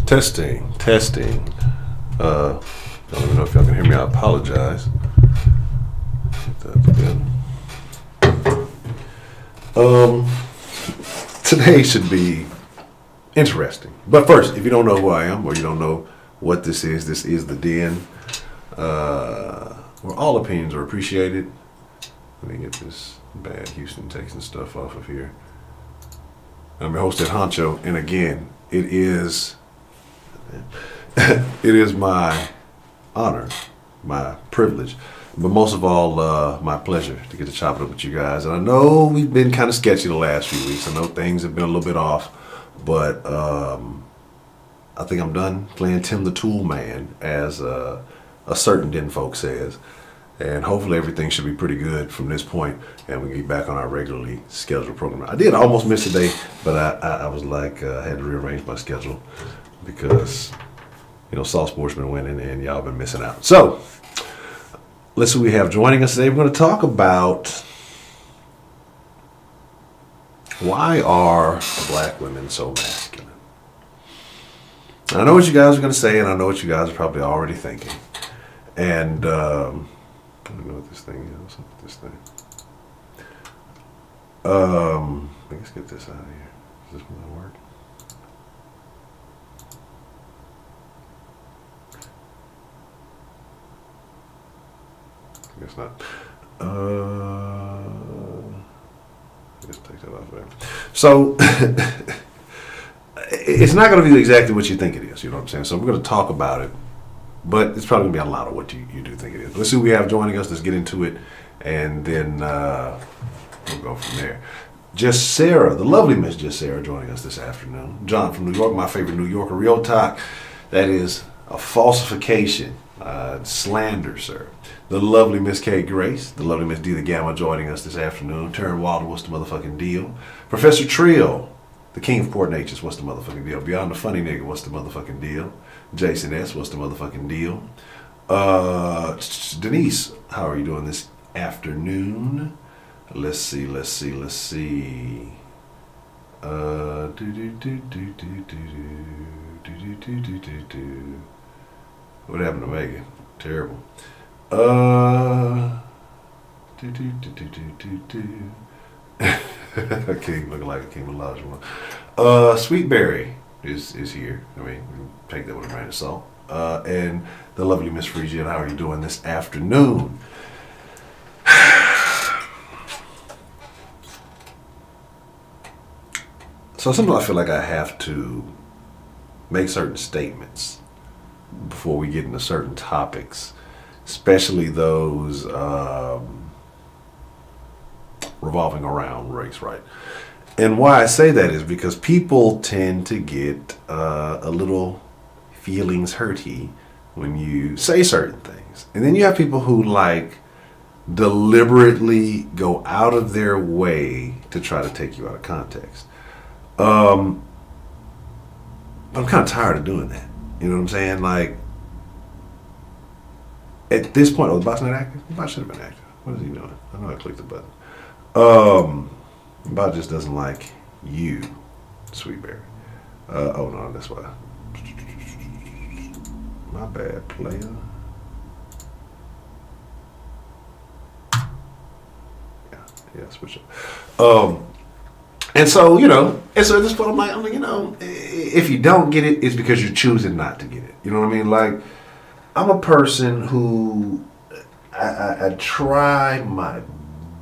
Testing. Don't even know if y'all can hear me. I apologize. Today should be interesting. But first, if you don't know who I am or you don't know what this is the Den, where all opinions are appreciated. Let me get this bad Houston, Texas stuff off of here. I'm your host at Honcho, and again, it is my honor, my privilege, but most of all, my pleasure to get to chop it up with you guys. And I know we've been kind of sketchy the last few weeks. I know things have been a little bit off, but I think I'm done playing Tim the Tool Man, as a certain Den folk says. And hopefully everything should be pretty good from this point, and we can get back on our regularly scheduled program. I did almost miss a day, but I was like, I had to rearrange my schedule because, Saul Sports been winning and y'all been missing out. So, let's see who we have joining us today. We're going to talk about why are black women so masculine? And I know what you guys are going to say, and I know what you guys are probably already thinking. And, I don't know what this thing is. What's up with this thing? Let's get this out of here. Is this going to work? I guess not. Just take that off there. So, it's not going to be exactly what you think it is. You know what I'm saying? So we're going to talk about it. But it's probably going to be a lot of what you do think it is. Let's see who we have joining us. Let's get into it. And then we'll go from there. Just Sarah, the lovely Miss Just Sarah, joining us this afternoon. John from New York, my favorite New Yorker. Real talk. That is a falsification. Slander, sir. The lovely Miss K. Grace. The lovely Miss D. The Gamma joining us this afternoon. Terran Wilder, what's the motherfucking deal? Professor Trill, the king of poor natures, what's the motherfucking deal? Beyond the funny nigga, what's the motherfucking deal? Jason S., what's the motherfucking deal? Denise, how are you doing this afternoon? Let's see. What happened to Megan? Terrible. I can't look like a King Elijah. Sweetberry is here. I mean, take that with a grain of salt. And the lovely Miss Phrygia, how are you doing this afternoon? So sometimes I feel like I have to make certain statements before we get into certain topics, especially those revolving around race, right? And why I say that is because people tend to get a little feelings hurty when you say certain things. And then you have people who deliberately go out of their way to try to take you out of context. But I'm kind of tired of doing that. You know what I'm saying? Like, at this point, the bot's not active? The bot should have been active. What is he doing? I know I clicked the button. Bot just doesn't like you, Sweetberry. Oh no, that's why. My bad, player. Yeah, switch up. And so, and so at this point I'm like, if you don't get it, it's because you're choosing not to get it. You know what I mean? Like, I'm a person who I try my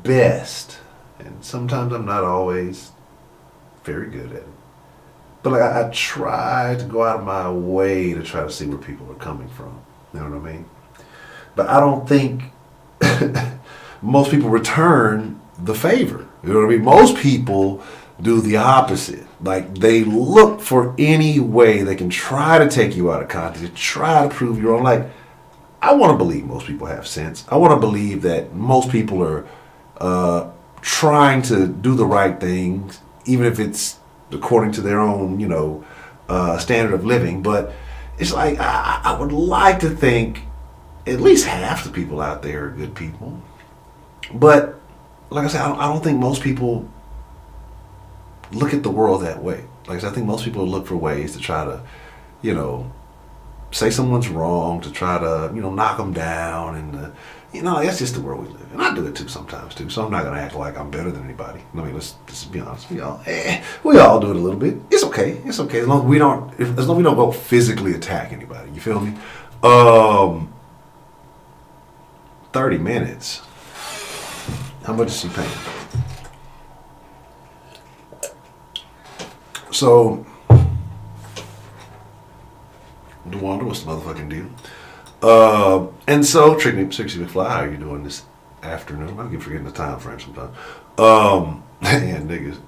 best, and sometimes I'm not always very good at it. But I try to go out of my way to try to see where people are coming from. You know what I mean? But I don't think most people return the favor. You know what I mean? Most people do the opposite. Like, they look for any way they can try to take you out of context, try to prove you're wrong. Like, I want to believe most people have sense. I want to believe that most people are trying to do the right things, even if it's according to their own, standard of living. But it's like, I would like to think at least half the people out there are good people. But like I said, I don't think most people look at the world that way. Like I said, I think most people look for ways to try to, you know, say someone's wrong to try to, knock them down. And, that's just the world we live in. And I do it too sometimes too. So I'm not going to act like I'm better than anybody. I mean, let's be honest. We all do it a little bit. It's okay. It's okay. As long as we don't go physically attack anybody. You feel me? 30 minutes. How much is she paying? So, DeWanda, what's the motherfucking deal? And so, Trixie McFly, how are you doing this afternoon? I keep forgetting the time frame sometimes. And niggas.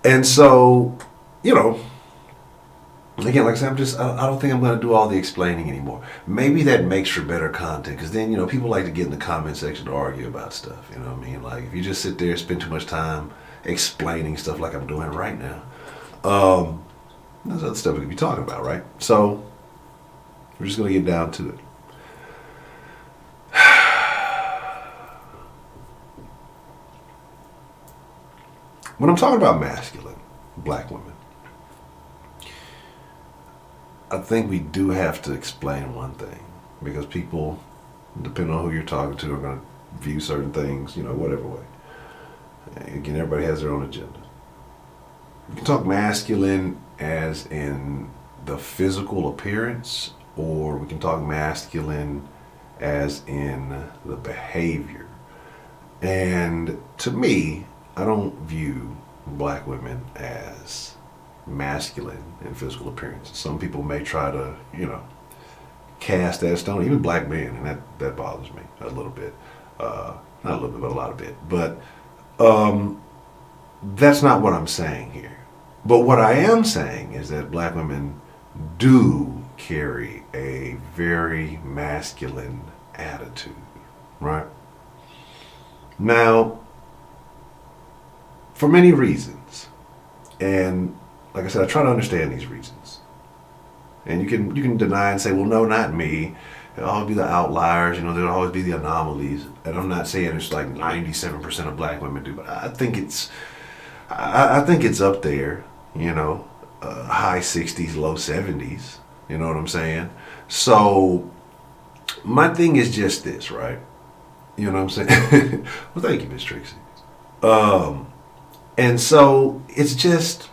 And so, again, like I said, I don't think I'm going to do all the explaining anymore. Maybe that makes for better content, because then, people like to get in the comment section to argue about stuff. You know what I mean? Like, if you just sit there and spend too much time explaining stuff like I'm doing right now, there's other stuff we could be talking about, right? So, we're just going to get down to it. When I'm talking about masculine black women, I think we do have to explain one thing, because people, depending on who you're talking to, are going to view certain things, whatever way. Again, everybody has their own agenda. We can talk masculine as in the physical appearance, or we can talk masculine as in the behavior. And to me, I don't view black women as masculine in physical appearance. Some people may try to, cast that stone, even black men, and that bothers me a little bit. Not a little bit, but a lot of bit. But that's not what I'm saying here. But what I am saying is that black women do carry a very masculine attitude, right? Now, for many reasons, and like I said, I try to understand these reasons. And you can deny and say, well, no, not me. There'll always be the outliers, there'll always be the anomalies. And I'm not saying it's like 97% of black women do, but I think it's up there, high 60s, low 70s. You know what I'm saying? So my thing is just this, right? You know what I'm saying? Well, thank you, Miss Trixie. And so it's just,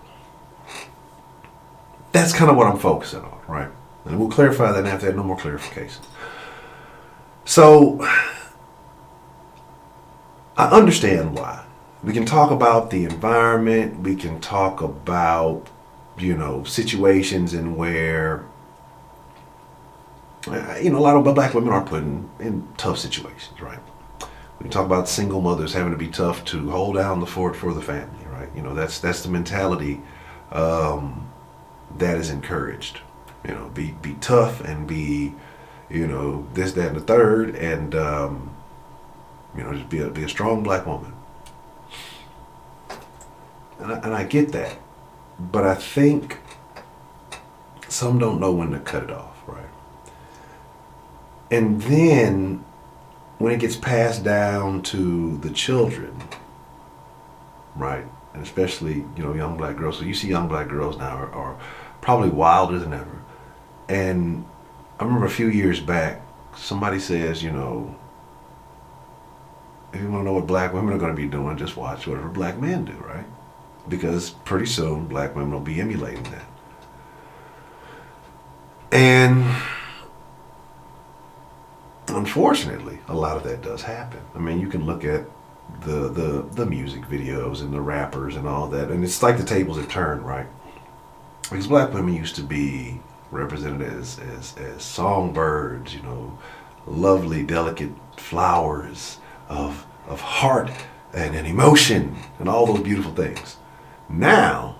that's kind of what I'm focusing on, right? And we'll clarify that after that, no more clarification. So I understand why. We can talk about the environment. We can talk about, situations in where, a lot of black women are put in tough situations, right? We can talk about single mothers having to be tough to hold down the fort for the family, right? That's the mentality that is encouraged. Be tough and be, this, that, and the third, and just be a strong black woman. And I get that, but I think some don't know when to cut it off, right? And then when it gets passed down to the children, right, and especially young black girls. So you see young black girls now are probably wilder than ever. And I remember a few years back, somebody says, if you want to know what black women are going to be doing, just watch whatever black men do, right? Because pretty soon black women will be emulating that. And unfortunately, a lot of that does happen. I mean, you can look at the music videos and the rappers and all that, and it's like the tables have turned, right? Because black women used to be represented as songbirds, lovely, delicate flowers of heart and an emotion and all those beautiful things. Now,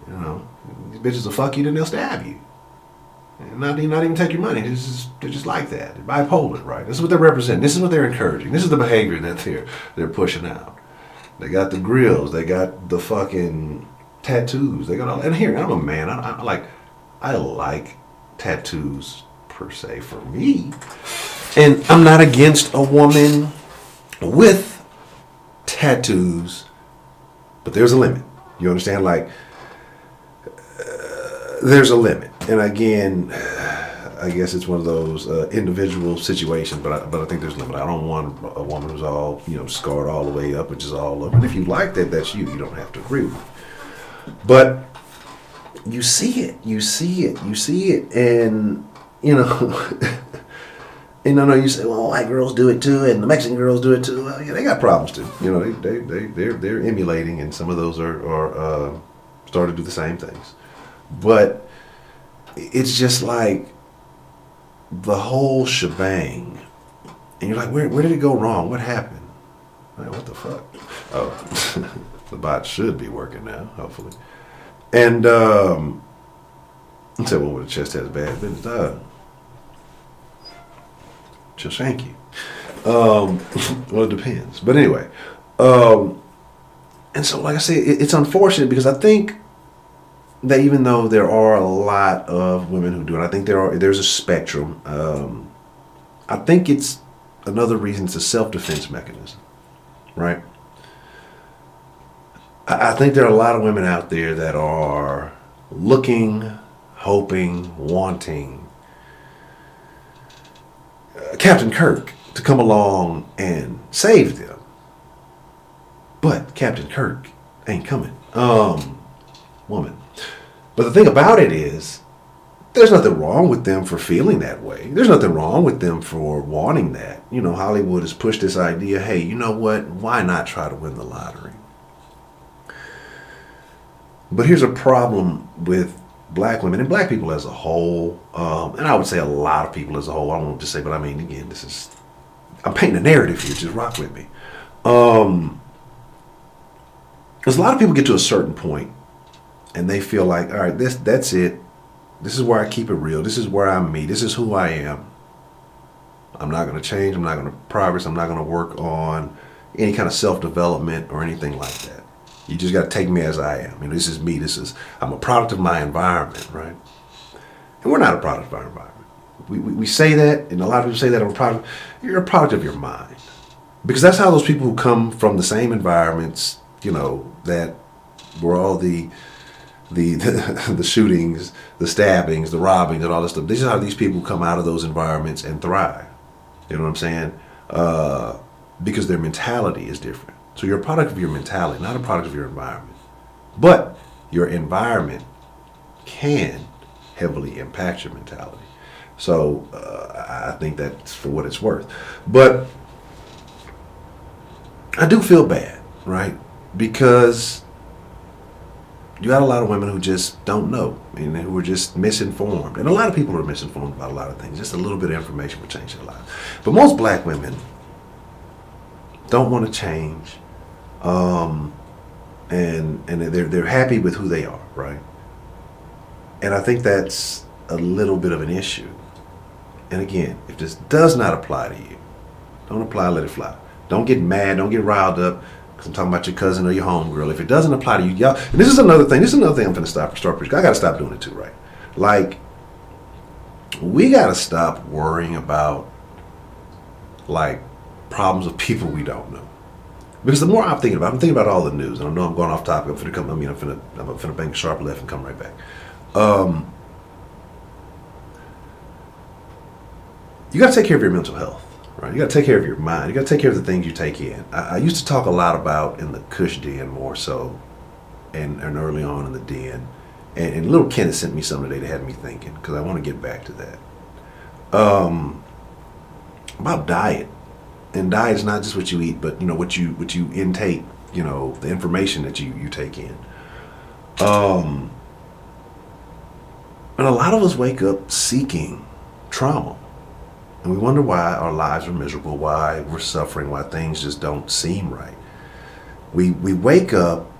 these bitches will fuck you, then they'll stab you. And not even take your money. They're just like that. They're bipolar, right? This is what they're representing. This is what they're encouraging. This is the behavior that they're pushing out. They got the grills. They got the fucking tattoos. They got all. And here, I'm a man. I like tattoos per se for me. And I'm not against a woman with tattoos, but there's a limit. You understand? Like, there's a limit. And again, I guess it's one of those individual situations, but I think there's a limit. I don't want a woman who's all, scarred all the way up, which is all up. And if you like that, that's you. You don't have to agree with it. But you see it. And, and I know you say, well, white girls do it too, and the Mexican girls do it too. Well, yeah, they got problems too. They're emulating, and some of those are starting to do the same things. But it's just like the whole shebang, and you're like, where did it go wrong? What happened? Like, what the fuck? Oh, the bot should be working now, hopefully. And you say, well, the chest has bad business. Just thank you. Well, it depends. But anyway, and so, like I said, it's unfortunate because I think that even though there are a lot of women who do it, I think there's a spectrum. I think it's another reason it's a self-defense mechanism, right? I think there are a lot of women out there that are looking, hoping, wanting Captain Kirk to come along and save them. But Captain Kirk ain't coming. Woman. But the thing about it is, there's nothing wrong with them for feeling that way. There's nothing wrong with them for wanting that. Hollywood has pushed this idea, hey, you know what? Why not try to win the lottery? But here's a problem with black women and black people as a whole, and I would say a lot of people as a whole. I don't want to say, but I mean, again, I'm painting a narrative here. Just rock with me. Because a lot of people get to a certain point, and they feel like, all right, that's it. This is where I keep it real. This is where I'm me. This is who I am. I'm not going to change. I'm not going to progress. I'm not going to work on any kind of self-development or anything like that. You just got to take me as I am. This is me. I'm a product of my environment, right? And we're not a product of our environment. We say that, and a lot of people say that you're a product of your mind. Because that's how those people who come from the same environments, that were all the shootings, the stabbings, the robbings, and all this stuff. This is how these people come out of those environments and thrive. You know what I'm saying? Because their mentality is different. So you're a product of your mentality, not a product of your environment. But your environment can heavily impact your mentality. So I think that's for what it's worth. But I do feel bad, right? Because you got a lot of women who just don't know, and who are just misinformed. And a lot of people are misinformed about a lot of things. Just a little bit of information would change their lives. But most black women don't want to change. And they're happy with who they are, right? And I think that's a little bit of an issue. And again, if this does not apply to you, don't apply, let it fly. Don't get mad, don't get riled up, because I'm talking about your cousin or your homegirl. If it doesn't apply to you, y'all, and this is another thing I'm going to start preaching. I got to stop doing it too, right? Like, we got to stop worrying about, like, problems of people we don't know. Because the more I'm thinking about all the news, and I know I'm going off topic. I'm finna bank a sharp left and come right back. You got to take care of your mental health, right? You got to take care of your mind. You got to take care of the things you take in. I used to talk a lot about in the Kush Den more so, and early on in the Den. And little Kenneth sent me something today that had me thinking, because I want to get back to that. About diet. And diet is not just what you eat, but what you intake, the information that you take in. And a lot of us wake up seeking trauma. And we wonder why our lives are miserable, why we're suffering, why things just don't seem right. We wake up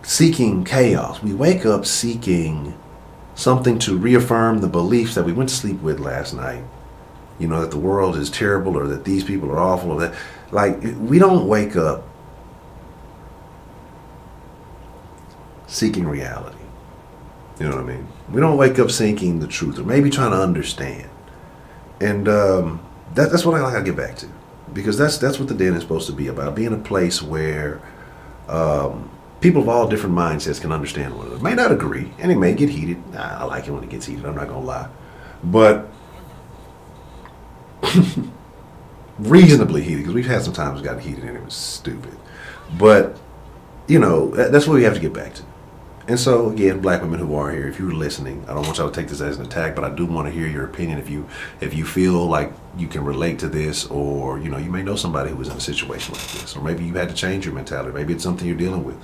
seeking chaos. We wake up seeking something to reaffirm the beliefs that we went to sleep with last night. That the world is terrible, or that these people are awful, or that, like, we don't wake up seeking reality. You know what I mean? We don't wake up seeking the truth, or maybe trying to understand. And that's what I gotta get back to, because that's what the Den is supposed to be about, being a place where people of all different mindsets can understand one another. May not agree, and it may get heated. I like it when it gets heated. I'm not gonna lie, but reasonably heated, because we've had some times it got heated and it was stupid. But that's what we have to get back to. And so again, black women who are here, if you're listening, I don't want y'all to take this as an attack, but I do want to hear your opinion. If you feel like you can relate to this, or you may know somebody who was in a situation like this, or maybe you had to change your mentality, maybe it's something you're dealing with.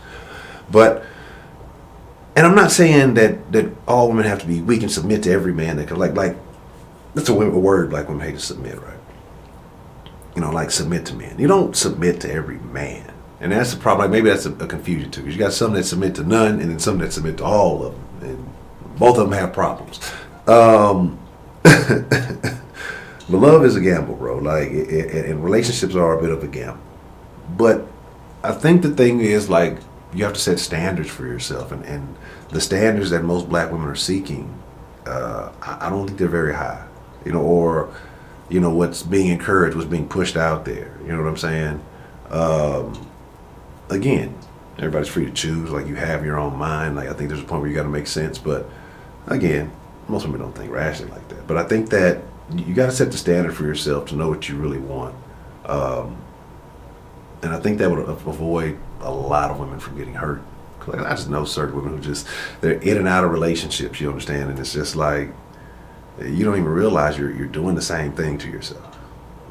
And I'm not saying that all women have to be weak and submit to every man that can, like that's a word black women hate, to submit, right? Like submit to men. You don't submit to every man. And that's the problem. Like maybe that's a confusion too, because you got some that submit to none, and then some that submit to all of them, and both of them have problems. But love is a gamble, bro. Like, and relationships are a bit of a gamble. But I think the thing is, like, you have to set standards for yourself, and the standards that most black women are seeking, I don't think they're very high. Or what's being encouraged, what's being pushed out there. You know what I'm saying? Again, everybody's free to choose. Like, you have your own mind. Like, I think there's a point where you got to make sense. But again, most women don't think rationally like that. But I think that you got to set the standard for yourself to know what you really want. And I think that would avoid a lot of women from getting hurt. Like, I just know certain women who they're in and out of relationships, you understand? And it's just like, you don't even realize you're doing the same thing to yourself.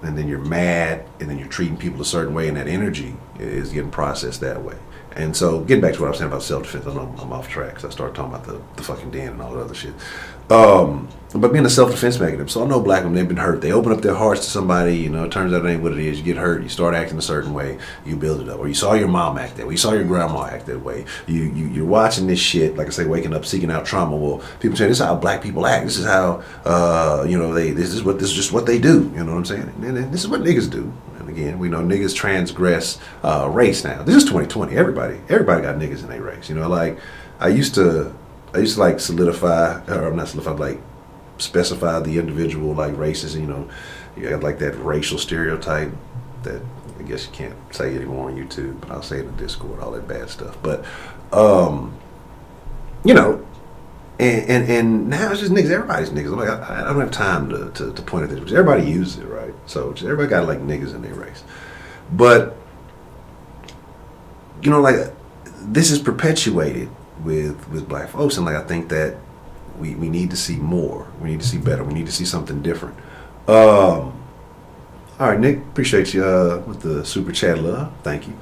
And then you're mad, and then you're treating people a certain way, and that energy is getting processed that way. And so, getting back to what I was saying about self-defense, I know I'm off track because I started talking about the fucking den and all that other shit. But being a self-defense mechanism, so I know black women, they've been hurt. They open up their hearts to somebody, it turns out it ain't what it is. You get hurt, you start acting a certain way, you build it up. Or you saw your mom act that way, you saw your grandma act that way. You're watching this shit, like I say, waking up, seeking out trauma. Well, people say, this is how black people act. This is how, this is just what they do. You know what I'm saying? And this is what niggas do. And again, we know niggas transgress race now. This is 2020. Everybody got niggas in their race. Like, I used to like solidify, or not solidify, like specify the individual, like races. You have like that racial stereotype that I guess you can't say anymore on YouTube, but I'll say it in Discord, all that bad stuff. But and now it's just niggas. Everybody's niggas. I'm like, I don't have time to point at this, because everybody uses it, right? So just everybody got like niggas in their race. But like, this is perpetuated with black folks, and like, I think that we need to see more. We need to see better. We need to see something different. All right, Nick, appreciate you with the super chat love. Thank you.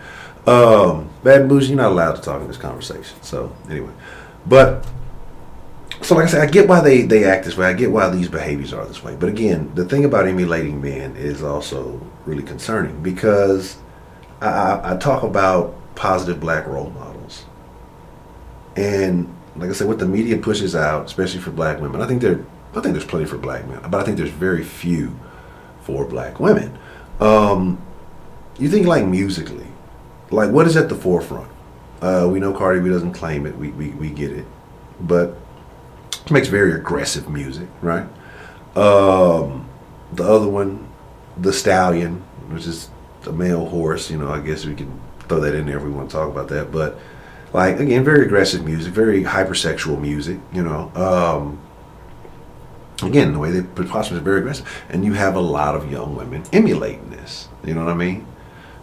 Bad and Bougie, you're not allowed to talk in this conversation. So anyway, so like I said, I get why they act this way. I get why these behaviors are this way. But again, the thing about emulating men is also really concerning, because I talk about positive black role models. And like I said, what the media pushes out, especially for black women, I think there's plenty for black men, but I think there's very few for black women. You think like musically, like what is at the forefront? We know Cardi B doesn't claim it. We get it, but she makes very aggressive music, right? The other one, The Stallion, which is a male horse. I guess we can throw that in there if we want to talk about that, but. Like, again, very aggressive music, very hypersexual music, Again, the way they put postures is very aggressive. And you have a lot of young women emulating this. You know what I mean?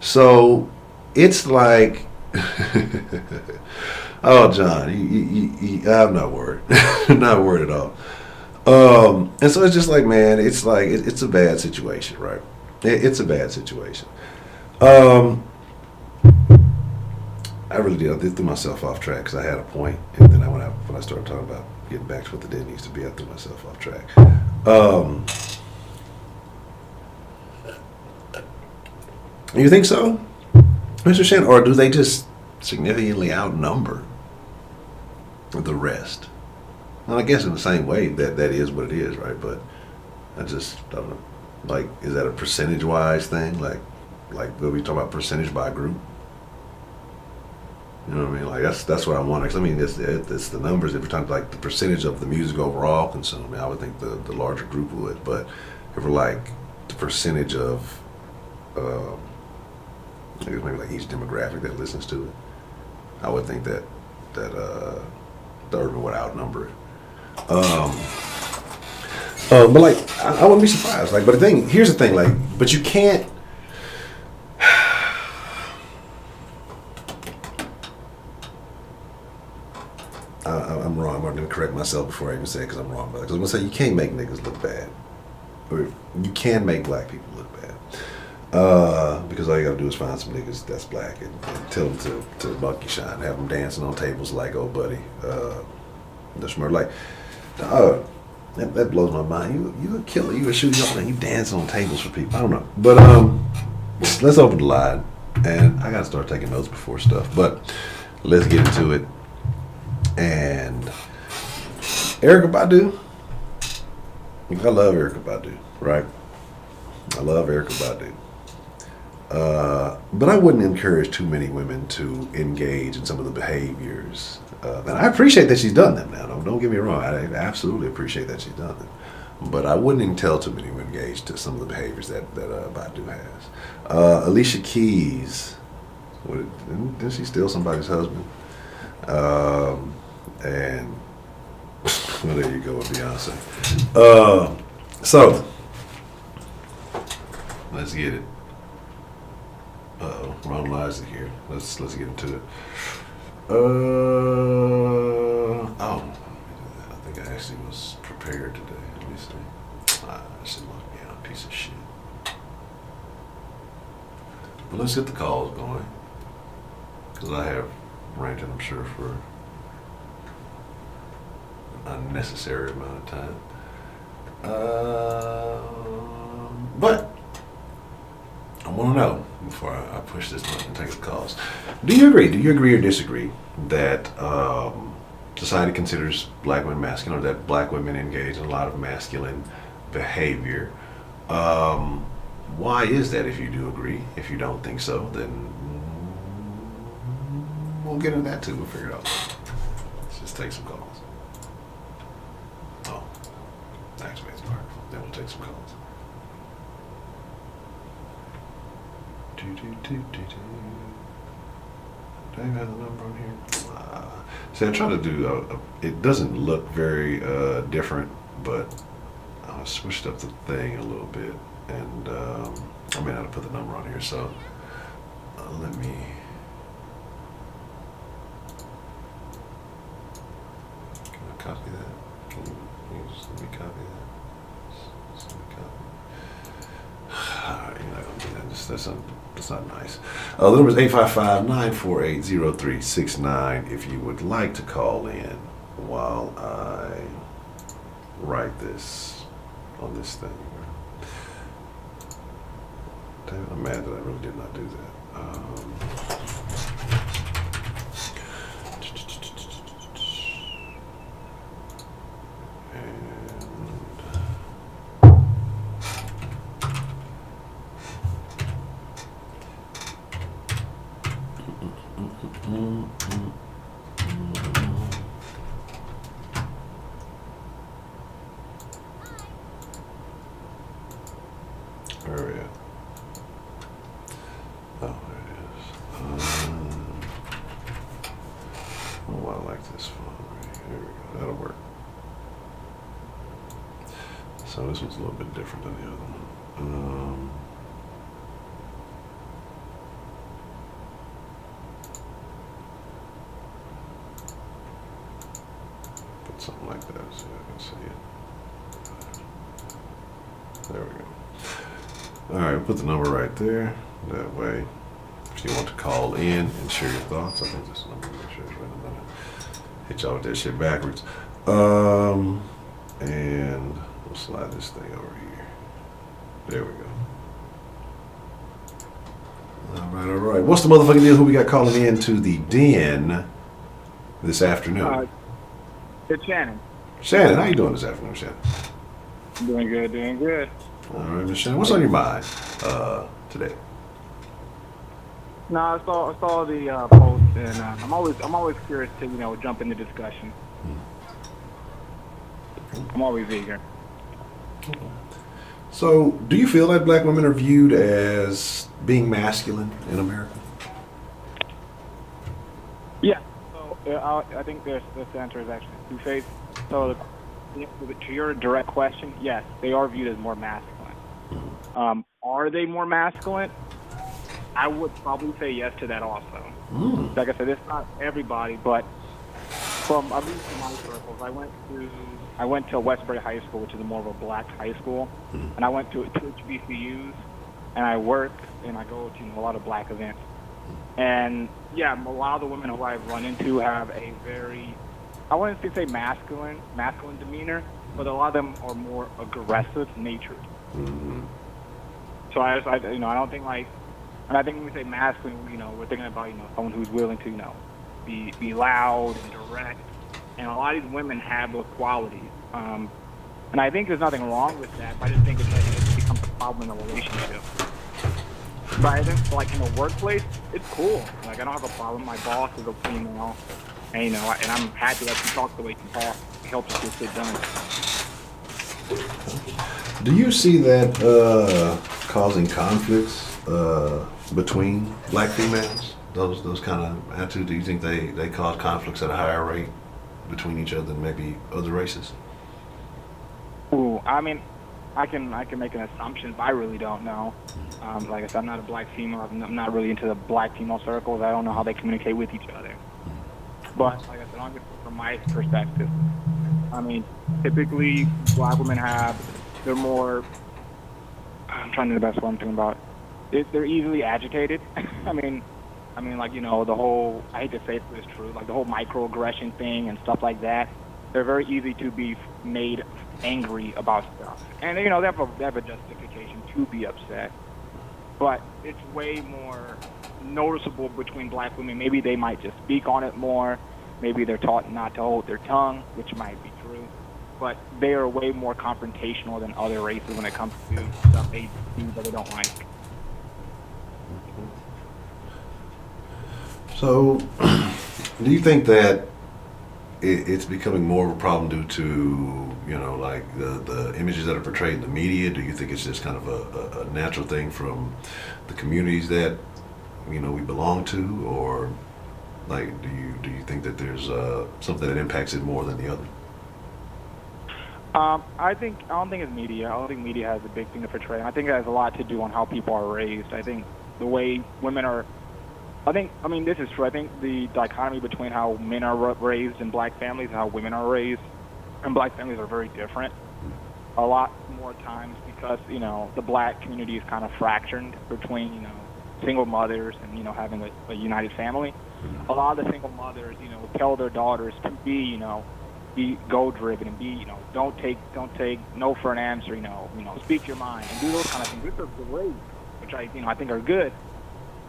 So, it's like, oh, John, I'm not worried. Not worried at all. And so it's just like, man, it's like, it's a bad situation, right? It's a bad situation. I really did. I did threw myself off track because I had a point, and then when I started talking about getting back to what the den needs to be, I threw myself off track. You think so, Mr. Shannon, or do they just significantly outnumber the rest? Well, I guess in the same way that is what it is, right? But I don't know. Like, is that a percentage-wise thing? Like when we talk about percentage by group? You know what I mean? Like, that's what I want. Cause I mean, it's the numbers. If we're talking like the percentage of the music overall consumed, I would think the larger group would. But if we're like the percentage of, I guess maybe like each demographic that listens to it, I would think that the urban would outnumber it. But like, I wouldn't be surprised. Like, but here's the thing. Like, but you can't. I'm wrong. I'm going to correct myself before I even say it because I'm wrong. Because I'm going to say you can't make niggas look bad. Or you can make black people look bad. Because all you got to do is find some niggas that's black and tell them to monkey shine. Have them dancing on tables like old buddy. That's more like, that blows my mind. You a killer. You a shooter. You dancing on tables for people. I don't know. But let's open the line. And I got to start taking notes before stuff. But let's get into it. And Erykah Badu, I love Erykah Badu, right? I love Erykah Badu. But I wouldn't encourage too many women to engage in some of the behaviors. And I appreciate that she's done them now. Don't get me wrong. I absolutely appreciate that she's done them. But I wouldn't even tell too many women to engage to some of the behaviors that Badu has. Alicia Keys, didn't she steal somebody's husband? And well, there you go with Beyonce. So let's get it. Wrong lies are here. Let's get into it. I think I actually was prepared today. Let me see. She must be a piece of shit. But let's get the calls going, because I have ranted, I'm sure, for an unnecessary amount of time. But I want to know, before I push this button and take the calls, do you agree or disagree that society considers black women masculine, or that black women engage in a lot of masculine behavior? Why is that, if you do agree? If you don't think so, then we'll get into that too. We'll figure it out. Let's just take some calls. Oh, activate the microphone. Then we'll take some calls. Do I even have the number on here? See, I try to do. It doesn't look very different, but I switched up the thing a little bit, and I may not have put the number on here. So let me. Copy that. Can you just let me copy that? Just let me copy. You're not gonna do that. That's not nice. The number is 855-948-0369 if you would like to call in while I write this on this thing. Damn it, I'm mad that I really did not do that. Where are we at? Oh, there it is. Oh, I like this font. There we go. That'll work. So this one's a little bit different than the other one. Put something like that so I can see it. There we go. All right, we'll put the number right there. That way, if you want to call in and share your thoughts, I think this is the number. Make sure it's right. I'm gonna hit y'all with that shit backwards. And we'll slide this thing over here. There we go. All right. What's the motherfucking deal? Who we got calling in to the den this afternoon? It's Shannon. Shannon, how you doing this afternoon, Shannon? Doing good. All right, Miss Shannon, what's on your mind today? No, I saw the post, and I'm always curious to jump into discussion. I'm always eager. So, do you feel that black women are viewed as being masculine in America? Yes, I think this answer is actually two-faced. So, to your direct question, yes, they are viewed as more masculine. Are they more masculine? I would probably say yes to that also. Like I said, it's not everybody, but from at least in my circles, I went to Westbury High School, which is more of a black high school, and I went to two HBCUs, and I work and I go to a lot of black events. And yeah, a lot of the women who I've run into have a very, I wouldn't say masculine demeanor, but a lot of them are more aggressive natured. So I don't think like, and I think when we say masculine, we're thinking about someone who's willing to be loud and direct, and a lot of these women have those qualities. And I think there's nothing wrong with that, but I just think it becomes a problem in a relationship. But I think, like, in the workplace, it's cool. Like, I don't have a problem. My boss is a female, and, and I'm happy that she talks the way she talks. It helps us get done. Do you see that causing conflicts between black females? Those kind of attitudes, do you think they cause conflicts at a higher rate between each other than maybe other races? Ooh, I mean, I can make an assumption, but I really don't know. Like I said, I'm not a black female. I'm not really into the black female circles. I don't know how they communicate with each other. But like I said, from my perspective, I mean, typically black women they're more. I'm trying to do the best what I'm thinking about. They're easily agitated. I mean, like, the whole, I hate to say it, but it's true, like the whole microaggression thing and stuff like that. They're very easy to be made angry about stuff. And, they have a justification to be upset. But it's way more noticeable between black women. Maybe they might just speak on it more. Maybe they're taught not to hold their tongue, which might be true. But they are way more confrontational than other races when it comes to stuff they do that they don't like. So, do you think that it's becoming more of a problem due to, like the images that are portrayed in the media? Do you think it's just kind of a natural thing from the communities that, we belong to? Or, like, do you think that there's something that impacts it more than the other? I don't think it's media. I don't think media has a big thing to portray. I think it has a lot to do on how people are raised. I think the way women are, this is true. I think the dichotomy between how men are raised in black families and how women are raised in black families are very different. A lot more times because, the black community is kind of fractured between, single mothers and, having a united family. A lot of the single mothers, tell their daughters to be, be goal-driven and be, don't take no for an answer, speak your mind and do those kind of things. Which are great, which I think are good.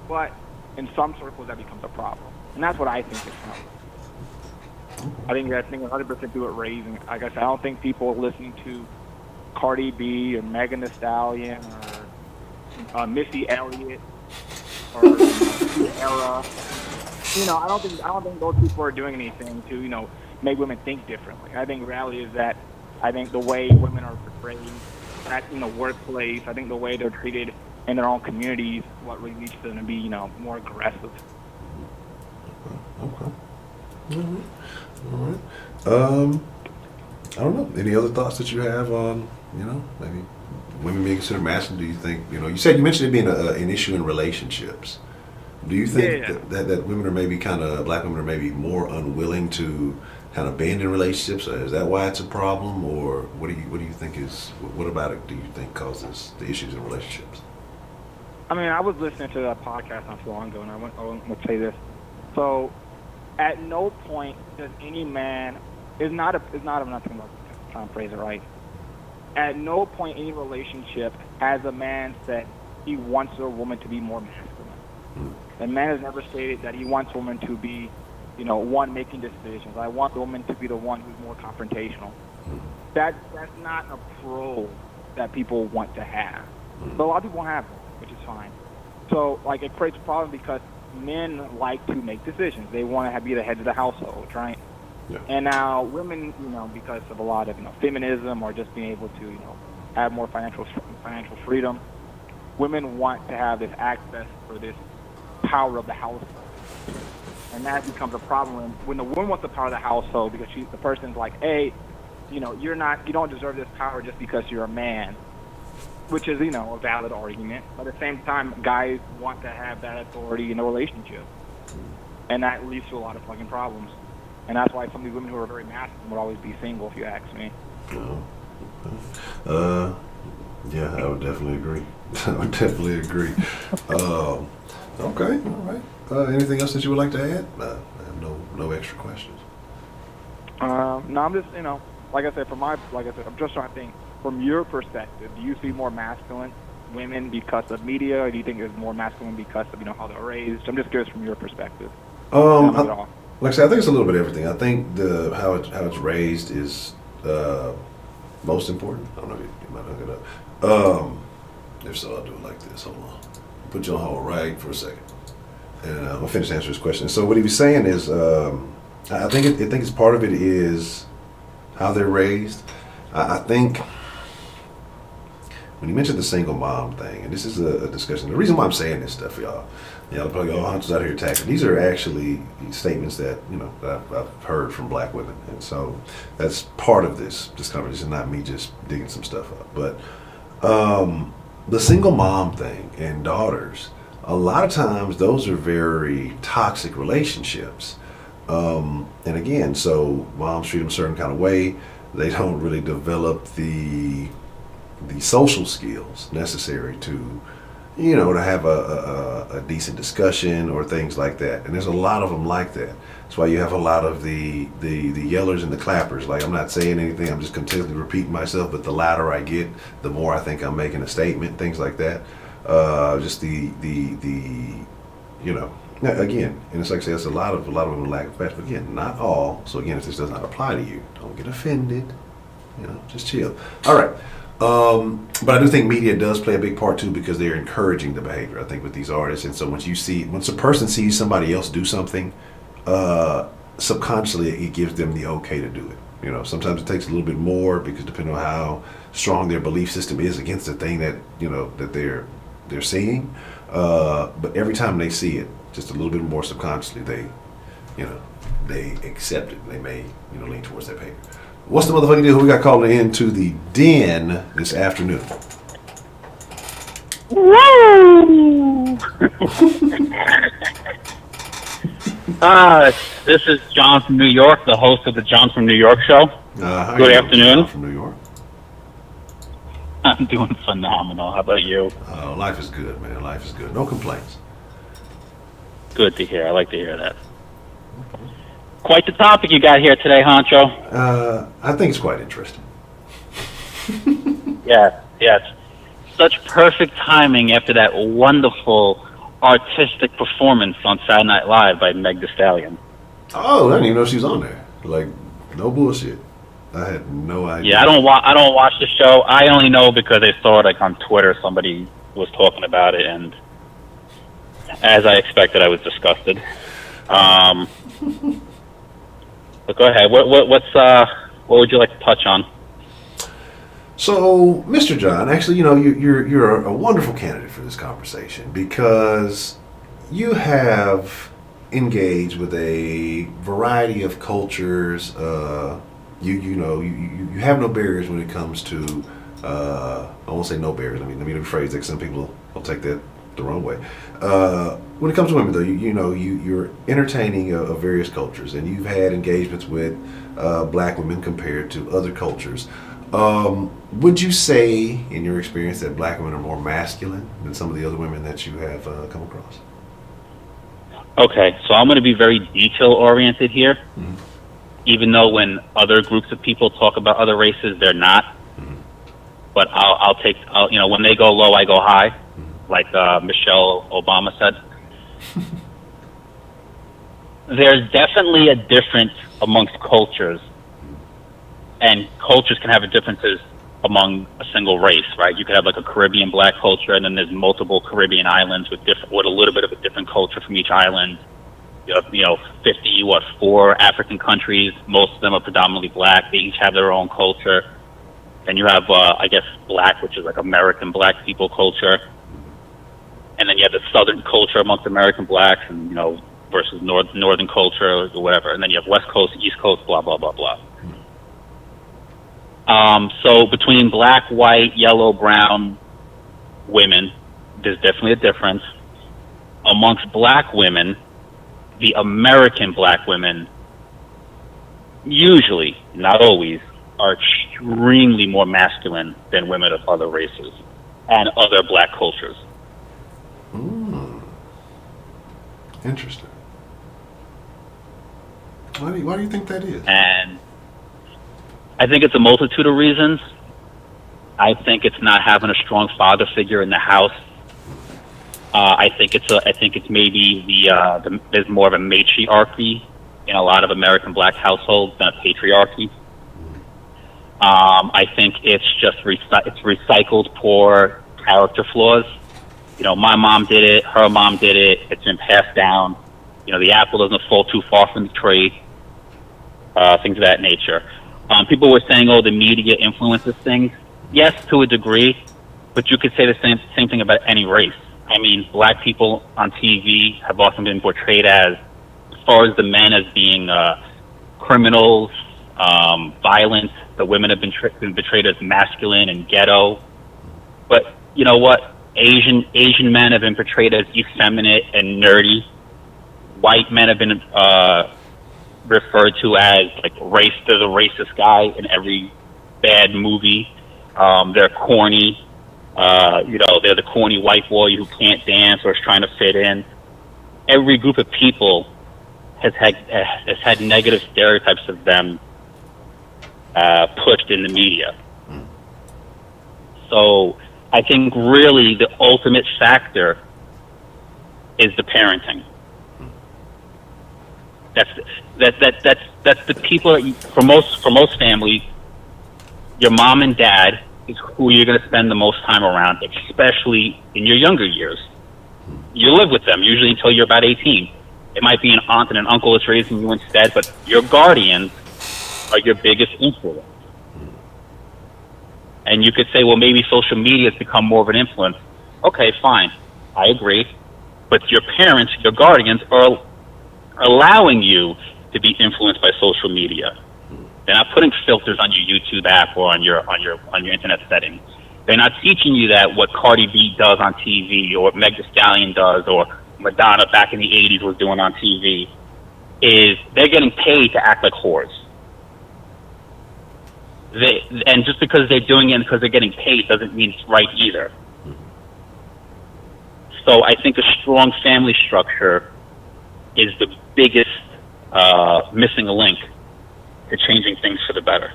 But in some circles, that becomes a problem, and that's what I think is wrong. I think 100% do it raising. Like I said, I don't think people listening to Cardi B or Megan Thee Stallion or Missy Elliott or Ciara. I don't think those people are doing anything to make women think differently. I think the reality is that I think the way women are portrayed in the workplace, I think the way they're treated in their own communities, what really leads them to be, more aggressive. Okay. All right. I don't know. Any other thoughts that you have on, maybe women being considered masculine? Do you think, you mentioned it being an issue in relationships. Do you think that women are maybe black women are maybe more unwilling to kind of abandon relationships? Is that why it's a problem, or what do you think what about it do you think causes the issues in relationships? I mean, I was listening to that podcast not too long ago, and I want to say this. So, at no point does any man I'm not thinking about trying to phrase it right. At no point in any relationship has a man said he wants a woman to be more masculine. The man has never stated that he wants a woman to be, one making decisions. I want the woman to be the one who's more confrontational. That's not a pro that people want to have. But a lot of people have it, which is fine. So, like, it creates a problem because men like to make decisions. They want to be the head of the household, right? Yeah. And now women, because of a lot of feminism or just being able to, have more financial freedom, women want to have this access for this power of the household. and that becomes a problem when the woman wants the power of the household because the person's like, hey, you don't deserve this power just because you're a man, which is, a valid argument. But at the same time, guys want to have that authority in a relationship, and that leads to a lot of fucking problems. And that's why some of these women who are very masculine would always be single, if you ask me. Yeah, I would definitely agree. I would definitely agree. Okay, all right. Anything else that you would like to add? I have no extra questions. No, I'm just, like I said, I'm just trying to think, from your perspective, do you see more masculine women because of media, or do you think there's more masculine because of, how they're raised? I'm just curious from your perspective. Like I said, I think it's a little bit of everything. I think how it's raised is most important. I don't know if you might hook it up. If so, I'll do it like this. Hold on. Put you on hold right for a second, and I'll finish answering his question. So what he was saying is, I think it's part of it is how they're raised. I think when you mentioned the single mom thing, and this is a discussion. The reason why I'm saying this stuff, y'all probably go, Honcho's out here attacking. These are actually statements that that I've heard from black women, and so that's part of this conversation. Not me just digging some stuff up, but the single mom thing and daughters. A lot of times, those are very toxic relationships. And again, so moms treat them a certain kind of way. They don't really develop the social skills necessary to have a decent discussion or things like that. And there's a lot of them like that. That's why you have a lot of the yellers and the clappers. Like, I'm not saying anything, I'm just continually repeating myself, but the louder I get, the more I think I'm making a statement, things like that. Just again, and it's like I say, it's a lot of women lack of passion, but again, not all. So again, if this does not apply to you, don't get offended. Just chill. All right. But I do think media does play a big part too, because they're encouraging the behavior, I think, with these artists. And so once a person sees somebody else do something, subconsciously it gives them the okay to do it. Sometimes it takes a little bit more, because depending on how strong their belief system is against the thing that that they're seeing. But every time they see it, just a little bit more subconsciously, they accept it, and they may lean towards that behavior. What's the motherfucking deal? Who we got calling into the den this afternoon? Woo! This is John from New York, the host of the John from New York show. Good afternoon. John from New York. I'm doing phenomenal. How about you? Life is good, man. Life is good. No complaints. Good to hear. I like to hear that. Quite the topic you got here today, Honcho. I think it's quite interesting. Yes. Such perfect timing after that wonderful artistic performance on Saturday Night Live by Meg Thee Stallion. Oh, I didn't even know she was on there. Like, no bullshit. I had no idea. Yeah, I don't watch the show. I only know because I saw it on Twitter. Somebody was talking about it, and as I expected, I was disgusted. But go ahead. What would you like to touch on? So, Mr. John, actually, you're a wonderful candidate for this conversation, because you have engaged with a variety of cultures. You have no barriers when it comes to. I won't say no barriers. Let me rephrase that. Some people will take that the wrong way. When it comes to women, though, you're entertaining of various cultures, and you've had engagements with black women compared to other cultures. Would you say, in your experience, that black women are more masculine than some of the other women that you have come across? Okay, so I'm going to be very detail-oriented here, even though when other groups of people talk about other races, they're not. But I'll when they go low, I go high, like Michelle Obama said. There's definitely a difference amongst cultures, and cultures can have differences among a single race, right? You could have like a Caribbean black culture, and then there's multiple Caribbean islands with a little bit of a different culture from each island. You have, 4 African countries. Most of them are predominantly black. They each have their own culture. And you have, black, which is like American black people culture. And then you have the southern culture amongst American blacks, and, versus northern culture or whatever, and then you have West Coast, East Coast, blah blah blah blah. So between black, white, yellow, brown women, there's definitely a difference. Amongst black women, the American black women usually, not always, are extremely more masculine than women of other races and other black cultures. Interesting. Why do you think that is? And I think it's a multitude of reasons. I think it's not having a strong father figure in the house. I think it's maybe there's more of a matriarchy in a lot of American black households than a patriarchy. I think it's just it's recycled poor character flaws. You know, my mom did it, her mom did it, it's been passed down. You know, the apple doesn't fall too far from the tree, things of that nature. People were saying, oh, the media influences things. Yes, to a degree, but you could say the same thing about any race. I mean, black people on TV have often been portrayed as far as the men as being criminals, violent. The women have been portrayed as masculine and ghetto. But you know what? Asian men have been portrayed as effeminate and nerdy. White men have been referred to as like race. There's a racist guy in every bad movie. They're corny. They're the corny white boy who can't dance or is trying to fit in. Every group of people has had negative stereotypes of them pushed in the media. So I think really the ultimate factor is the parenting. That's the people that for most families, your mom and dad is who you're going to spend the most time around, especially in your younger years. You live with them usually until you're about 18. It might be an aunt and an uncle that's raising you instead, but your guardians are your biggest influence. And you could say, well, maybe social media has become more of an influence. Okay, fine. I agree. But your parents, your guardians, are allowing you to be influenced by social media. They're not putting filters on your YouTube app or on your internet settings. They're not teaching you that what Cardi B does on TV or what Meg Thee Stallion does or Madonna back in the 80s was doing on TV is they're getting paid to act like whores. And just because they're doing it because they're getting paid doesn't mean it's right either. So I think a strong family structure is the biggest missing link to changing things for the better.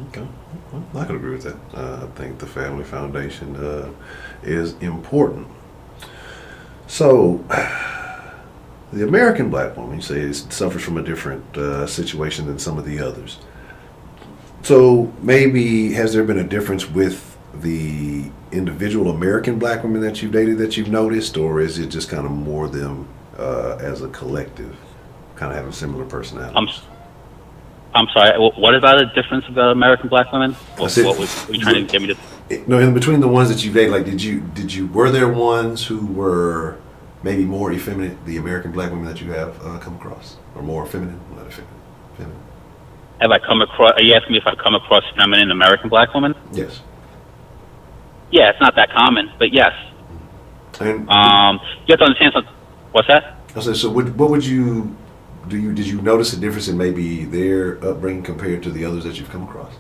Okay, well, I can agree with that. I think the family foundation is important. So, the American black woman, you say, it suffers from a different situation than some of the others. So, maybe has there been a difference with the individual American black women that you've dated that you've noticed, or is it just kind of more them as a collective, kind of having similar personalities? I'm sorry. What about the difference about American black women? What were you trying to get me to? No, in between the ones that you dated, like, were there ones who were maybe more effeminate, the American black women that you have come across, or more feminine, not effeminate, feminine? Have I come across? Are you asking me if I've come across feminine American black women? Yes. Yeah, it's not that common, but yes. And you have to understand something. What's that? I said, so what would you? Did you notice a difference in maybe their upbringing compared to the others that you've come across?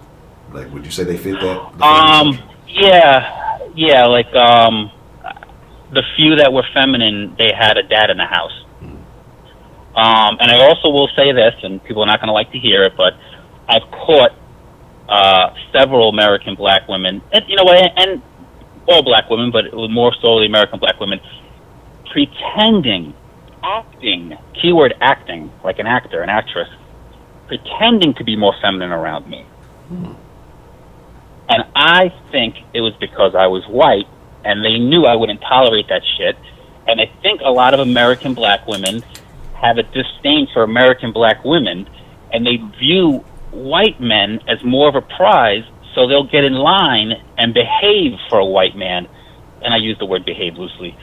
Like, would you say they fit that? Yeah. Like the few that were feminine, they had a dad in the house. And I also will say this, and people are not going to like to hear it, but I've caught several American black women, and all black women, but it was more so the American black women, acting, keyword acting, like an actor, an actress, pretending to be more feminine around me. And I think it was because I was white, and they knew I wouldn't tolerate that shit. And I think a lot of American black women have a disdain for American black women, and they view white men as more of a prize, so they'll get in line and behave for a white man. And I use the word behave loosely.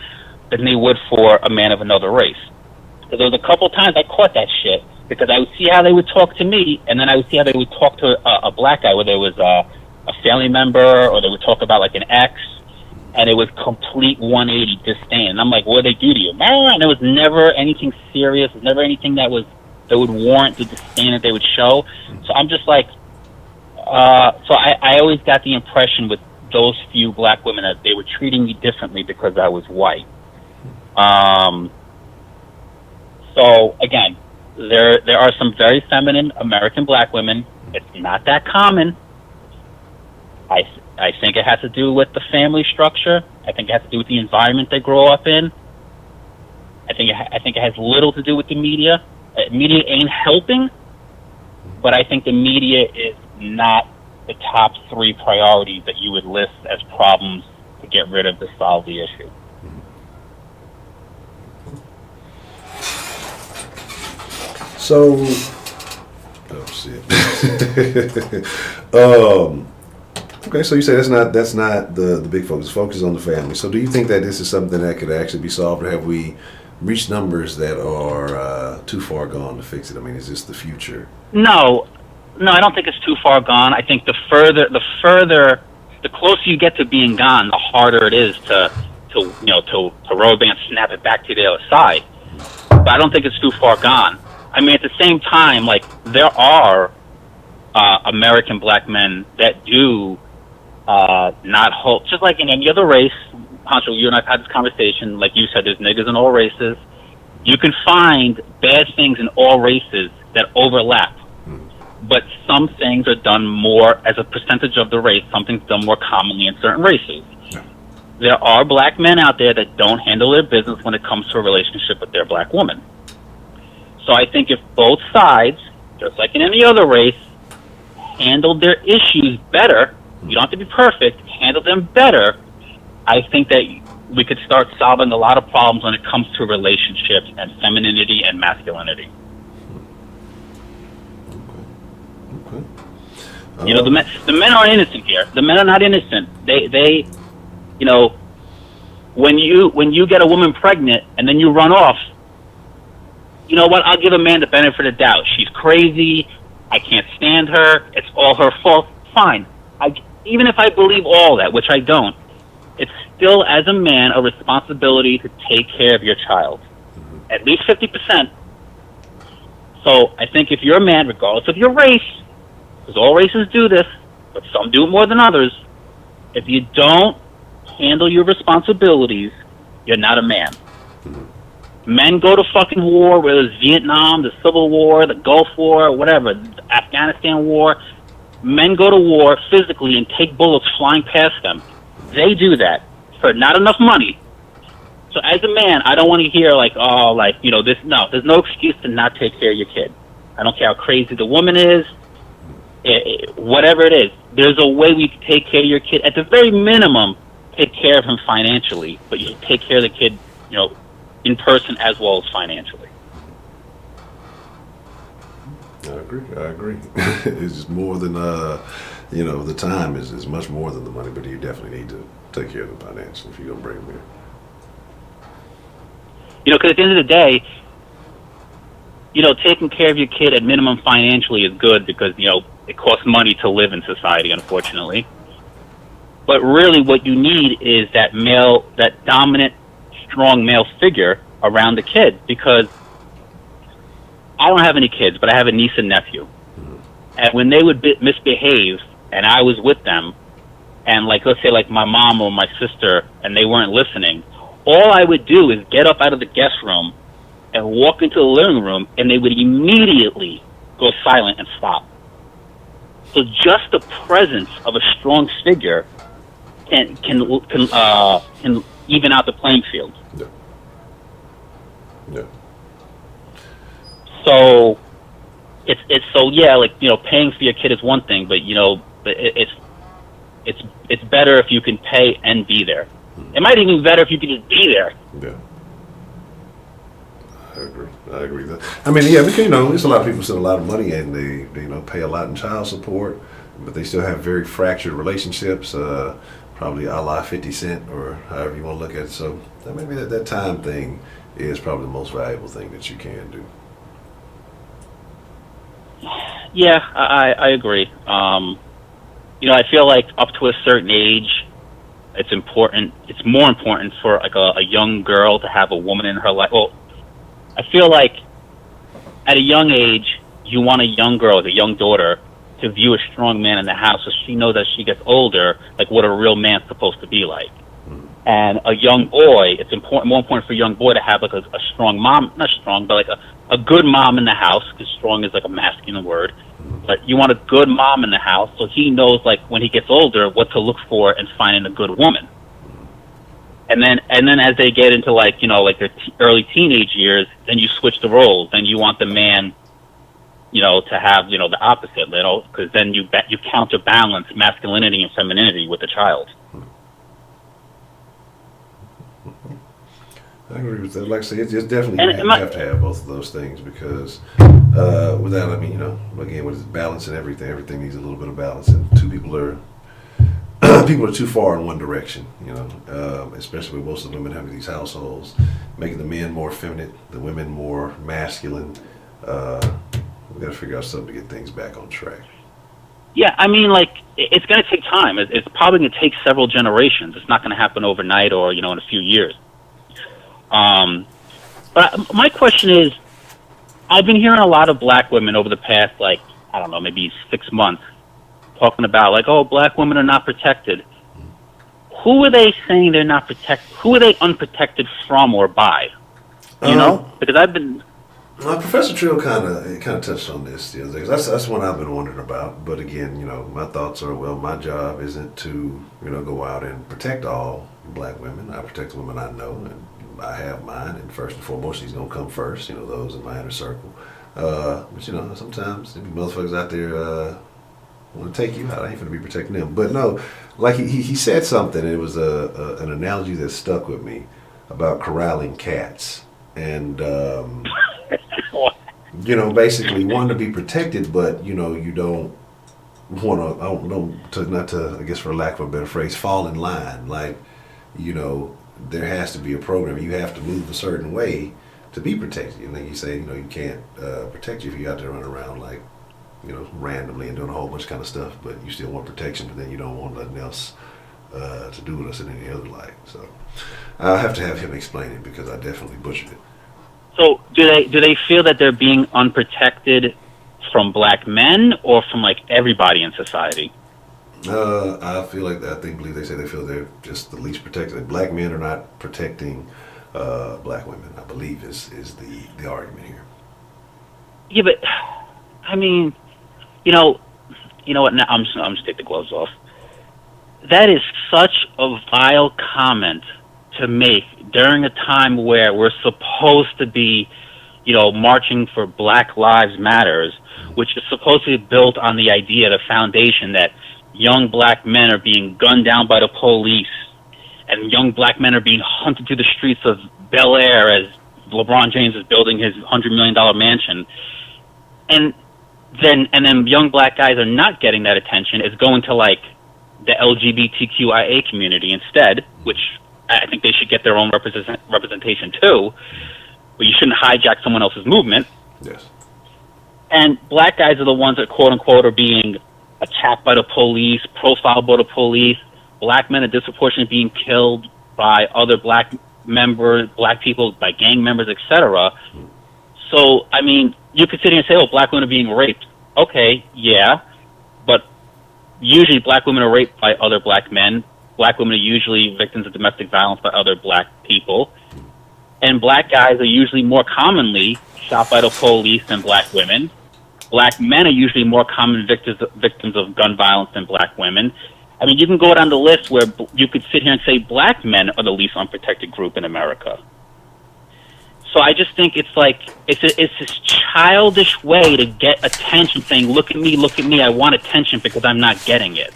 than they would for a man of another race. So there was a couple times I caught that shit because I would see how they would talk to me, and then I would see how they would talk to a black guy, whether it was a family member or they would talk about like an ex, and it was complete 180 disdain. And I'm like, what did they do to you? And there was never anything serious, never anything that would warrant the disdain that they would show. So I'm just like, so I always got the impression with those few black women that they were treating me differently because I was white. So again, there are some very feminine American black women. It's not that common. I think it has to do with the family structure. I think it has to do with the environment they grow up in. I think it has little to do with the media. Media ain't helping, but I think the media is not the top 3 priorities that you would list as problems to get rid of to solve the issue. So, oh shit. Okay, so you say that's not the big focus. Focus is on the family. So, do you think that this is something that could actually be solved, or have we reached numbers that are too far gone to fix it? I mean, is this the future? No, I don't think it's too far gone. I think the closer you get to being gone, the harder it is to rubber band snap it back to the other side. But I don't think it's too far gone. I mean, at the same time, like, there are American black men that do not hold, just like in any other race. Honcho, you and I've had this conversation. Like you said, there's niggas in all races. You can find bad things in all races that overlap. But some things are done more as a percentage of the race. Something's done more commonly in certain races. There are black men out there that don't handle their business when it comes to a relationship with their black woman. So I think if both sides, just like in any other race, handled their issues better, you don't have to be perfect, handle them better, I think that we could start solving a lot of problems when it comes to relationships and femininity and masculinity. Okay. You know, the men aren't innocent here. The men are not innocent. They you know, when you get a woman pregnant and then you run off, you know what? I'll give a man the benefit of the doubt. She's crazy. I can't stand her. It's all her fault. Fine. Even if I believe all that, which I don't, it's still, as a man, a responsibility to take care of your child. At least 50%. So I think if you're a man, regardless of your race, because all races do this, but some do it more than others, if you don't handle your responsibilities, you're not a man. Men go to fucking war, whether it's Vietnam, the Civil War, the Gulf War, whatever, the Afghanistan War. Men go to war physically and take bullets flying past them. They do that for not enough money. So as a man, I don't want to hear like, oh, like, you know, this. No, there's no excuse to not take care of your kid. I don't care how crazy the woman is, whatever it is. There's a way we can take care of your kid. At the very minimum, take care of him financially, but you take care of the kid, you know, in person as well as financially. I agree. It's just more than, you know, the time is much more than the money, but you definitely need to take care of them financially if you're going to bring them in. You know, because at the end of the day, you know, taking care of your kid at minimum financially is good because, you know, it costs money to live in society, unfortunately. But really what you need is that dominant, strong male figure around the kid, because I don't have any kids, but I have a niece and nephew. And when they would misbehave and I was with them, and like, let's say like my mom or my sister, and they weren't listening, all I would do is get up out of the guest room and walk into the living room, and they would immediately go silent and stop. So just the presence of a strong figure can even out the playing field. Yeah. So it's so, yeah, like, you know, paying for your kid is one thing, but, you know, it's better if you can pay and be there. It might even be better if you could just be there. Yeah. I agree. I mean, yeah, because, you know, there's a lot of people send a lot of money and they you know, pay a lot in child support, but they still have very fractured relationships, probably a la 50 Cent or however you want to look at it. So maybe that time thing is probably the most valuable thing that you can do. Yeah, I agree. I feel like up to a certain age, it's important. It's more important for like a young girl to have a woman in her life. Well, I feel like at a young age, you want a young girl, a young daughter, to view a strong man in the house so she knows as she gets older, like what a real man's supposed to be like. And a young boy, it's more important for a young boy to have like a strong mom, not strong, but like a good mom in the house, because strong is like a masculine word. But you want a good mom in the house so he knows like when he gets older what to look for in finding a good woman. And then as they get into like their early teenage years, then you switch the roles. Then you want the man, to have the opposite, because then you counterbalance masculinity and femininity with the child. I agree with that. Like I say, it's definitely you have to have both of those things because without, again, with balance and everything needs a little bit of balance, and two people are too far in one direction, especially with most of the women having these households, making the men more feminine, the women more masculine. We got to figure out something to get things back on track. Yeah, it's going to take time. It's probably going to take several generations. It's not going to happen overnight or, in a few years. But my question is, I've been hearing a lot of black women over the past, maybe 6 months, talking about, black women are not protected. Who are they saying they're not protected? Who are they unprotected from or by? Because I've been... Professor Trill kind of touched on this the other day. That's one I've been wondering about. But again, my thoughts are, my job isn't to, go out and protect all black women. I protect the women I know, and I have mine. And first and foremost, she's gonna come first. Those in my inner circle. But sometimes there be motherfuckers out there want to take you out. I ain't gonna be protecting them. But no, like he said something. And it was an analogy that stuck with me about corralling cats and. Basically wanting to be protected, but you don't want to. I don't know not to. I guess for lack of a better phrase, fall in line. There has to be a program. You have to move a certain way to be protected. And then you say, you can't protect you if you out there running around randomly and doing a whole bunch of kind of stuff. But you still want protection, but then you don't want nothing else to do with us in any other light. So I'll have to have him explain it because I definitely butchered it. So do they feel that they're being unprotected from black men or from everybody in society? I feel like believe they say they feel they're just the least protected. Black men are not protecting black women, I believe is the argument here. Yeah, but you know what? Now I'm just take the gloves off. That is such a vile comment to make during a time where we're supposed to be, marching for Black Lives Matters, which is supposed to be built on the idea, the foundation that young black men are being gunned down by the police and young black men are being hunted through the streets of Bel Air as LeBron James is building his $100 million mansion. And then young black guys are not getting that attention. It's going to the LGBTQIA community instead, which I think they should get their own representation too, but you shouldn't hijack someone else's movement. Yes. And black guys are the ones that, quote unquote, are being attacked by the police, profiled by the police. Black men are disproportionately being killed by other black people, by gang members, etc. So, you could sit here and say, black women are being raped. Okay, yeah, but usually black women are raped by other black men. Black women are usually victims of domestic violence by other black people. And black guys are usually more commonly shot by the police than black women. Black men are usually more common victims of gun violence than black women. You can go down the list where you could sit here and say black men are the least unprotected group in America. So I just think it's this childish way to get attention, saying, look at me, I want attention because I'm not getting it.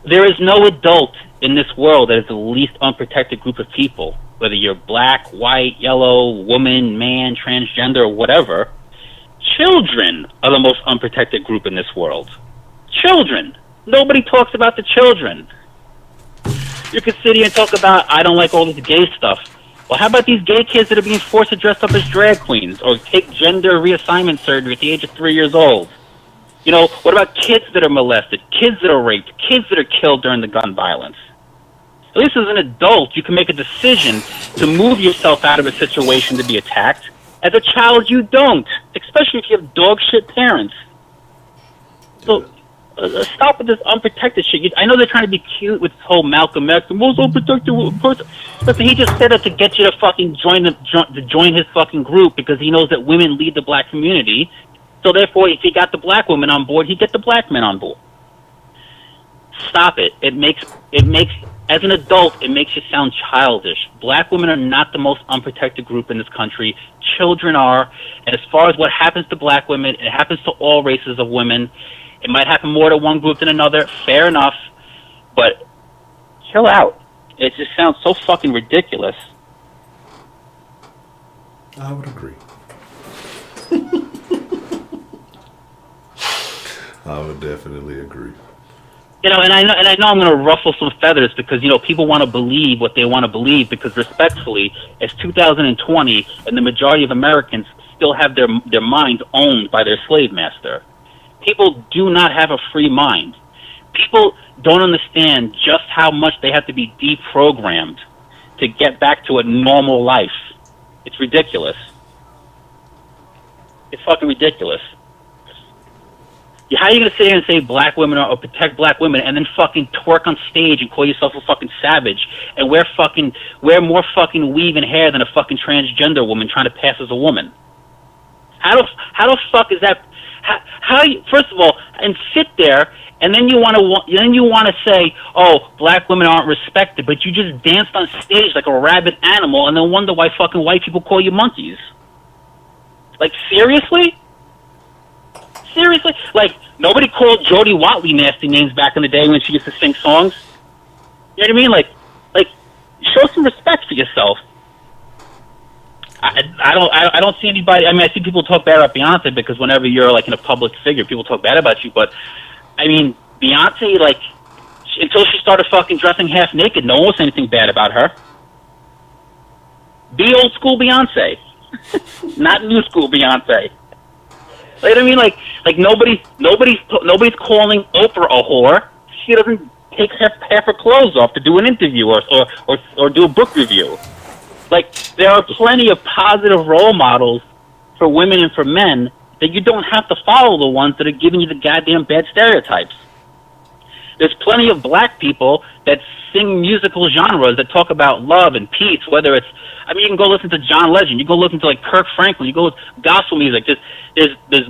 There is no adult in this world that is the least unprotected group of people, whether you're black, white, yellow, woman, man, transgender, or whatever. Children are the most unprotected group in this world. Children. Nobody talks about the children. You could sit here and talk about, I don't like all this gay stuff. Well, how about these gay kids that are being forced to dress up as drag queens or take gender reassignment surgery at the age of 3 years old? You know, what about kids that are molested, kids that are raped, kids that are killed during the gun violence? At least as an adult, you can make a decision to move yourself out of a situation to be attacked. As a child, you don't, especially if you have dog shit parents. So stop with this unprotected shit. I know they're trying to be cute with this whole Malcolm X, the most unprotected person. Listen, he just said that to get you to fucking join his fucking group because he knows that women lead the black community. So therefore, if he got the black women on board, he'd get the black men on board. Stop it. It makes, as an adult, it makes you sound childish. Black women are not the most unprotected group in this country. Children are. And as far as what happens to black women, it happens to all races of women. It might happen more to one group than another. Fair enough. But chill out. It just sounds so fucking ridiculous. I would agree. I would definitely agree. You know, and I know I'm going to ruffle some feathers because, you know, people want to believe what they want to believe because respectfully, it's 2020 and the majority of Americans still have their minds owned by their slave master. People do not have a free mind. People don't understand just how much they have to be deprogrammed to get back to a normal life. It's ridiculous. It's fucking ridiculous. How are you going to sit here and say black women or protect black women and then fucking twerk on stage and call yourself a fucking savage and wear more fucking weave and hair than a fucking transgender woman trying to pass as a woman? How the fuck is that? How you, first of all, and sit there and then you want to say, oh, black women aren't respected, but you just danced on stage like a rabid animal and then wonder why fucking white people call you monkeys. Like, seriously? Seriously? Like, nobody called Jodie Watley nasty names back in the day when she used to sing songs. You know what I mean? Like, show some respect for yourself. I don't see anybody. I mean, I see people talk bad about Beyonce because whenever you're like in a public figure, people talk bad about you. But I mean, Beyonce, like, until she started fucking dressing half naked, no one was saying anything bad about her. Be old school Beyonce, not new school Beyonce. You know what I mean? Like nobody's calling Oprah a whore. She doesn't take half her clothes off to do an interview or do a book review. Like, there are plenty of positive role models for women and for men that you don't have to follow the ones that are giving you the goddamn bad stereotypes. There's plenty of black people that sing musical genres that talk about love and peace, whether it's, I mean, you can go listen to John Legend, you go listen to like Kirk Franklin, you go with gospel music, there's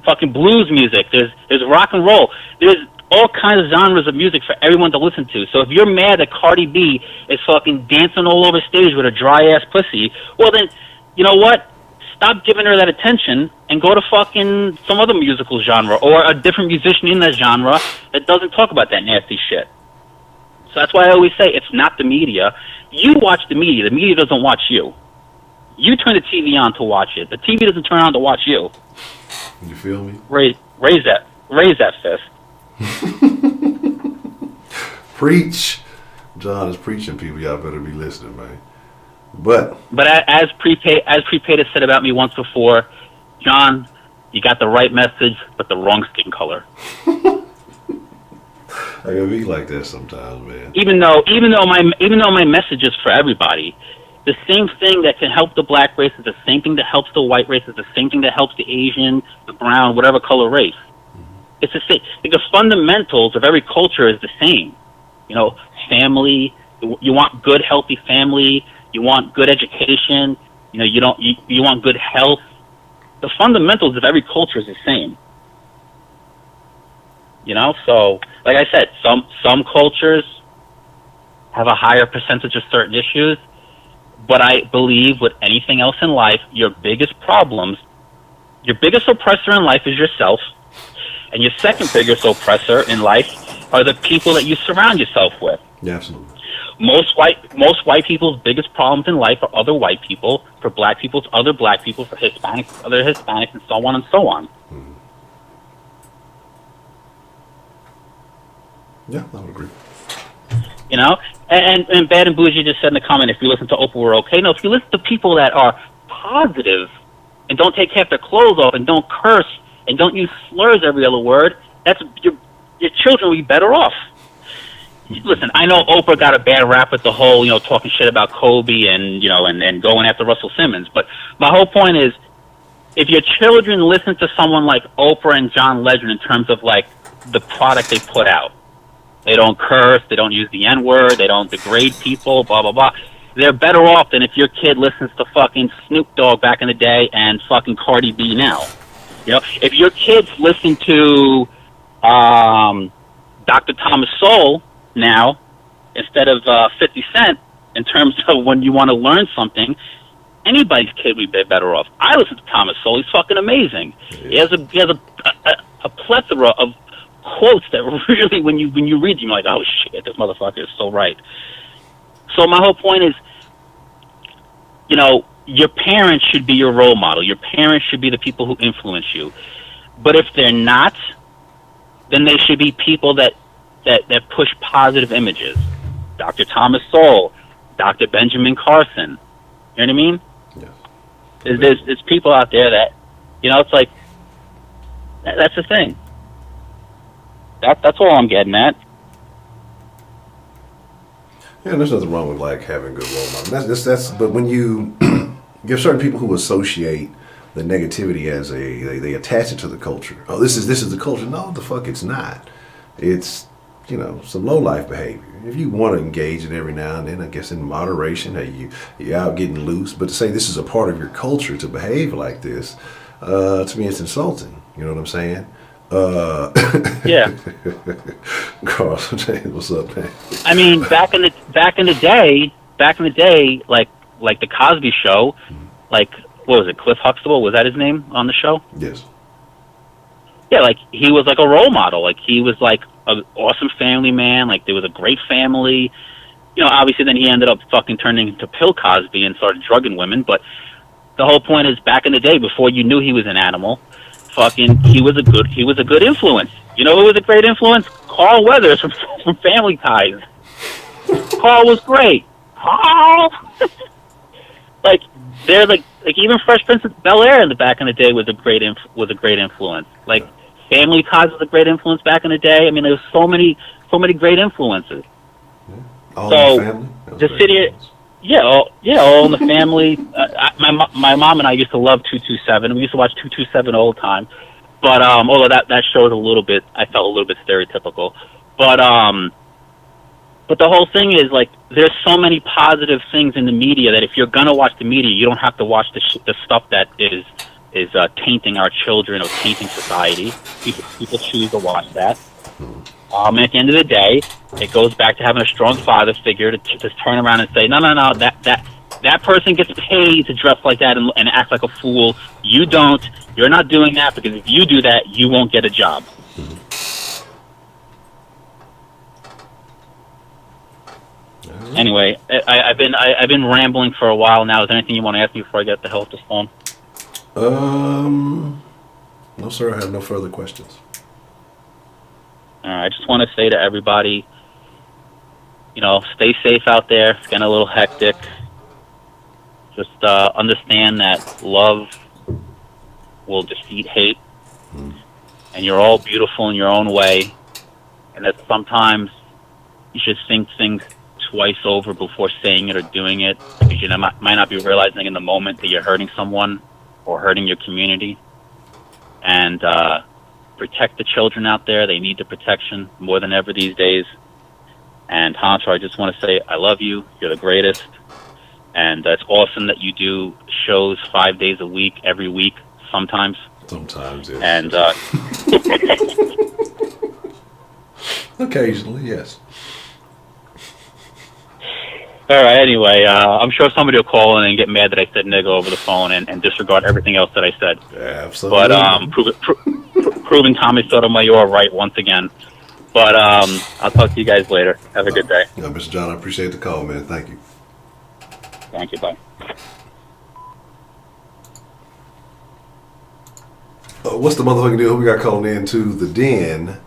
fucking blues music, there's rock and roll, there's all kinds of genres of music for everyone to listen to. So if you're mad that Cardi B is fucking dancing all over stage with a dry-ass pussy, well then, you know what? Stop giving her that attention and go to fucking some other musical genre or a different musician in that genre that doesn't talk about that nasty shit. So that's why I always say it's not the media. You watch the media. The media doesn't watch you. You turn the TV on to watch it. The TV doesn't turn on to watch you. You feel me? Raise that fist. Preach. John is preaching, people. Y'all better be listening, man. But as Prepaid has said about me once before, John, you got the right message, but the wrong skin color. I gotta be like that sometimes, man. Even though my message is for everybody, the same thing that can help the black race is the same thing that helps the white race, is the same thing that helps the Asian, the brown, whatever color race. It's the same. The fundamentals of every culture is the same. You know, family. You want good, healthy family. You want good education. You know, you want good health. The fundamentals of every culture is the same. You know, so like I said, some cultures have a higher percentage of certain issues, but I believe with anything else in life, your biggest oppressor in life is yourself. And your second biggest oppressor in life are the people that you surround yourself with. Yeah, absolutely. Most white people's biggest problems in life are other white people. For black people, it's other black people. For Hispanics, other Hispanics, and so on and so on. Yeah, I would agree. You know, and Bad and Bougie just said in the comment, if you listen to Oprah, we're okay. No, if you listen to people that are positive and don't take half their clothes off and don't curse and don't use slurs every other word, that's your children will be better off. Listen, I know Oprah got a bad rap with the whole, talking shit about Kobe and, and going after Russell Simmons. But my whole point is, if your children listen to someone like Oprah and John Legend in terms of, like, the product they put out, they don't curse, they don't use the N-word, they don't degrade people, blah, blah, blah. They're better off than if your kid listens to fucking Snoop Dogg back in the day and fucking Cardi B now. If your kids listen to Dr. Thomas Sowell now instead of 50 Cent in terms of when you want to learn something, anybody's kid would be better off. I listen to Thomas Sowell. He's fucking amazing. Yeah. He has a plethora of quotes that really, when you read them, you're like, oh shit, this motherfucker is so right. So my whole point is, your parents should be your role model. Your parents should be the people who influence you. But if they're not, then they should be people that push positive images. Dr. Thomas Sowell, Dr. Benjamin Carson. You know what I mean? Yeah. There's people out there that, it's like, that's the thing. That's all I'm getting at. Yeah, there's nothing wrong with, like, having good role models. That's but when you have certain people who associate the negativity as they attach it to the culture. Oh, this is the culture. No, the fuck it's not. It's, some low life behavior. If you want to engage in every now and then, I guess in moderation, you're out getting loose. But to say this is a part of your culture to behave like this, to me it's insulting. You know what I'm saying? Yeah. Carl, what's up, man? I mean, back in the day, like the Cosby Show, like, what was it, Cliff Huxtable? Was that his name on the show? Yes. Yeah, like, he was like a role model. Like, he was like an awesome family man. Like, there was a great family. Obviously then he ended up fucking turning into Pill Cosby and started drugging women. But the whole point is, back in the day, before you knew he was an animal, fucking, he was a good influence. You know who was a great influence? Carl Weathers from Family Ties. Carl was great. Carl! Like, they're like even Fresh Prince of Bel-Air in the back in the day was a great influence. Like, Family Ties was a great influence back in the day. I mean, there was so many great influences. Yeah. All in the family? The city, all in the family. My mom and I used to love 227. We used to watch 227 all the time. But although that show is I felt a little bit stereotypical. But the whole thing is, like, there's so many positive things in the media that if you're gonna watch the media, you don't have to watch the stuff that is tainting our children or tainting society. People choose to watch that. And at the end of the day, it goes back to having a strong father figure to just turn around and say, no, that person gets paid to dress like that and act like a fool. You don't. You're not doing that, because if you do that, you won't get a job. Anyway, I've been rambling for a while now. Is there anything you want to ask me before I get the hell off this phone? No, sir. I have no further questions. I just want to say to everybody, stay safe out there. It's getting a little hectic. Just understand that love will defeat hate, and you're all beautiful in your own way, and that sometimes you should think things twice over before saying it or doing it, because you might not be realizing in the moment that you're hurting someone or hurting your community. And protect the children out there. They need the protection more than ever these days. And Honcho, I just want to say I love you. You're the greatest. And it's awesome that you do shows 5 days a week, every week, sometimes. Sometimes, yes. And occasionally, yes. All right, anyway, I'm sure somebody will call in and get mad that I said nigga over the phone and disregard everything else that I said. Absolutely. But proving Tommy Sotomayor right once again. But I'll talk to you guys later. Have a good day. Yeah, Mr. John, I appreciate the call, man. Thank you. Thank you. Bye. What's the motherfucking deal? Who we got calling in to the den?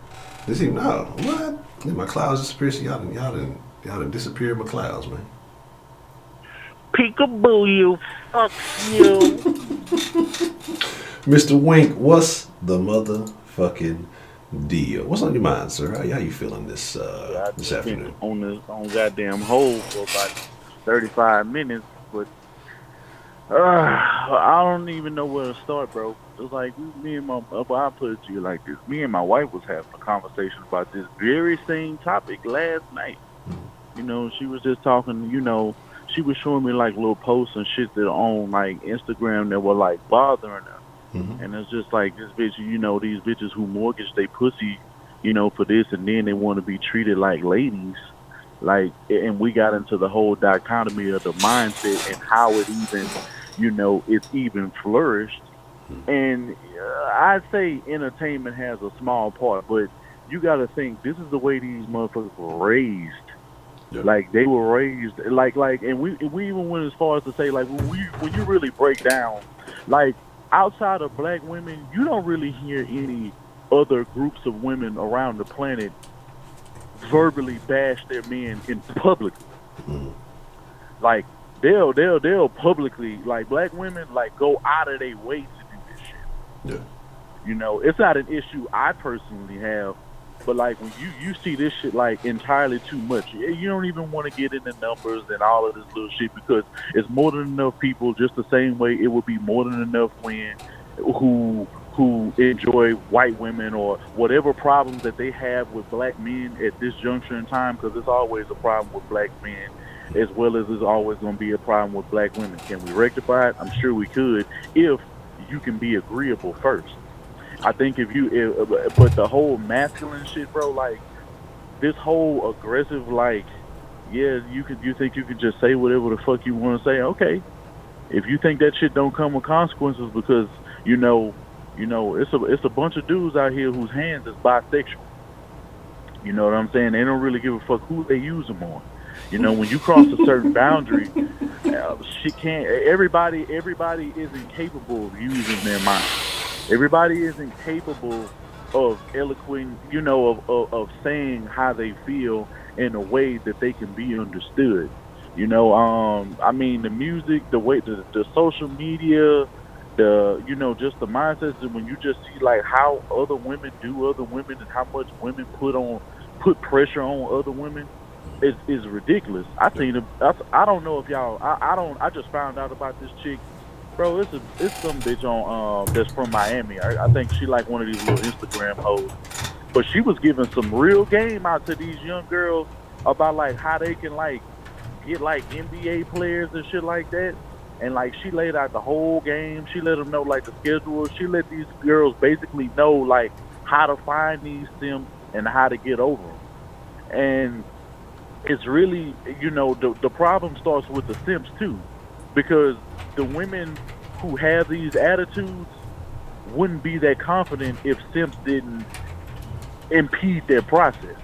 Does he know? What? My clouds disappeared. So y'all done disappeared my clouds, man. Peekaboo, you. Fuck you. Mr. Wink, what's the motherfucking deal? What's on your mind, sir? How you feeling this I this just been afternoon? on goddamn hold for about 35 minutes, but I don't even know where to start, bro. It's like me and I'll put it to you like this. Me and my wife was having a conversation about this very same topic last night. You know, she was just talking, she was showing me like little posts and shit that are on like Instagram that were like bothering her. Mm-hmm. And it's just like this bitch, these bitches who mortgage they pussy, for this, and then they want to be treated like ladies. Like, and we got into the whole dichotomy of the mindset and how it even, it's even flourished. And I'd say entertainment has a small part, but you got to think this is the way these motherfuckers were raised. Yeah. Like they were raised, and we even went as far as to say, like, when you really break down, like outside of black women, you don't really hear any other groups of women around the planet verbally bash their men in public. Mm-hmm. Like they'll publicly, like black women, like go out of their way to do this shit. Yeah. It's not an issue I personally have, but like when you see this shit like entirely too much, you don't even want to get into numbers and all of this little shit because it's more than enough people. Just the same way it would be more than enough men who enjoy white women or whatever problems that they have with black men at this juncture in time, because it's always a problem with black men as well as there's always going to be a problem with black women. Can we rectify it? I'm sure we could if you can be agreeable first. I think but the whole masculine shit, bro, like this whole aggressive, like, yeah, you think you can just say whatever the fuck you want to say? Okay. If you think that shit don't come with consequences because, it's a bunch of dudes out here whose hands is bisexual. You know what I'm saying? They don't really give a fuck who they use them on. When you cross a certain boundary, shit can't. Everybody isn't capable of using their mind. Everybody isn't capable of eloquent, of saying how they feel in a way that they can be understood. I mean, the music, the way, the social media, just the mindsets, and when you just see like how other women do other women and how much women put pressure on other women is ridiculous. I don't know if y'all, I just found out about this chick. Bro, it's some bitch on that's from Miami. I think she like one of these little Instagram hoes. But she was giving some real game out to these young girls about like how they can like get like NBA players and shit like that. And like she laid out the whole game. She let them know like the schedule. She let these girls basically know like how to find these simps and how to get over them. And it's really, the problem starts with the simps too. Because the women who have these attitudes wouldn't be that confident if simps didn't impede their process.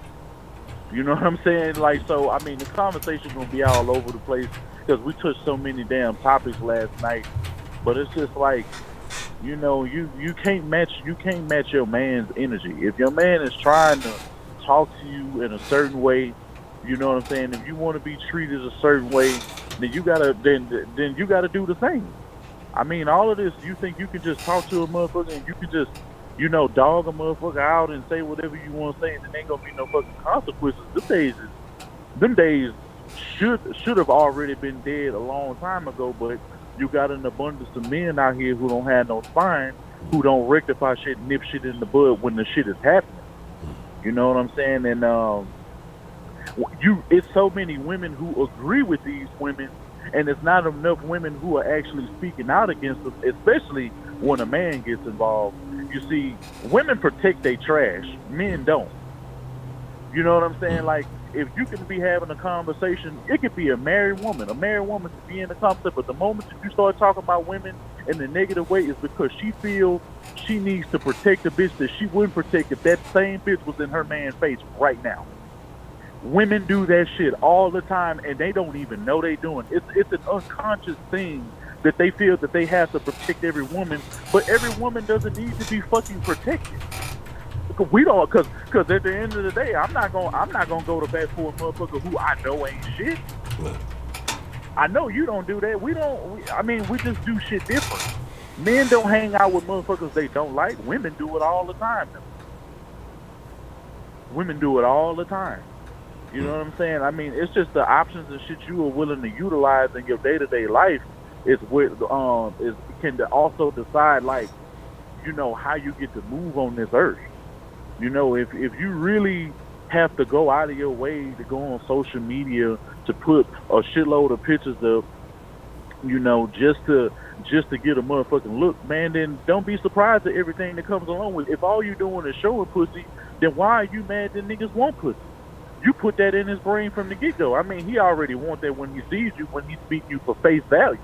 You know what I'm saying? Like, so, I mean, the conversation's going to be all over the place because we touched so many damn topics last night. But it's just like, you can't match your man's energy. If your man is trying to talk to you in a certain way, you know what I'm saying? If you want to be treated a certain way, then you gotta do the same. I mean, all of this, you think you can just talk to a motherfucker and you can just, dog a motherfucker out and say whatever you want to say, and there ain't gonna be no fucking consequences. Them days should have already been dead a long time ago. But you got an abundance of men out here who don't have no spine, who don't rectify shit, nip shit in the bud when the shit is happening. You know what I'm saying? And it's so many women who agree with these women, and it's not enough women who are actually speaking out against them, especially when a man gets involved. You see, women protect their trash, men don't. You know what I'm saying? Like, if you can be having a conversation, it could be a married woman to be in the conversation, but the moment that you start talking about women in the negative way is because she feels she needs to protect a bitch that she wouldn't protect if that same bitch was in her man's face right now. Women do that shit all the time, and they don't even know they doing it. It's an unconscious thing that they feel that they have to protect every woman, but every woman doesn't need to be fucking protected. We don't, cause at the end of the day, I'm not gonna go to bat for a motherfucker who I know ain't shit. I know you don't do that. We just do shit different. Men don't hang out with motherfuckers they don't like. Women do it all the time. Women do it all the time. You know what I'm saying? I mean, it's just the options and shit you are willing to utilize in your day-to-day life is can also decide, like, you know, how you get to move on this earth. You know, if you really have to go out of your way to go on social media to put a shitload of pictures up, you know, just to get a motherfucking look, man, then don't be surprised at everything that comes along with it. If all you doing is showing pussy, then why are you mad that niggas want pussy? You put that in his brain from the get-go. I mean, he already want that when he sees you, when he's speaking you for face value.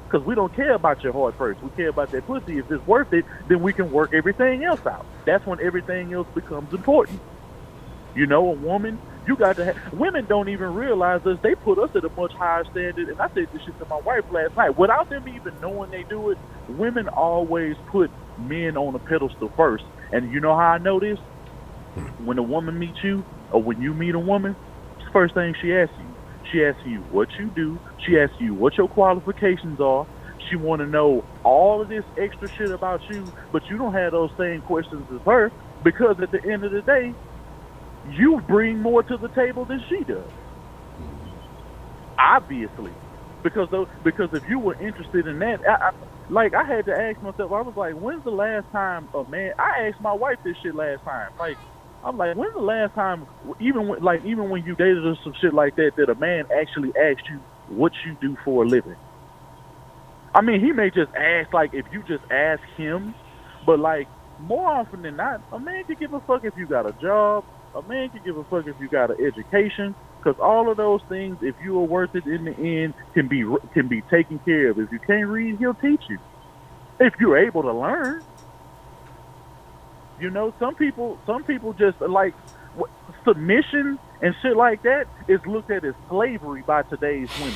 Because we don't care about your heart first. We care about that pussy. If it's worth it, then we can work everything else out. That's when everything else becomes important. You know, a woman, you got to have... Women don't even realize this. They put us at a much higher standard. And I said this shit to my wife last night. Without them even knowing they do it, women always put men on a pedestal first. And you know how I know this? When a woman meets you, or when you meet a woman, it's the first thing she asks you. She asks you what you do. She asks you what your qualifications are. She want to know all of this extra shit about you, but you don't have those same questions as her, because at the end of the day, you bring more to the table than she does. Obviously. Because if you were interested in that, I had to ask myself, I was like, when's the last time a man... I asked my wife this shit last time. Like, I'm like, when's the last time, even when you dated or some shit like that, that a man actually asked you what you do for a living? I mean, he may just ask, like, if you just ask him, but, like, more often than not, a man can give a fuck if you got a job. A man can give a fuck if you got an education, because all of those things, if you are worth it in the end, can be taken care of. If you can't read, he'll teach you. If you're able to learn. You know, some people just like submission and shit like that is looked at as slavery by today's women.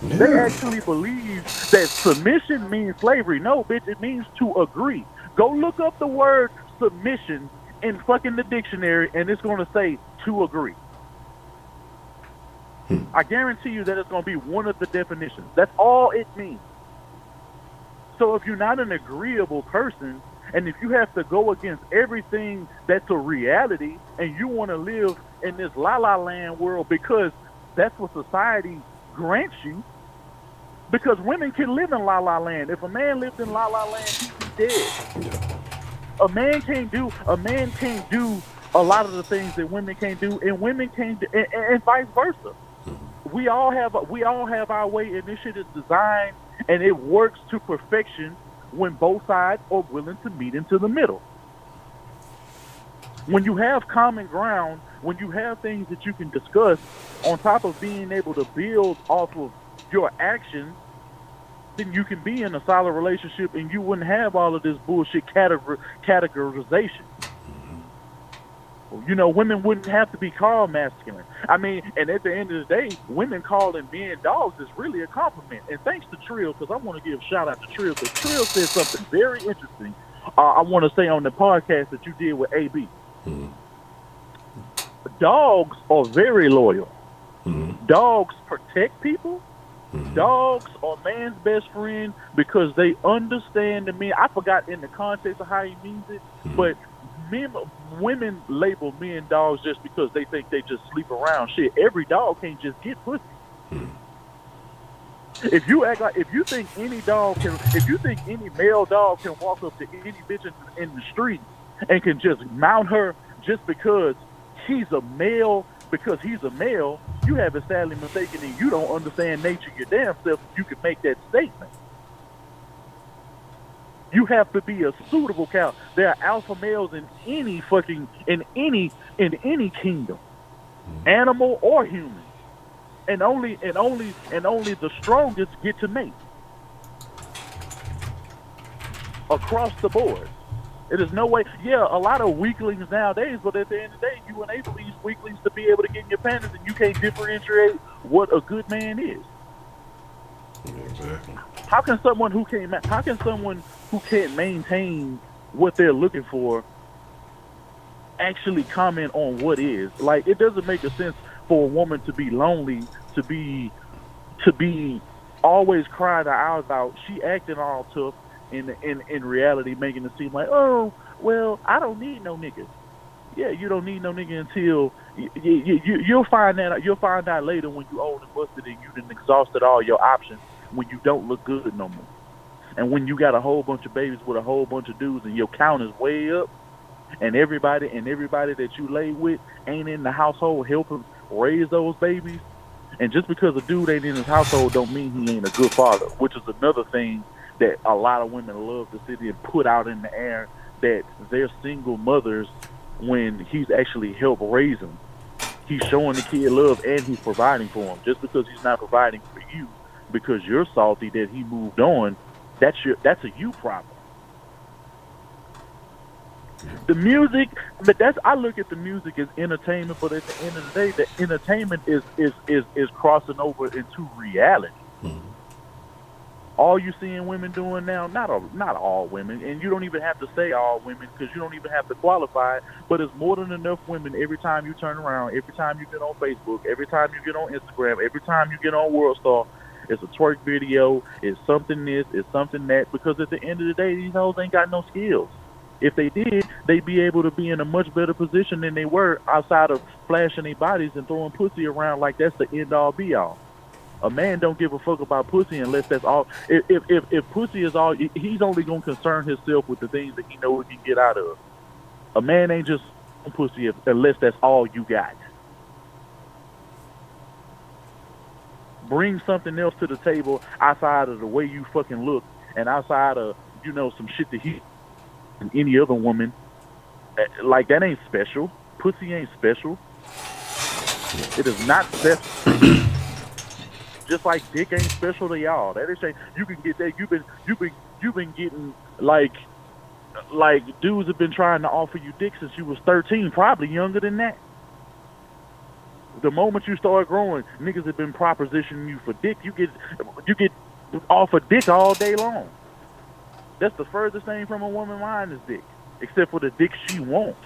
Yeah. They actually believe that submission means slavery. No, bitch, it means to agree. Go look up the word submission in fucking the dictionary, and it's going to say to agree. I guarantee you that it's going to be one of the definitions. That's all it means. So if you're not an agreeable person, and if you have to go against everything that's a reality, and you want to live in this la-la land world because that's what society grants you, because women can live in la-la land. If a man lived in la-la land, he'd be dead. A man can't do a lot of the things that women can't do, and women can't do, and vice versa. We all have our way, and this shit is designed, and it works to perfection when both sides are willing to meet into the middle. When you have common ground, when you have things that you can discuss, on top of being able to build off of your actions, then you can be in a solid relationship, and you wouldn't have all of this bullshit categorization. You know, women wouldn't have to be called masculine. I mean, and at the end of the day, women calling men dogs is really a compliment. And thanks to Trill, because I want to give a shout out to Trill, because Trill said something very interesting. I want to say on the podcast that you did with AB. Mm-hmm. Dogs are very loyal. Mm-hmm. Dogs protect people. Mm-hmm. Dogs are man's best friend because they understand the man. I forgot in the context of how he means it, mm-hmm. but women label men dogs just because they think they just sleep around. Shit, every dog can't just get pussy. If you think any male dog can walk up to any bitch in the street and can just mount her just because he's a male, you have it sadly mistaken, and you don't understand nature your damn self. You can make that statement. You have to be a suitable cow. There are alpha males in any kingdom, animal or human, and only the strongest get to mate across the board. It is no way. Yeah, a lot of weaklings nowadays, but at the end of the day, you enable these weaklings to be able to get in your panties, and you can't differentiate what a good man is. Exactly. How can someone who can't maintain what they're looking for actually comment on what is. Like, it doesn't make a sense for a woman to be lonely, to be always crying her eyes out. She acting all tough, in reality making it seem like, oh, well, I don't need no nigga. Yeah, you don't need no nigga until you'll find out later when you old and busted and you done exhausted all your options, when you don't look good no more. And when you got a whole bunch of babies with a whole bunch of dudes and your count is way up, and everybody that you lay with ain't in the household helping raise those babies. And just because a dude ain't in his household don't mean he ain't a good father, which is another thing that a lot of women love to sit and put out in the air, that they're single mothers when he's actually helped raise them. He's showing the kid love and he's providing for him. Just because he's not providing for you because you're salty that he moved on, that's a you problem. The music, but I look at the music as entertainment, but at the end of the day, the entertainment is crossing over into reality. Mm-hmm. All you seeing women doing now, not all women, and you don't even have to say all women because you don't even have to qualify it, but it's more than enough women every time you turn around, every time you get on Facebook, every time you get on Instagram, every time you get on WorldStar, it's a twerk video, it's something this, it's something that, because at the end of the day, these hoes ain't got no skills. If they did, they'd be able to be in a much better position than they were outside of flashing their bodies and throwing pussy around like that's the end-all be-all. A man don't give a fuck about pussy unless that's all. If pussy is all, he's only going to concern himself with the things that he knows he can get out of. A man ain't just pussy unless that's all you got. Bring something else to the table outside of the way you fucking look and outside of, some shit that he and any other woman. Like, that ain't special. Pussy ain't special. It is not special. Just like dick ain't special to y'all. That is saying you can get that. You've been getting like dudes have been trying to offer you dick since you was 13, probably younger than that. The moment you start growing, niggas have been propositioning you for dick. You get offered dick all day long. That's the furthest thing from a woman's mind is dick, except for the dick she wants.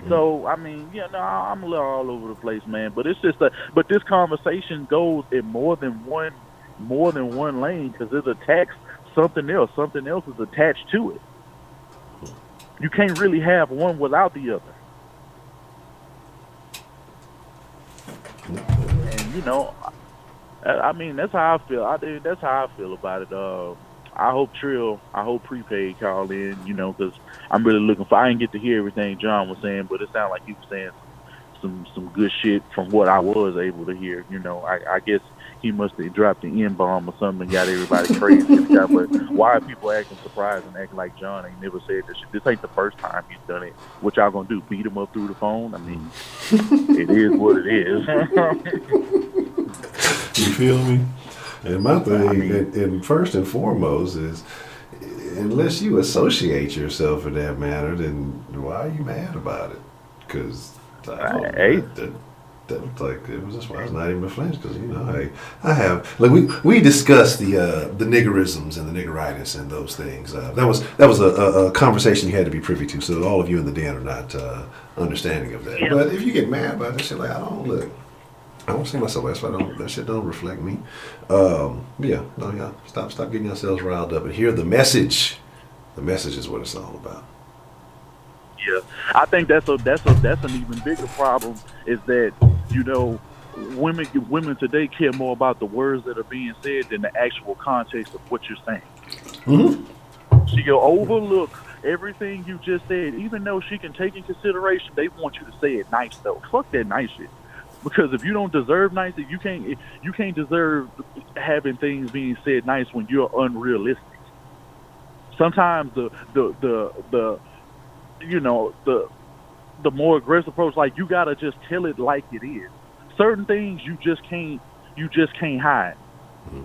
So, I mean, I'm a little all over the place, man. But it's just but this conversation goes in more than one lane because it attacks something else. Something else is attached to it. You can't really have one without the other. And I mean, that's how I feel. That's how I feel about it. I hope Prepaid called in, because I'm really looking for. I didn't get to hear everything John was saying, but it sounded like he was saying some good shit from what I was able to hear. I guess he must have dropped the N-bomb or something and got everybody crazy. But why are people acting surprised and acting like John ain't never said this shit? This ain't the first time he's done it. What y'all gonna do? Beat him up through the phone? I mean, it is what it is. You feel me? And my thing, and first and foremost, is unless you associate yourself in that manner, then why are you mad about it? Because that's like it was just why I was not even flinched because I have like we discussed the niggerisms and the niggeritis and those things. That was a conversation you had to be privy to. So all of you in the den are not understanding of that. Yeah. But if you get mad about this shit, like I don't see myself. That's why that shit don't reflect me. Stop getting yourselves riled up and hear the message. The message is what it's all about. Yeah, I think that's an even bigger problem. Is that women today care more about the words that are being said than the actual context of what you're saying. Mm-hmm. She'll overlook everything you just said, even though she can take in consideration. They want you to say it nice though. Fuck that nice shit. Because if you don't deserve nice, you can't deserve having things being said nice when you're unrealistic. Sometimes the more aggressive approach, like you gotta just tell it like it is. Certain things you just can't hide. Mm-hmm.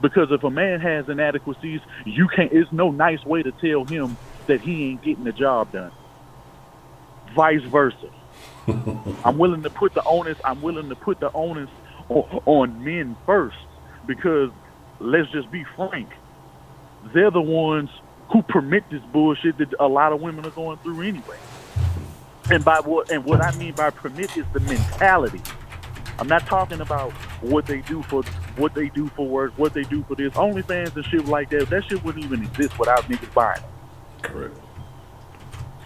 Because if a man has inadequacies, it's no nice way to tell him that he ain't getting the job done. Vice versa. I'm willing to put the onus on men first, because let's just be frank, they're the ones who permit this bullshit that a lot of women are going through anyway. And what I mean by permit is the mentality. I'm not talking about what they do for work, what they do for this. OnlyFans and shit like that. That shit wouldn't even exist without niggas buying it. Correct.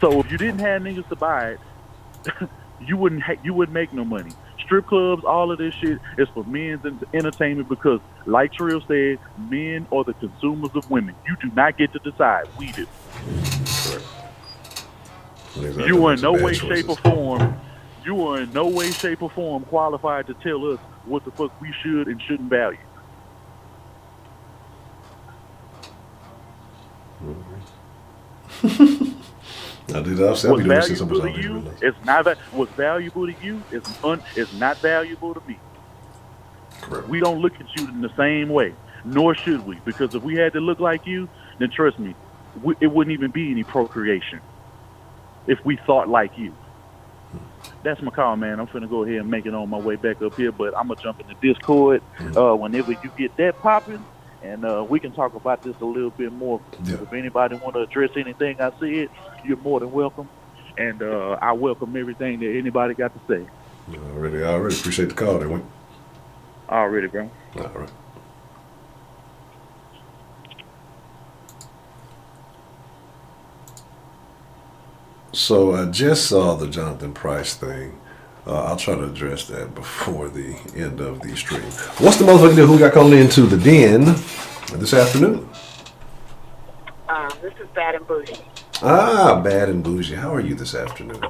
So if you didn't have niggas to buy it, you wouldn't make no money. Strip clubs, all of this shit is for men's entertainment because, like Trill said, men are the consumers of women. You do not get to decide. We do. Correct. Exactly. You are in no way, shape, or form. You are in no way, shape, or form qualified to tell us what the fuck we should and shouldn't value. I do that. I'll be doing this valuable to you is not what's valuable to you is not valuable to me. Correct. We don't look at you in the same way, nor should we, because if we had to look like you, then trust me, it wouldn't even be any procreation if we thought like you. That's my call, man. I'm finna go ahead and make it on my way back up here, but I'm gonna jump in the Discord whenever you get that popping, and we can talk about this a little bit more. Yeah. If anybody want to address anything I said, you're more than welcome, and I welcome everything that anybody got to say. I really appreciate the call, Wayne. Already, bro. All right. So I just saw the Jonathan Price thing. I'll try to address that before the end of the stream. What's the motherfucker who got called into the den this afternoon? This is Bad and Bougie. Ah, Bad and Bougie. How are you this afternoon?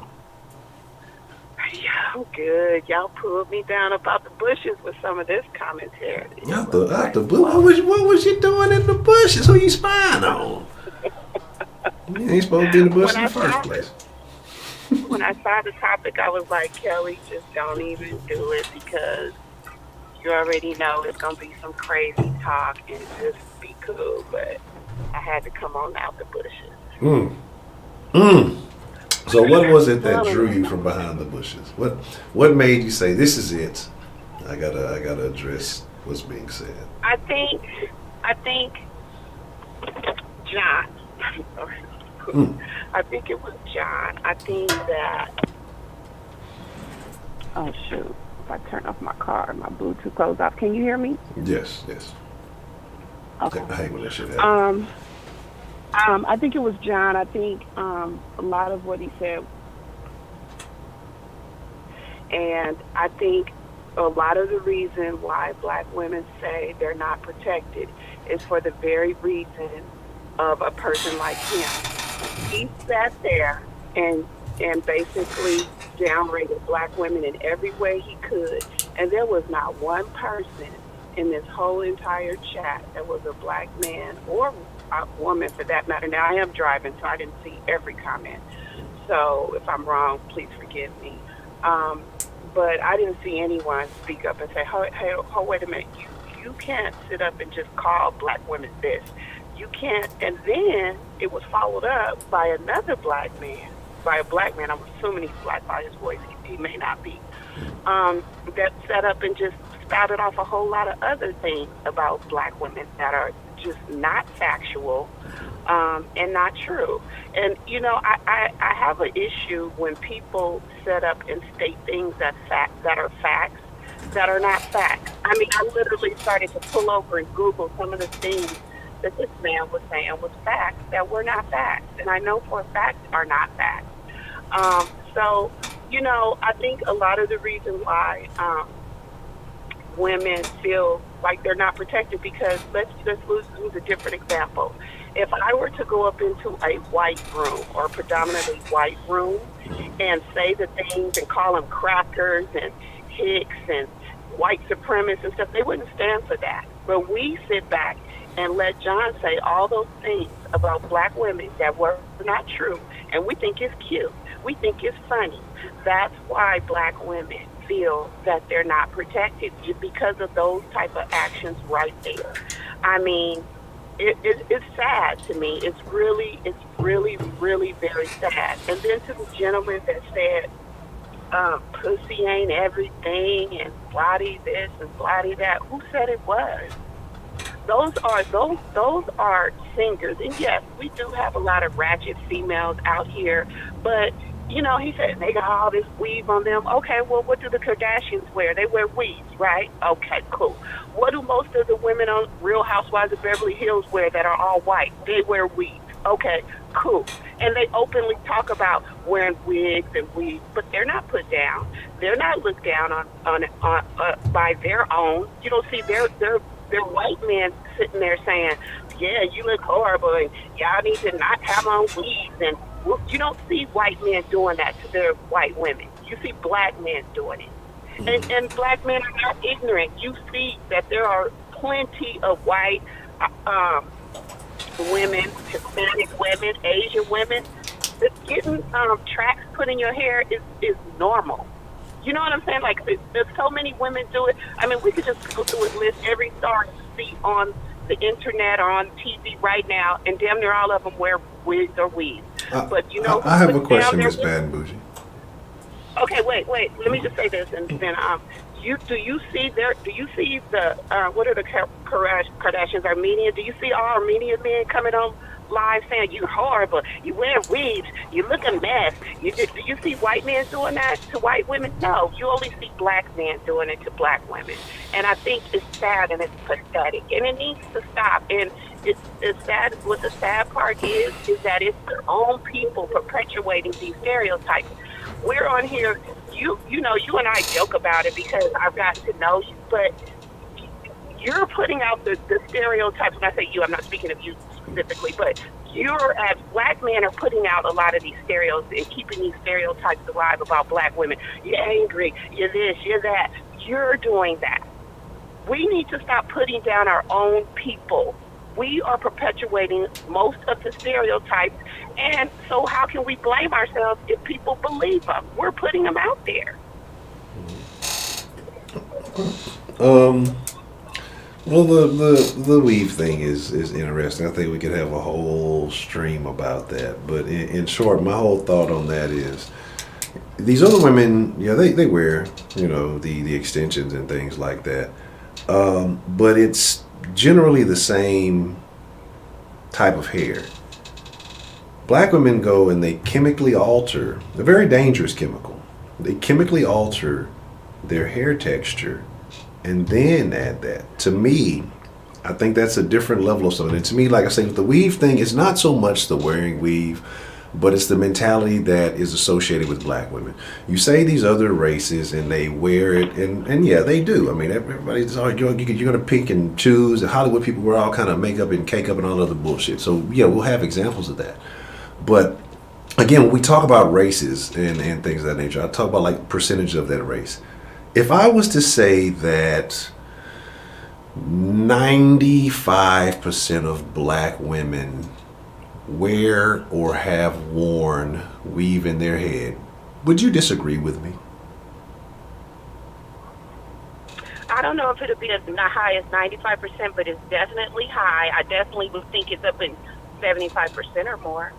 Yeah, I'm good. Y'all pulled me down about the bushes with some of this commentary. Out the blue. What was you doing in the bushes? Who you spying on? You ain't supposed to be in the bushes in the first place. When I saw the topic, I was like, Kelly, just don't even do it because you already know it's going to be some crazy talk and just be cool. But I had to come on out the bushes. So what was it that drew you from behind the bushes? What made you say, this is it? I gotta address what's being said. I think John. I think it was John. I think that. Oh shoot! If I turn off my car, my Bluetooth goes off. Can you hear me? Yes. Okay. I hate when that shit happens. I think it was John. I think a lot of what he said, and I think a lot of the reason why Black women say they're not protected is for the very reason of a person like him. He sat there and basically downrated Black women in every way he could, and there was not one person in this whole entire chat that was a Black man or a woman for that matter. Now, I am driving, so I didn't see every comment. So if I'm wrong, please forgive me. But I didn't see anyone speak up and say, hey, wait a minute, you can't sit up and just call Black women this. You can't. And then it was followed up by another Black man, by a Black man. I'm assuming he's Black by his voice. He may not be. That sat up and just spouted off a whole lot of other things about Black women that are just not factual and not true. And, you know, I have an issue when people set up and state things that are facts that are not facts. I mean, I literally started to pull over and Google some of the things that this man was saying was facts that were not facts. And I know for a fact are not facts. So, you know, I think a lot of the reason why women feel like they're not protected, because let's use a different example. If I were to go up into a white room or predominantly white room and say the things and call them crackers and hicks and white supremacists and stuff, they wouldn't stand for that. But we sit back and let John say all those things about Black women that were not true, and we think it's cute. We think it's funny. That's why Black women feel that they're not protected, because of those type of actions right there. I mean, it's sad to me. It's really, really very sad. And then to the gentleman that said, pussy ain't everything and bloody this and bloody that, who said it was? those are singers, and yes, we do have a lot of ratchet females out here. But he said they got all this weave on them. Okay, well, what do the Kardashians wear? They wear weaves, right? Okay, cool. What do most of the women on Real Housewives of Beverly Hills wear that are all white? They wear weaves. Okay, cool. And they openly talk about wearing wigs and weaves, but they're not put down. They're not looked down on by their own. You don't see their white men sitting there saying, "Yeah, you look horrible, and y'all need to not have on weaves." And you don't see white men doing that to their white women. You see black men doing it, and black men are not ignorant. You see that there are plenty of white women, Hispanic women, Asian women. Getting tracks put in your hair is normal. You know what I'm saying? Like, there's so many women do it. I mean, we could just go through and list every star you see on the internet or on TV right now, and damn near all of them wear wigs or weaves. But I have a question, Miss Bad and Bougie. Okay, wait. Let me just say this, and then do you see the what are the Kardashians, Armenia? Do you see all Armenian men coming on live saying you're horrible, you wear weaves, you look a mess? Do you see white men doing that to white women? No, you only see black men doing it to black women, and I think it's sad and it's pathetic, and it needs to stop. And it's sad. What the sad part is that it's their own people perpetuating these stereotypes. We're on here. You and I joke about it because I've got to know you, but you're putting out the stereotypes. When I say you, I'm not speaking of you specifically, but as black men are putting out a lot of these stereotypes and keeping these stereotypes alive about black women. You're angry, you're this, you're that. You're doing that. We need to stop putting down our own people. We are perpetuating most of the stereotypes, and so how can we blame ourselves if people believe them? We're putting them out there. Well, the weave thing is interesting. I think we could have a whole stream about that. But in short, my whole thought on that is these other women, they wear, the extensions and things like that. But it's generally the same type of hair. Black women go and they chemically alter, a very dangerous chemical. They chemically alter their hair texture and then add that. To me, I think that's a different level of something. And to me, like I say, with the weave thing, it's not so much the wearing weave, but it's the mentality that is associated with black women. You say these other races and they wear it, and yeah, they do. I mean, everybody's you're going to pick and choose. And Hollywood people wear all kind of makeup and cake up and all other bullshit. So yeah, we'll have examples of that. But again, when we talk about races and things of that nature, I talk about like percentage of that race. If I was to say that 95% of black women wear or have worn weave in their head, would you disagree with me? I don't know if it'll be as high as 95%, but it's definitely high. I definitely would think it's up in 75% or more.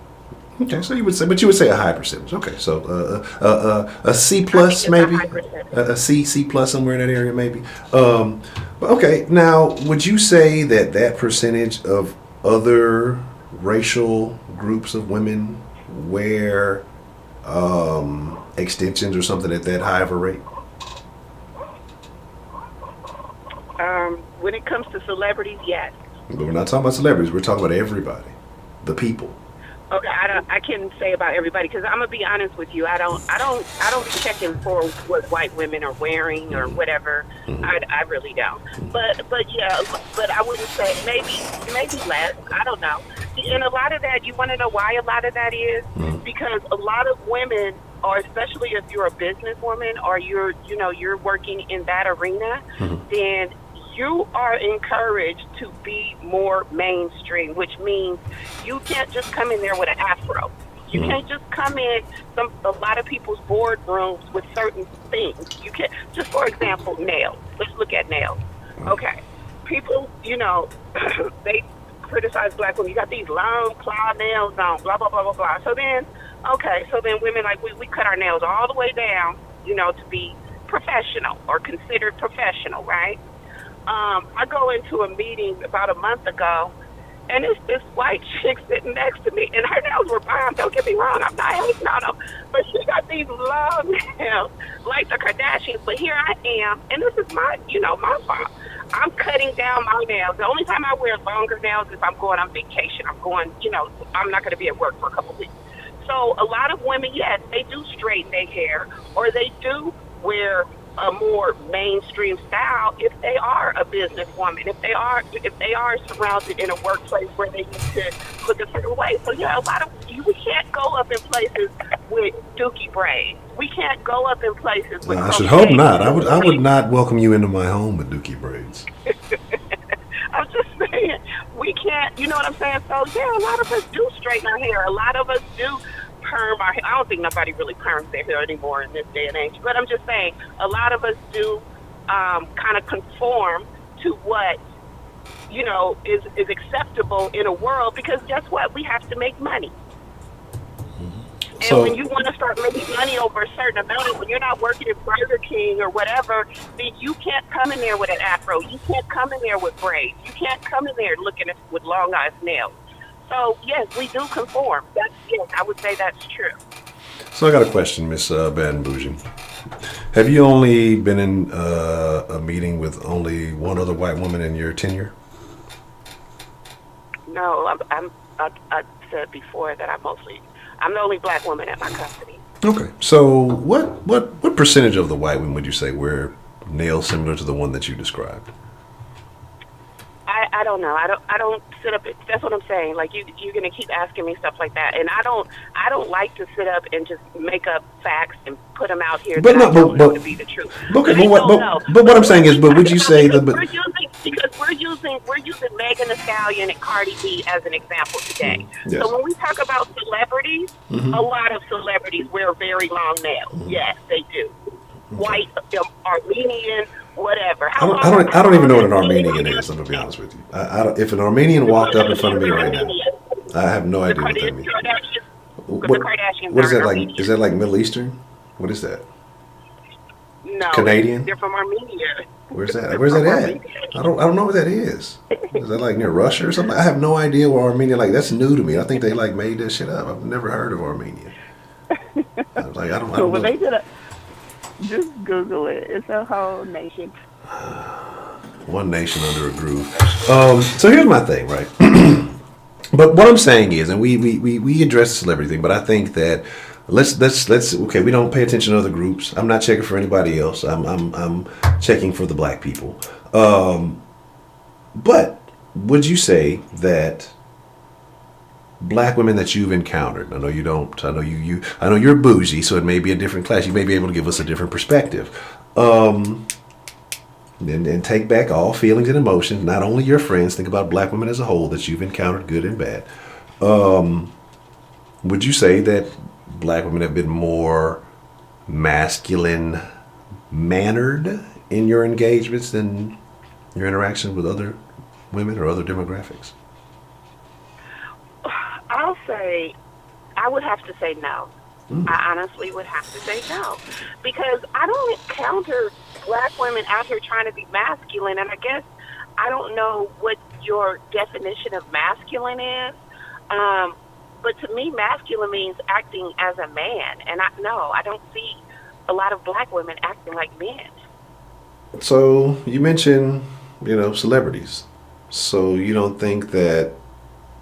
Okay, so you would say a high percentage. Okay, so a C plus maybe, a C plus somewhere in that area maybe. But okay, now would you say that percentage of other racial groups of women wear extensions or something at that high of a rate? When it comes to celebrities, yes. But we're not talking about celebrities. We're talking about everybody, the people. Okay, I can't say about everybody because I'm gonna be honest with you. I don't be checking for what white women are wearing or whatever. I really don't. But yeah, but I wouldn't say maybe less. I don't know. And a lot of that, you want to know why a lot of that is? Because a lot of women, or especially if you're a businesswoman or you're working in that arena, then you are encouraged to be more mainstream, which means you can't just come in there with an afro. You can't just come in a lot of people's boardrooms with certain things. You can't. Just for example, nails. Let's look at nails. Okay, people, they criticize black women. You got these long claw nails on, blah blah blah blah blah. So then women like we cut our nails all the way down, to be professional or considered professional, right? I go into a meeting about a month ago, and it's this white chick sitting next to me, and her nails were bomb. Don't get me wrong, I'm not hating on them, but she got these long nails like the Kardashians. But here I am, and this is my, my fault. I'm cutting down my nails. The only time I wear longer nails is I'm going on vacation. I'm going, I'm not going to be at work for a couple weeks. So a lot of women, yes, they do straighten their hair, or they do wear a more mainstream style if they are a businesswoman, if they are surrounded in a workplace where they need to look a certain way. So yeah, a lot of we can't go up in places with dookie braids. We can't go up in places with. I should hope not. I would not welcome you into my home with dookie braids. I'm just saying we can't. You know what I'm saying? So yeah, a lot of us do straighten our hair. A lot of us do perm our hair. I don't think nobody really perms their hair anymore in this day and age. But I'm just saying, a lot of us do kind of conform to what is acceptable in a world, because guess what? We have to make money. And when you want to start making money over a certain amount, when you're not working at Burger King or whatever, then you can't come in there with an afro. You can't come in there with braids. You can't come in there looking with long-ass nails. So, yes, we do conform. Yes, I would say that's true. So I got a question, Miss Van Bougie. Have you only been in a meeting with only one other white woman in your tenure? No, I said before that I'm the only black woman at my company. Okay. So what percentage of the white women would you say wear nails similar to the one that you described? I don't know. I don't sit up. That's what I'm saying. Like you're gonna keep asking me stuff like that, and I don't like to sit up and just make up facts and put them out here. But I don't know to be the truth. Okay, but what I'm saying is, but would you say that? We're using Megan Thee Stallion and Cardi B as an example today. Yes. So when we talk about celebrities, a lot of celebrities wear very long nails. Yes, they do. White, Armenian, whatever. I don't even know what an Armenian is. I'm gonna be honest with you. If an Armenian walked up in front of me right now, I have no idea what that means. What is that like? Is that like Middle Eastern? What is that? No, Canadian. They're from Armenia. Where's that? Where's that at? I don't know what that is. Is that like near Russia or something? I have no idea where Armenia. Like that's new to me. I think they like made this shit up. I've never heard of Armenia. I don't So when know. they did it, just Google it. It's a whole nation. One nation under a groove. So here's my thing, right? But what I'm saying is, and we address the celebrity thing, but I think that let's okay, we don't pay attention to other groups. I'm not checking for anybody else. I'm checking for the black people. But would you say that black women that you've encountered, I know you don't, I know you're bougie, so it may be a different class. You may be able to give us a different perspective. And take back all feelings and emotions, not only your friends, think about black women as a whole that you've encountered, good and bad. Would you say that black women have been more masculine mannered in your engagements than your interaction with other women or other demographics? I'll say, I would have to say no. I honestly would have to say no, because I don't encounter black women out here trying to be masculine, and I guess I don't know what your definition of masculine is, but to me, masculine means acting as a man, and I don't see a lot of black women acting like men. So you mentioned, celebrities. So you don't think that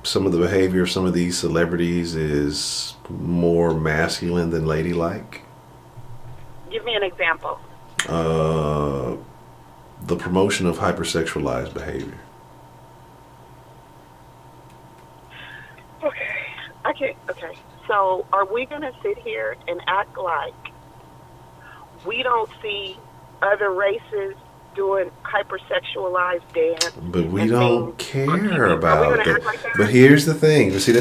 some of the behavior of some of these celebrities is more masculine than ladylike? Give me an example. The promotion of hypersexualized behavior. Okay. So are we going to sit here and act like we don't see other races doing hypersexualized dance? But we don't care about that. Like that. But here's the thing. See,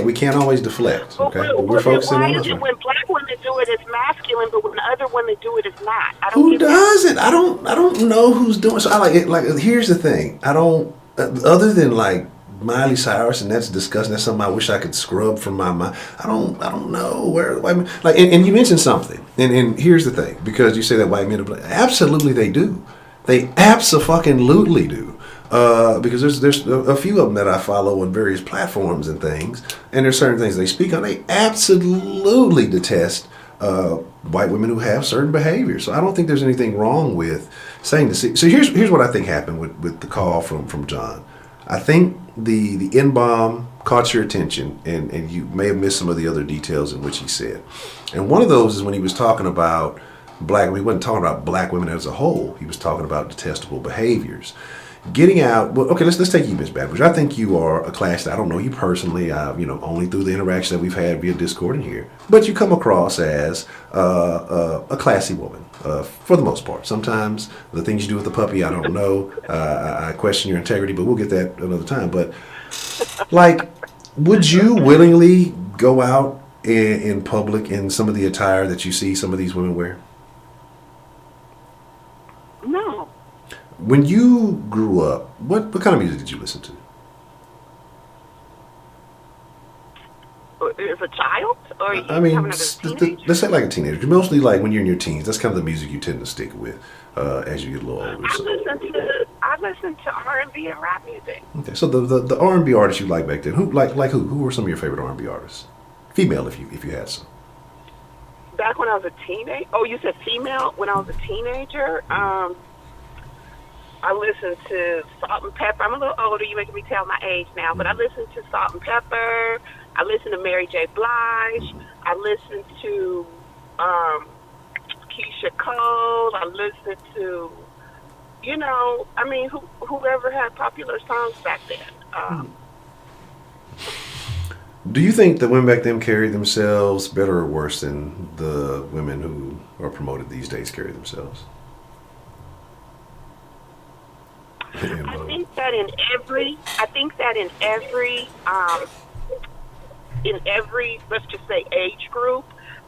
we can't always deflect. Okay, but we're focusing on this one. When black women do it, it's masculine, but when other women do it, it's not. Who does it? I don't know who's doing. So I like it. Like, here's the thing. I don't. Other than like Miley Cyrus, and that's disgusting. That's something I wish I could scrub from my mind. I don't know where. I mean, and you mentioned something. And here's the thing, because you say that white men are black. Absolutely, they do. They abso-fucking-lutely do. Because there's a few of them that I follow on various platforms and things, and there's certain things they speak on. They absolutely detest white women who have certain behaviors. So I don't think there's anything wrong with saying this. So here's what I think happened with the call from John. I think the N-bomb caught your attention, and you may have missed some of the other details in which he said. And one of those is when he was talking about he wasn't talking about black women as a whole. He was talking about detestable behaviors. Getting out. Well, okay, let's take you, Miss Babbage. I think you are a class. I don't know you personally. Only through the interaction that we've had via Discord and here. But you come across as a classy woman for the most part. Sometimes the things you do with the puppy, I don't know. I question your integrity, but we'll get that another time. But like, would you willingly go out in public in some of the attire that you see some of these women wear? No. When you grew up, what kind of music did you listen to? As a child? Or I mean, as a teenager? let's say like a teenager. Mostly like when you're in your teens. That's kind of the music you tend to stick with as you get a little older. I listen to R&B and rap music. Okay, so the R&B artists you liked back then, who were some of your favorite R&B artists? Female, if you had some. Back when I was a teenager? Oh, you said female? When I was a teenager, I listened to Salt and Pepper. I'm a little older. You're making me tell my age now. But I listened to Salt and Pepper. I listened to Mary J. Blige. I listened to Keisha Cole. I listened to, whoever had popular songs back then. Do you think the women back then carried themselves better or worse than the women who are promoted these days carry themselves? I think that in every, let's just say, age group,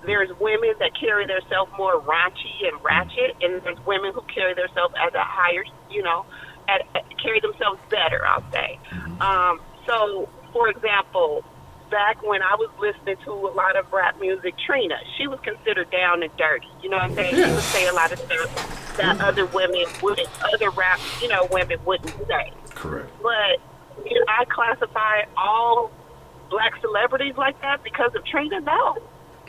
there's women that carry themselves more raunchy and ratchet, and there's women who carry themselves at a higher, carry themselves better, I'll say. So, for example, back when I was listening to a lot of rap music, Trina, she was considered down and dirty. You know what I'm saying? Yeah. She would say a lot of stuff that other women wouldn't, other rap, women wouldn't say. Correct. But I classify all black celebrities like that because of Trina? No.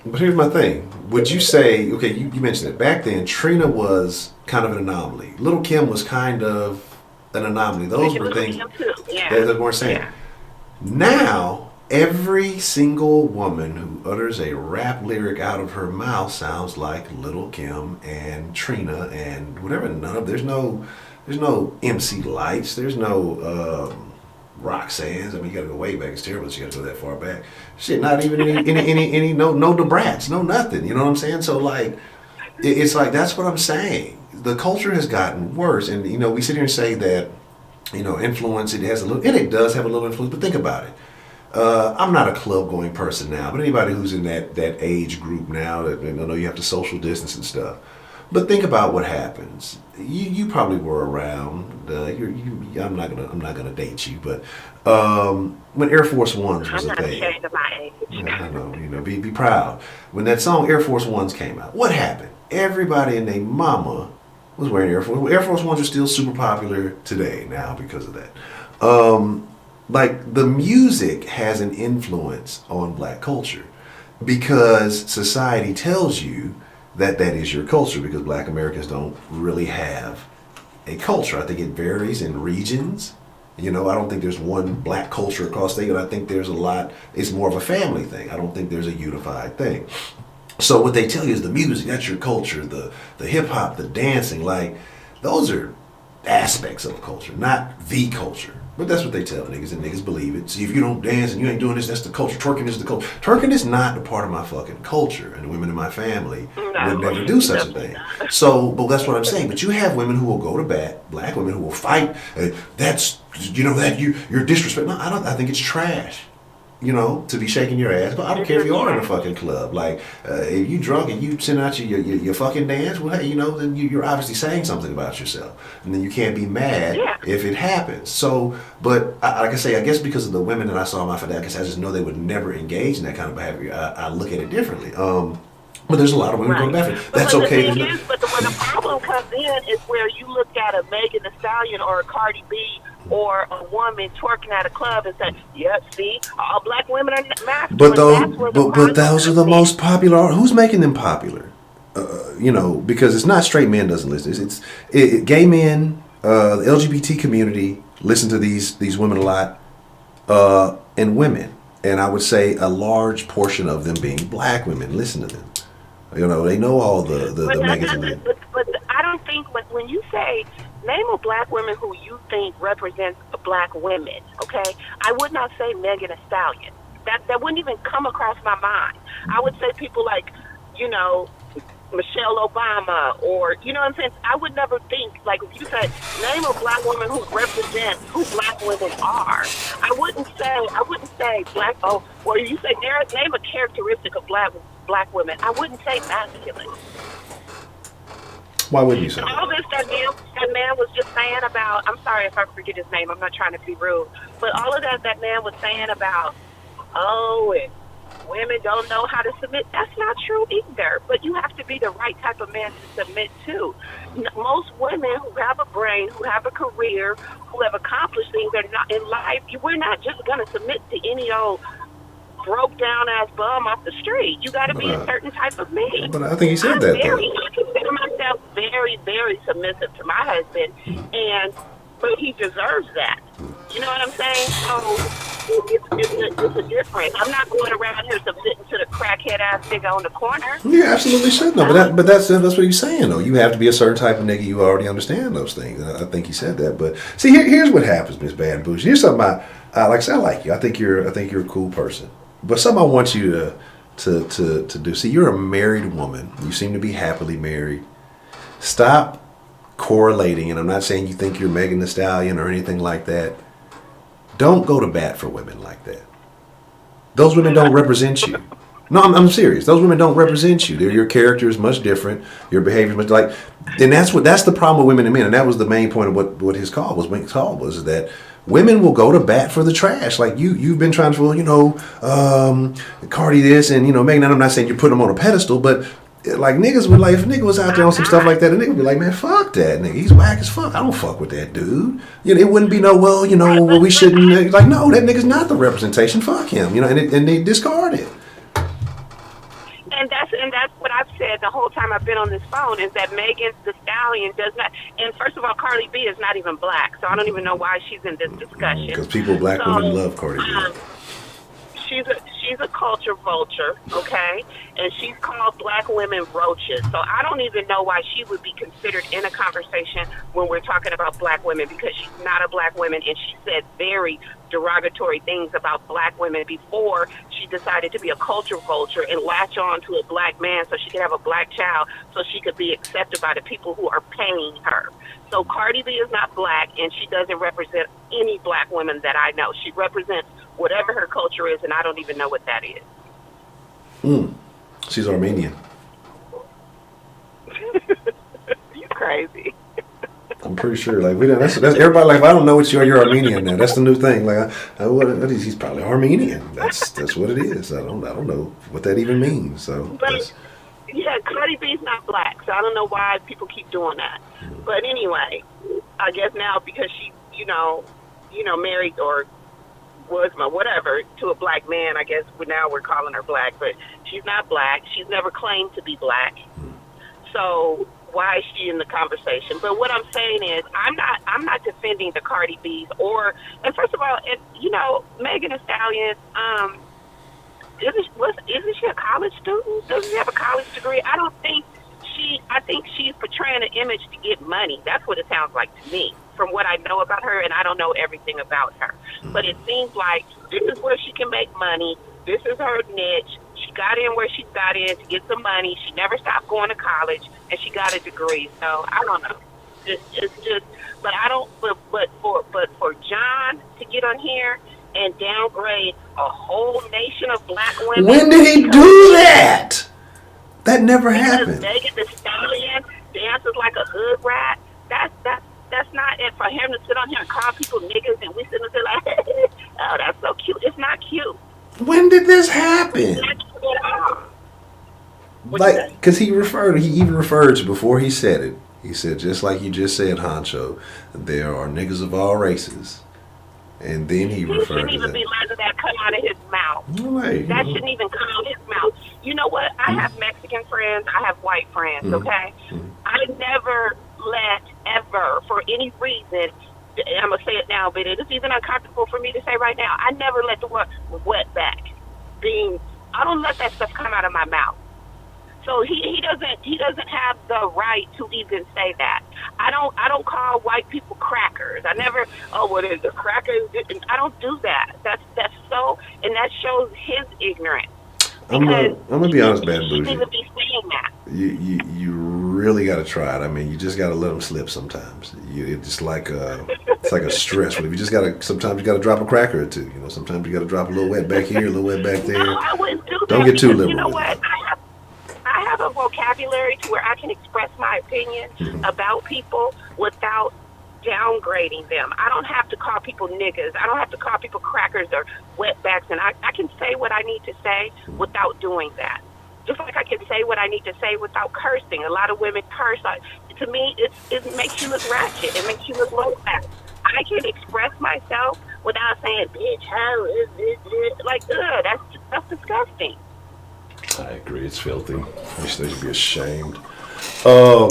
But here's my thing. Would you say, okay, you mentioned it. Back then, Trina was kind of an anomaly. Little Kim was kind of an anomaly. Those were things that weren't saying. Yeah. Now, every single woman who utters a rap lyric out of her mouth sounds like Little Kim and Trina and whatever. There's no MC Lights. There's no Roxanne's. I mean, you gotta go way back. It's terrible that you gotta go that far back. Shit, not even any no the Brats, no nothing. You know what I'm saying? So like, it's like, that's what I'm saying. The culture has gotten worse, and we sit here and say that influence, it has a little, and it does have a little influence. But think about it. I'm not a club going person now, but anybody who's in that age group now, that I know you have to social distance and stuff. But think about what happens. You probably were around. I'm not gonna date you, but when Air Force Ones was a thing. I'm not ashamed of my age. I know. Be proud. When that song Air Force Ones came out, what happened? Everybody and their mama was wearing Air Force. Air Force Ones are still super popular today now because of that. Like, the music has an influence on black culture because society tells you that is your culture, because black Americans don't really have a culture. I think it varies in regions. I don't think there's one black culture across the state. I think there's a lot. It's more of a family thing. I don't think there's a unified thing. So what they tell you is the music, that's your culture, the hip hop, the dancing, like, those are aspects of culture, not the culture. But that's what they tell niggas, and niggas believe it. See, if you don't dance and you ain't doing this, that's the culture. Twerking is the culture. Twerking is not a part of my fucking culture, and the women in my family would never do such a thing. So, but that's what I'm saying. But you have women who will go to bat, black women who will fight. That's, you're disrespectful. No, I think it's trash. To be shaking your ass. But I don't care if you are in a fucking club. Like, if you drunk and you send out your fucking dance, well, hey, then you're obviously saying something about yourself. And then you can't be mad if it happens. So, but like I say, I guess because of the women that I saw in my fidelity, I just know they would never engage in that kind of behavior. I look at it differently. But But there's a lot of women who go to bat for it. That's okay. But where the problem comes in is where you look at a Megan Thee Stallion or a Cardi B or a woman twerking at a club and say, "Yep, see, all black women are masculine." But those are the most popular. Who's making them popular? Because it's not straight men doesn't listen. It's gay men, the LGBT community listen to these women a lot, and women. And I would say a large portion of them being black women listen to them. They know all the Megans. But I don't think when you say name a black woman who you think represents black women, okay? I would not say Megan Thee Stallion. That wouldn't even come across my mind. I would say people like, Michelle Obama, or you know what I'm saying? I would never think, like, if you said name a black woman who represents who black women are. I wouldn't say black. Oh, or you say name a characteristic of black women. I wouldn't say masculine. Why wouldn't you say all this that man was just saying about? I'm sorry if I forget his name. I'm not trying to be rude, but all of that man was saying about, and women don't know how to submit. That's not true either. But you have to be the right type of man to submit to. Most women who have a brain, who have a career, who have accomplished things, are not in life. We're not just going to submit to any old broke down ass bum off the street. You got to be a certain type of man. But I think he said that. I consider myself very, very submissive to my husband, but he deserves that. You know what I'm saying? So it's a difference. I'm not going around here submitting to the crackhead ass nigga on the corner. You absolutely should know, but that's what he's saying though. You have to be a certain type of nigga. You already understand those things. And I think he said that. But see, here's what happens, Miss Bad Bougie. Here's something like I said, I like you. I think you're a cool person. But something I want you to do. See, you're a married woman. You seem to be happily married. Stop correlating, and I'm not saying you think you're Megan Thee Stallion or anything like that. Don't go to bat for women like that. Those women don't represent you. No, I'm serious. Those women don't represent you. Your character is much different. Your behavior is much and that's the problem with women and men. And that was the main point of what his call was. When his call was is that women will go to bat for the trash. Like you've been trying to, Cardi this and Megan. I'm not saying you put them on a pedestal, but like niggas would if a nigga was out there on some stuff like that, a nigga would be like, man, fuck that nigga. He's whack as fuck. I don't fuck with that dude. It wouldn't be we shouldn't. Like, no, that nigga's not the representation. Fuck him. And they discard it. And that's what I've said the whole time I've been on this phone is that Megan Thee Stallion does not. And first of all, Cardi B is not even black, so I don't even know why she's in this discussion. Because black women love Cardi B. She's a culture vulture, okay? And she's called black women roaches. So I don't even know why she would be considered in a conversation when we're talking about black women, because she's not a black woman, and she said very derogatory things about black women before she decided to be a culture vulture and latch on to a black man so she could have a black child so she could be accepted by the people who are paying her. So Cardi B is not black, and she doesn't represent any black women that I know. She represents whatever her culture is, and I don't even know what that is. She's Armenian. You crazy. I'm pretty sure. That's everybody. If I don't know what you're Armenian now. That's the new thing. What is he's probably Armenian. That's what it is. I don't know what that even means. So. Yeah, Cardi B's not black, so I don't know why people keep doing that. But anyway, I guess now because she, married or was whatever to a black man, I guess now we're calling her black, but she's not black. She's never claimed to be black. So why is she in the conversation? But what I'm saying is I'm not defending the Cardi B's and first of all, Megan Thee Stallion, isn't she a college student? Doesn't she have a college degree? I think she's portraying an image to get money. That's what it sounds like to me, from what I know about her, and I don't know everything about her. But it seems like this is where she can make money. This is her niche. She got in where she got in to get some money. She never stopped going to college, and she got a degree. So I don't know. It's just, but I don't. But for John to get on here and downgrade a whole nation of black women. When did he do that? That never happened. Megan Thee Stallion dances like a hood rat. That's not it for him to sit on here and call people niggas, and we sit and say like, oh, that's so cute. It's not cute. When did this happen? like, because he even referred to, before he said it, he said, just like you just said, Honcho, there are niggas of all races. And then he referred shouldn't to even that. be letting that come out of his mouth. Right, That shouldn't even come out of his mouth. You know what? I have Mexican friends. I have white friends, okay? I never ever, for any reason, I'm going to say it now, but it is even uncomfortable for me to say right now, I never let the word wetback, I don't let that stuff come out of my mouth. So he doesn't have the right to even say that. I don't call white people crackers. I never, there's the crackers. I don't do that. That's so, and that shows his ignorance. I'm gonna be honest, Bad He Bougie. shouldn't even be saying that. You really got to try it. I mean, you just got to let them slip sometimes. It's like a stress. But if you just sometimes you got to drop a cracker or two. You know, sometimes you got to drop a little wet back here, a little wet back there. No, I wouldn't do that. Don't get too liberal. You know with what? it. I have a vocabulary to where I can express my opinion about people without downgrading them. I don't have to call people niggas. I don't have to call people crackers or wetbacks. And I can say what I need to say without doing that. Just like I can say what I need to say without cursing. A lot of women curse. To me, it makes you look ratchet. It makes you look low class. I can express myself without saying, bitch, how is it? Like, that's disgusting. I agree. It's filthy. They should be ashamed. No,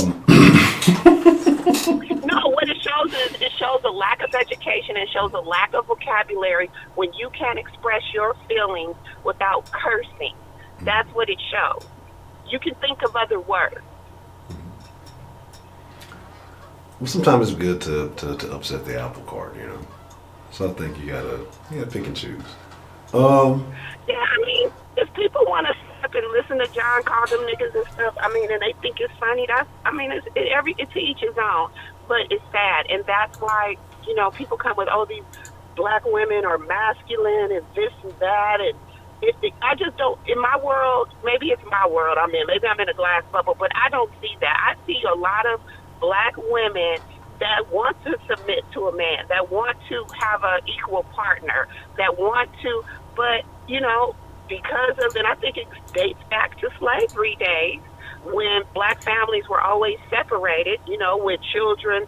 what it shows is it shows a lack of education. It shows a lack of vocabulary when you can't express your feelings without cursing. That's what it shows. You can think of other words. Well, sometimes it's good to upset the apple cart, you know. So I think you gotta pick and choose. Yeah, I mean, if people want to step and listen to John call them niggas and stuff, I mean, and they think it's funny, it's to each his own. But it's sad, and that's why, you know, people come with, these black women are masculine and this and that, and I just don't, in my world, maybe it's my world I'm in, maybe I'm in a glass bubble, but I don't see that. I see a lot of black women that want to submit to a man, that want to have an equal partner, that want to, but, you know, because of, and I think it dates back to slavery days, when black families were always separated, you know, when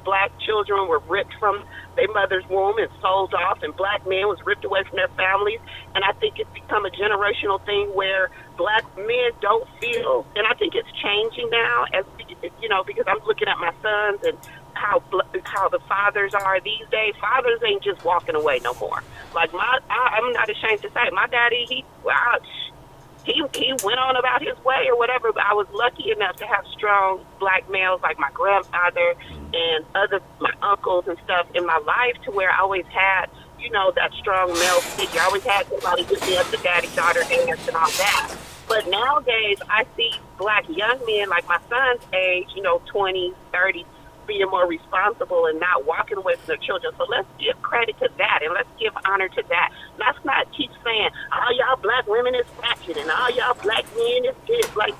black children were ripped from their mother's womb and sold off, and black men was ripped away from their families. And I think it's become a generational thing where black men don't feel, and I think it's changing now, as you know, because I'm looking at my sons and how the fathers are these days. Fathers ain't just walking away no more. Like I'm not ashamed to say, my daddy, he went on about his way or whatever, but I was lucky enough to have strong black males like my grandfather and my uncles and stuff in my life, to where I always had, you know, that strong male figure. I always had somebody with me at the daddy-daughter dance and all that. But nowadays, I see black young men like my son's age, you know, 20, 30, being more responsible and not walking away from their children. So let's give credit to that, and let's give honor to that. Let's not keep saying, all y'all black women is ratchet and all y'all black men is this. Like,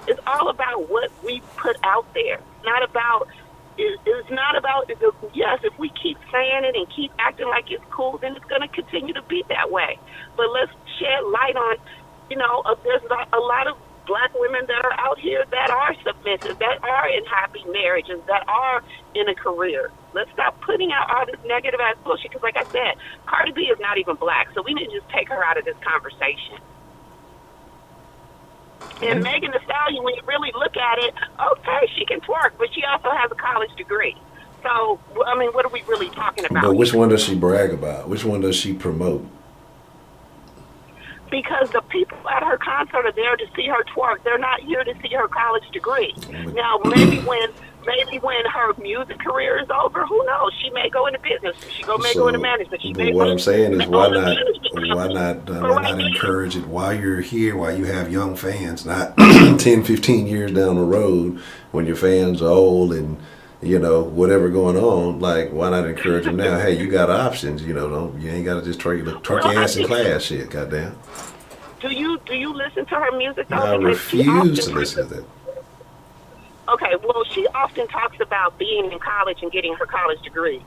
it's all about what we put out there. It's not about, yes, if we keep saying it and keep acting like it's cool, then it's going to continue to be that way. But let's shed light on, you know, there's a lot of black women that are out here that are submissive, that are in happy marriages, that are in a career. Let's stop putting out all this negative ass bullshit, because like I said, Cardi B is not even black, so we need to just take her out of this conversation. And Megan Thee Stallion, when you really look at it, okay, she can twerk, but she also has a college degree. So, I mean, what are we really talking about? But which one does she brag about? Which one does she promote? Because the people at her concert are there to see her twerk. They're not here to see her college degree. Now, maybe when her music career is over, who knows? She may go into business. She may go into management. But what I'm saying is, why not encourage it while you're here, while you have young fans, not 10, 15 years down the road when your fans are old and, you know, whatever going on. Like, why not encourage them now? Hey, you got options. You know, you ain't got to just twerk your ass in class. Shit, goddamn. Do you listen to her music though? I refuse to listen to that. Okay, well, she often talks about being in college and getting her college degree.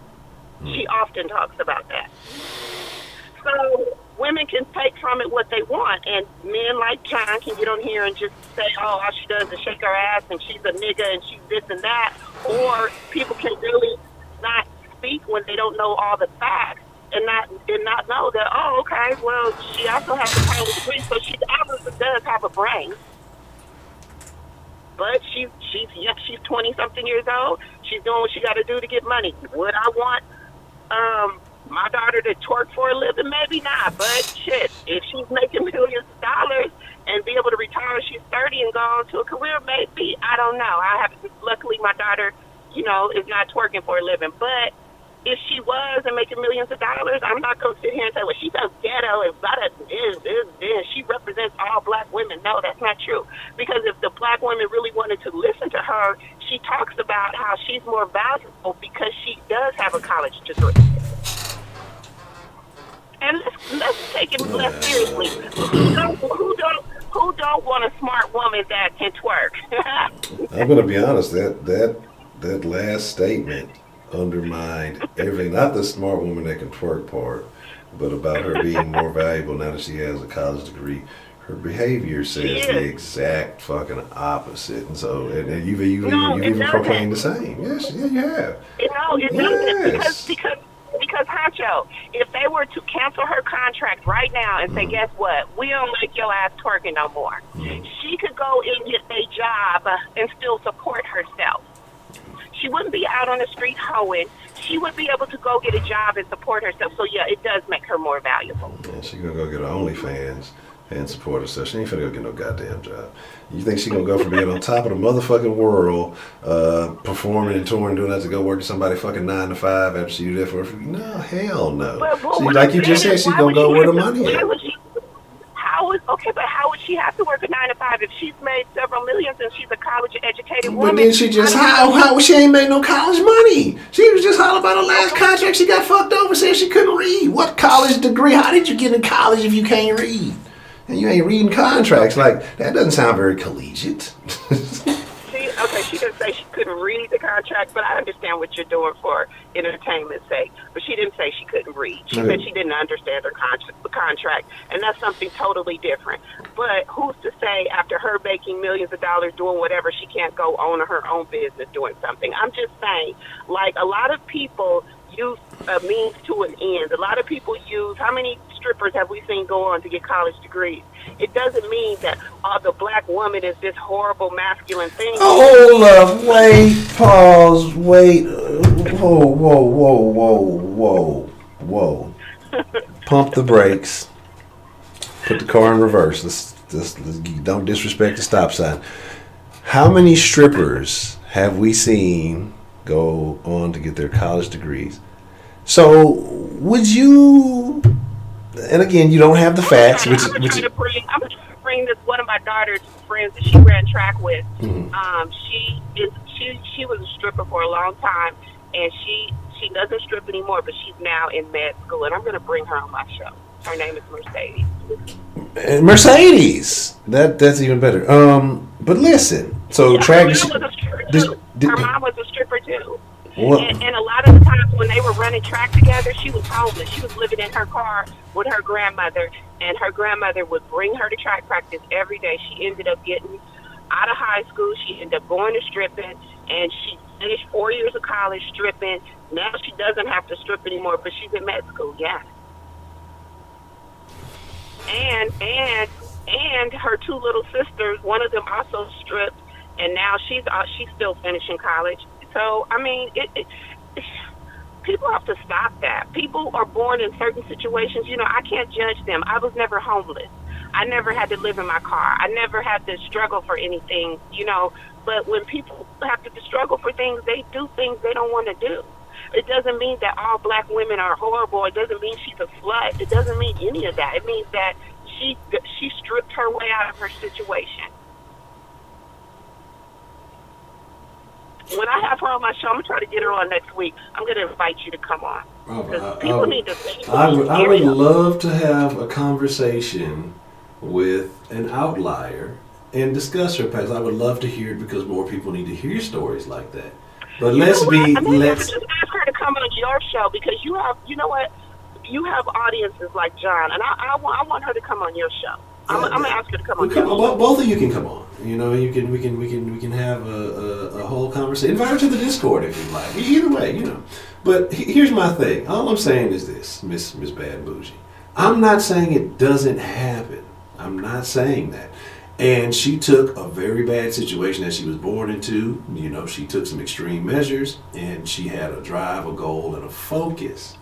She often talks about that. So women can take from it what they want, and men like John can get on here and just say, oh, all she does is shake her ass and she's a nigga and she's this and that, or people can really not speak when they don't know all the facts and not know that, oh, okay, well, she also has a college degree, so she obviously does have a brain. But she's 20-something years old. She's doing what she got to do to get money. Would I want my daughter to twerk for a living? Maybe not. But shit, if she's making millions of dollars and be able to retire when she's 30 and go on to a career, maybe. I don't know. Luckily, my daughter, is not twerking for a living. But if she was and making millions of dollars, I'm not going to sit here and say, well, she's so ghetto and blah, she represents all black women. No, that's not true. Because if the black women really wanted to listen to her, she talks about how she's more valuable because she does have a college degree. And let's take it less seriously. Who don't want a smart woman that can twerk? I'm going to be honest, that last statement undermined everything. Not the smart woman that can twerk part, but about her being more valuable now that she has a college degree. Her behavior says the exact fucking opposite, and so and you've even proclaimed the same. Yes, yeah, you have. It doesn't because Honcho, if they were to cancel her contract right now and say, guess what, we don't like your ass twerking no more, she could go and get a job and still support herself. She wouldn't be out on the street hoeing. She would be able to go get a job and support herself. So, yeah, it does make her more valuable. Yeah, she's going to go get her OnlyFans and support herself. She ain't finna go get no goddamn job. You think she's going to go from being on top of the motherfucking world, performing and touring, doing that to go work at somebody fucking 9 to 5 after she do that for no, hell no. See, like you just said, she's going to go where the money is. But how would she have to work a 9 to 5 if she's made several millions and she's a college-educated woman? But then she just how she ain't made no college money. She was just hollering about her last contract. She got fucked over, said she couldn't read. What college degree? How did you get in college if you can't read? And you ain't reading contracts. Like, that doesn't sound very collegiate. She didn't say she couldn't read the contract, but I understand what you're doing for entertainment's sake. But she didn't say she couldn't read. She said she didn't understand the contract, and that's something totally different. But who's to say after her making millions of dollars doing whatever, she can't go own her own business doing something? I'm just saying, like, a lot of people use a means to an end. A lot of people use, how many strippers have we seen go on to get college degrees? It doesn't mean that the black woman is this horrible masculine thing. Hold up, wait, pause, wait, whoa. Pump the brakes. Put the car in reverse. Let's don't disrespect the stop sign. How many strippers have we seen go on to get their college degrees? So would you? And again, you don't have the facts. I'm trying to bring this one of my daughter's friends that she ran track with. Mm-hmm. She was a stripper for a long time, and she doesn't strip anymore, but she's now in med school, and I'm going to bring her on my show. Her name is Mercedes. Mercedes, that's even better. But listen, so track. Her mom was a stripper too. And a lot of the times when they were running track together, she was homeless. She was living in her car with her grandmother, and her grandmother would bring her to track practice every day. She ended up getting out of high school. She ended up going to stripping, and she finished 4 years of college stripping. Now she doesn't have to strip anymore, but she's in med school, yeah. And her two little sisters, one of them also stripped, and now she's still finishing college. So, I mean, people have to stop that. People are born in certain situations. I can't judge them. I was never homeless. I never had to live in my car. I never had to struggle for anything, But when people have to struggle for things, they do things they don't want to do. It doesn't mean that all black women are horrible. It doesn't mean she's a slut. It doesn't mean any of that. It means that she stripped her way out of her situation. When I have her on my show, I'm going to try to get her on next week. I'm going to invite you to come on. People need to think. I would love to have a conversation with an outlier and discuss her past. I would love to hear it because more people need to hear stories like that. But let's just ask her to come on your show because you know what? you have audiences like John, and I want her to come on your show. I'm gonna ask her to come on. Both of you can come on. You know, we can have a whole conversation. Invite her to the Discord if you like. Either way, you know. But here's my thing. All I'm saying is this, Miss Bad Bougie. I'm not saying it doesn't happen. I'm not saying that. And she took a very bad situation that she was born into. You know, she took some extreme measures, and she had a drive, a goal, and a focus.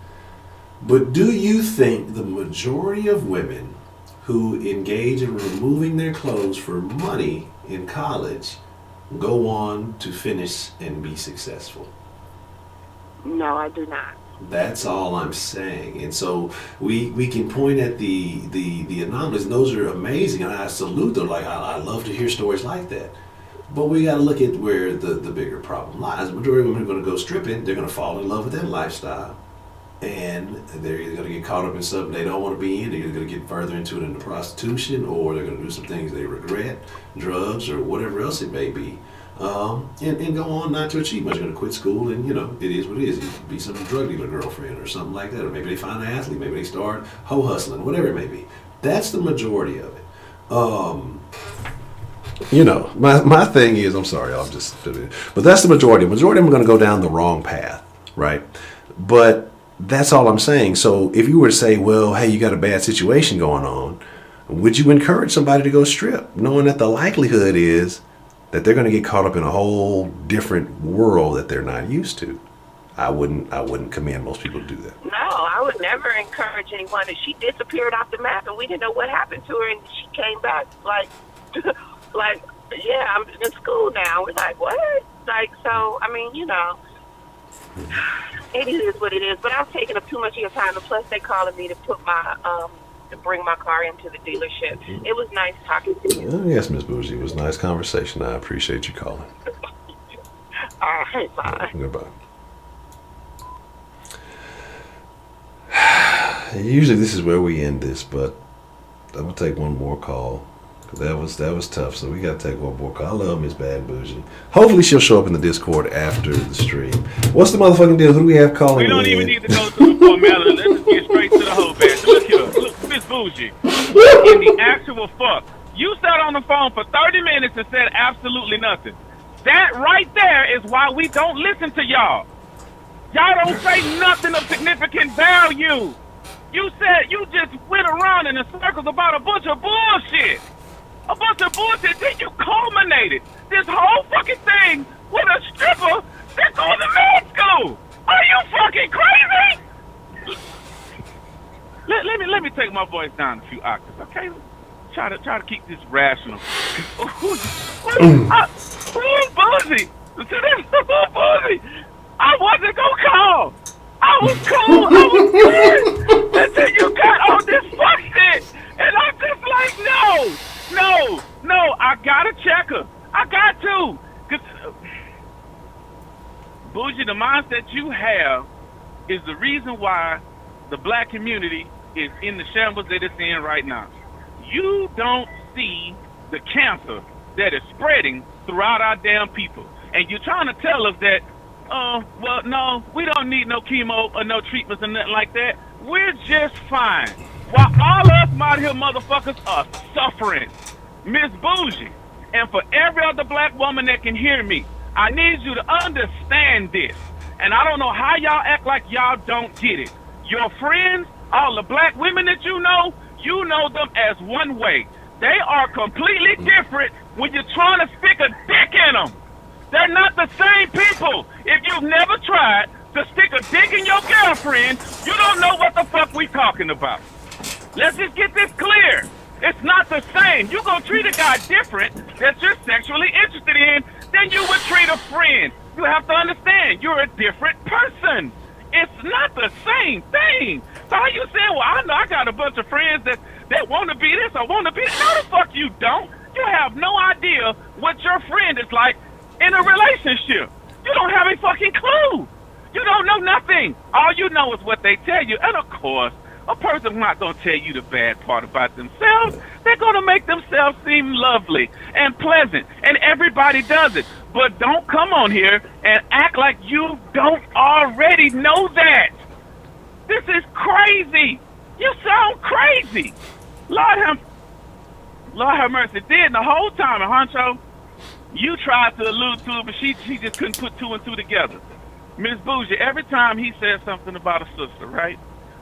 But do you think the majority of women who engage in removing their clothes for money in college go on to finish and be successful? No, I do not. That's all I'm saying. And so we can point at the anomalies, and those are amazing, and I salute them. Like, I love to hear stories like that. But we got to look at where the bigger problem lies. The majority of women are going to go stripping. They're going to fall in love with that lifestyle. And they're either going to get caught up in something they don't want to be in, they're either going to get further into it into prostitution, or they're going to do some things they regret, drugs, or whatever else it may be. And go on not to achieve much. They're going to quit school, and you know, it is what it is. You be some drug dealer girlfriend or something like that. Or maybe they find an athlete, maybe they start hoe hustling, whatever it may be. That's the majority of it. You know, my thing is, I'm sorry, I'm just, but that's the majority. The majority of them are going to go down the wrong path, right? But that's all I'm saying. So if you were to say, well, hey, you got a bad situation going on, would you encourage somebody to go strip, knowing that the likelihood is that they're going to get caught up in a whole different world that they're not used to? I wouldn't commend most people to do that. No, I would never encourage anyone. If she disappeared off the map and we didn't know what happened to her, and she came back like, like, yeah, I'm in school now. We're like, what? Like, so, I mean, you know, it is what it is. But I've taken up too much of your time, and plus they calling me to put my to bring my car into the dealership. It was nice talking to you. Yes, Miss Bougie, it was a nice conversation. I appreciate you calling. All right, bye. Goodbye. Usually this is where we end this, but I'm gonna take one more call. That was tough, so we gotta take one more call. I love Miss Bad Bougie. Hopefully she'll show up in the Discord after the stream. What's the motherfucking deal? Who do we have calling? We don't even need to go through the formality. Let's just get straight to the whole bad. Look here, look, Miss Bougie. In the actual fuck, you sat on the phone for 30 minutes and said absolutely nothing. That right there is why we don't listen to y'all. Y'all don't say nothing of significant value. You said you just went around in circles about a bunch of bullshit. A bunch of bullshit. Then you culminated this whole fucking thing with a stripper that's going to med school. Are you fucking crazy? Let me take my voice down a few octaves, okay? Try to keep this rational. Who's Boozy? Who's Boozy? I wasn't gonna call. I was cool. I was good until you got on this fuck shit, and I'm just like, no. I gotta check her. I got to, cause Bougie, the mindset you have is the reason why the black community is in the shambles that it's in right now. You don't see the cancer that is spreading throughout our damn people, and you're trying to tell us that. Well, no, we don't need no chemo or no treatments or nothing like that. We're just fine. While all us out here motherfuckers are suffering. Miss Bougie, and for every other black woman that can hear me, I need you to understand this. And I don't know how y'all act like y'all don't get it. Your friends, all the black women that you know them as one way. They are completely different when you're trying to stick a dick in them. They're not the same people. If you've never tried to stick a dick in your girlfriend, you don't know what the fuck we talking about. Let's just get this clear. It's not the same. You're going to treat a guy different that you're sexually interested in than you would treat a friend. You have to understand, you're a different person. It's not the same thing. So how you saying, well, I know I got a bunch of friends that want to be this or want to be that. No, the fuck you don't. You have no idea what your friend is like in a relationship. You don't have a fucking clue. You don't know nothing. All you know is what they tell you. And of course, a person's not going to tell you the bad part about themselves. They're going to make themselves seem lovely and pleasant. And everybody does it. But don't come on here and act like you don't already know that. This is crazy. You sound crazy. Lord have mercy. Then the whole time, Honcho, you tried to allude to it, but she just couldn't put two and two together. Miss Bougie, every time he said something about a sister, right?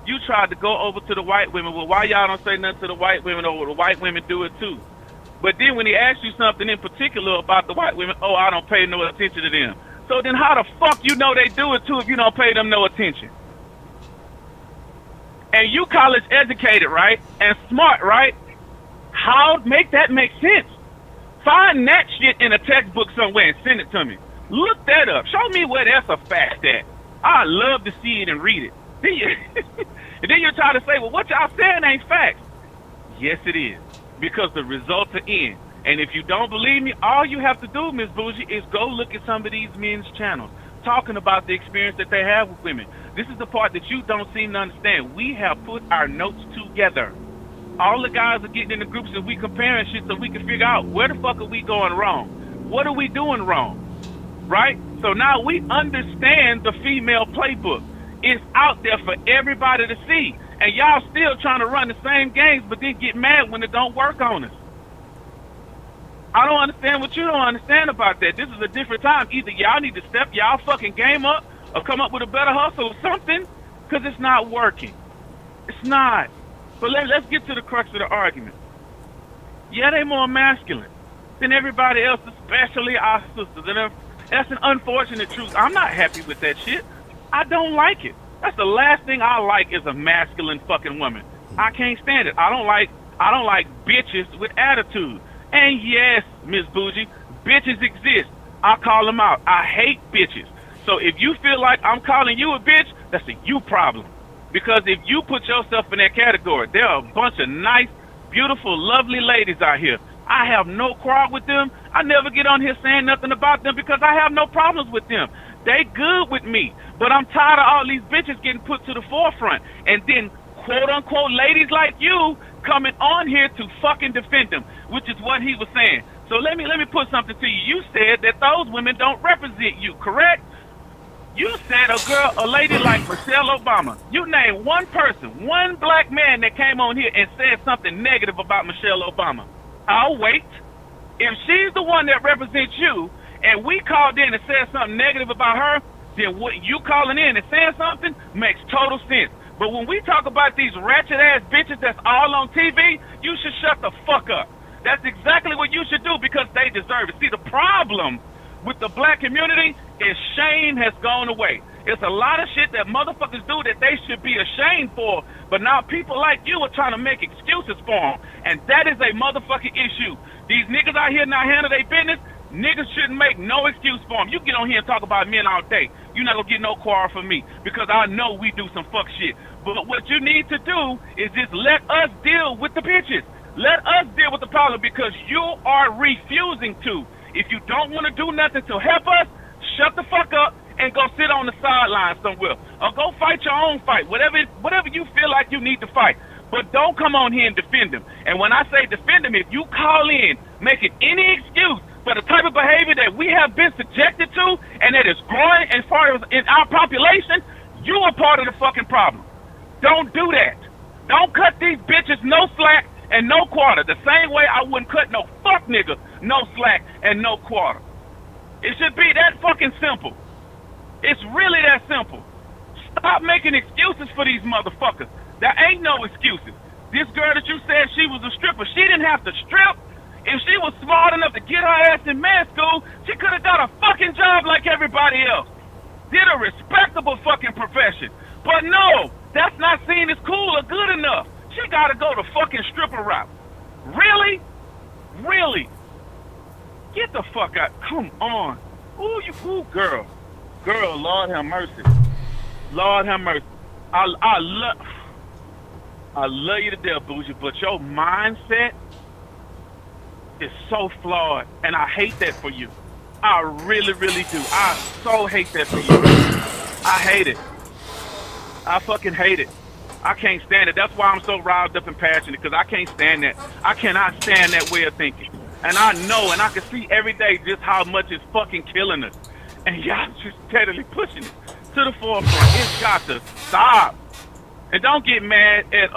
You tried to go over to the white women. Well, why y'all don't say nothing to the white women, or the white women do it too? But then when he asked you something in particular about the white women, oh, I don't pay no attention to them. So then how the fuck you know they do it too if you don't pay them no attention? And you college educated, right? And smart, right? How make that make sense? Find that shit in a textbook somewhere and send it to me. Look that up. Show me where that's a fact at. I'd love to see it and read it. Then you, and then you're trying to say, well, what y'all saying ain't facts. Yes, it is. Because the results are in. And if you don't believe me, all you have to do, Miss Bougie, is go look at some of these men's channels talking about the experience that they have with women. This is the part that you don't seem to understand. We have put our notes together. All the guys are getting in the groups and we comparing shit so we can figure out where the fuck are we going wrong? What are we doing wrong? Right? So now we understand the female playbook. It's out there for everybody to see. And y'all still trying to run the same games but then get mad when it don't work on us. I don't understand what you don't understand about that. This is a different time. Either y'all need to step y'all fucking game up or come up with a better hustle or something, because it's not working. It's not. But let's get to the crux of the argument. Yeah, they more masculine than everybody else, especially our sisters. And that's an unfortunate truth. I'm not happy with that shit. I don't like it. That's the last thing I like is a masculine fucking woman. I can't stand it. I don't like bitches with attitude. And yes, Miss Bougie, bitches exist. I call them out. I hate bitches. So if you feel like I'm calling you a bitch, that's a you problem. Because if you put yourself in that category, there are a bunch of nice, beautiful, lovely ladies out here. I have no quarrel with them. I never get on here saying nothing about them because I have no problems with them. They good with me. But I'm tired of all these bitches getting put to the forefront. And then quote-unquote ladies like you coming on here to fucking defend them, which is what he was saying. So let me put something to you. You said that those women don't represent you, correct? You said a lady like Michelle Obama. You named one person, one black man that came on here and said something negative about Michelle Obama. I'll wait. If she's the one that represents you, and we called in and said something negative about her, then what you calling in and saying something makes total sense. But when we talk about these ratchet-ass bitches that's all on TV, you should shut the fuck up. That's exactly what you should do because they deserve it. See, the problem with the black community is shame has gone away. It's a lot of shit that motherfuckers do that they should be ashamed for, but now people like you are trying to make excuses for them, and that is a motherfucking issue. These niggas out here not handle their business. Niggas shouldn't make no excuse for them. You get on here and talk about men all day. You're not going to get no quarrel from me because I know we do some fuck shit. But what you need to do is just let us deal with the bitches. Let us deal with the problem because you are refusing to. If you don't want to do nothing to help us, shut the fuck up and go sit on the sideline somewhere. Or go fight your own fight. Whatever you feel like you need to fight. But don't come on here and defend them. And when I say defend them, if you call in making any excuse for the type of behavior that we have been subjected to and that is growing as far as in our population, you are part of the fucking problem. Don't do that. Don't cut these bitches no slack and no quarter. The same way I wouldn't cut no fuck nigga no slack and no quarter. It should be that fucking simple. It's really that simple. Stop making excuses for these motherfuckers. There ain't no excuses. This girl that you said she was a stripper, she didn't have to strip. If she was smart enough to get her ass in med school, she could have got a fucking job like everybody else. Did a respectable fucking profession. But no, that's not seen as cool or good enough. She gotta go the fucking stripper route. Really? Really? Get the fuck out. Come on. Ooh, girl. Girl, Lord have mercy. Lord have mercy. I love you to death, Bougie, but your mindset is so flawed, and I hate that for you. I really, really do. I so hate that for you. I hate it. I fucking hate it. I can't stand it. That's why I'm so riled up and passionate, because I can't stand that. I cannot stand that way of thinking. And I know, and I can see every day just how much it's fucking killing us. And y'all just steadily pushing it to the forefront. It's got to stop. And don't get mad at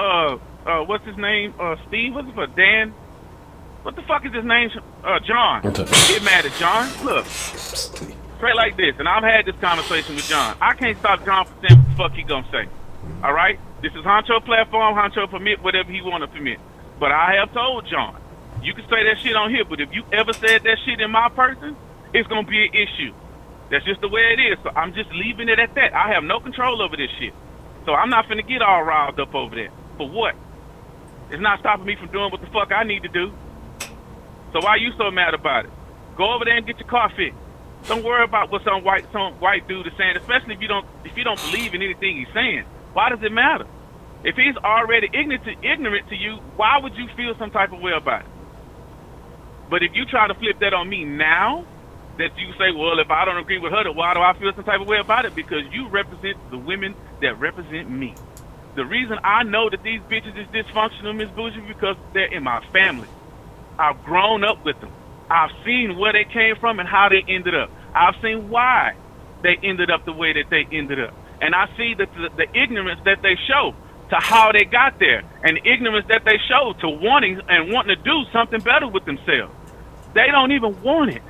what's his name? Steve, what's it for? Dan? What the fuck is his name? John. Don't get mad at John. Look. Straight like this, and I've had this conversation with John. I can't stop John from saying what the fuck he gonna say. All right? This is Honcho platform. Honcho permit whatever he want to permit. But I have told John, you can say that shit on here, but if you ever said that shit in my person, it's gonna be an issue. That's just the way it is. So I'm just leaving it at that. I have no control over this shit. So I'm not finna get all riled up over that. For what? It's not stopping me from doing what the fuck I need to do. So why you so mad about it? Go over there and get your car fixed. Don't worry about what some white dude is saying, especially if you don't believe in anything he's saying. Why does it matter? If he's already ignorant to you, why would you feel some type of way about it? But if you try to flip that on me now, that you say, well, if I don't agree with her, then why do I feel some type of way about it? Because you represent the women that represent me. The reason I know that these bitches is dysfunctional, Miss Bougie, because they're in my family. I've grown up with them. I've seen where they came from and how they ended up. I've seen why they ended up the way that they ended up. And I see that the ignorance that they show to how they got there, and the ignorance that they show to wanting to do something better with themselves. They don't even want it.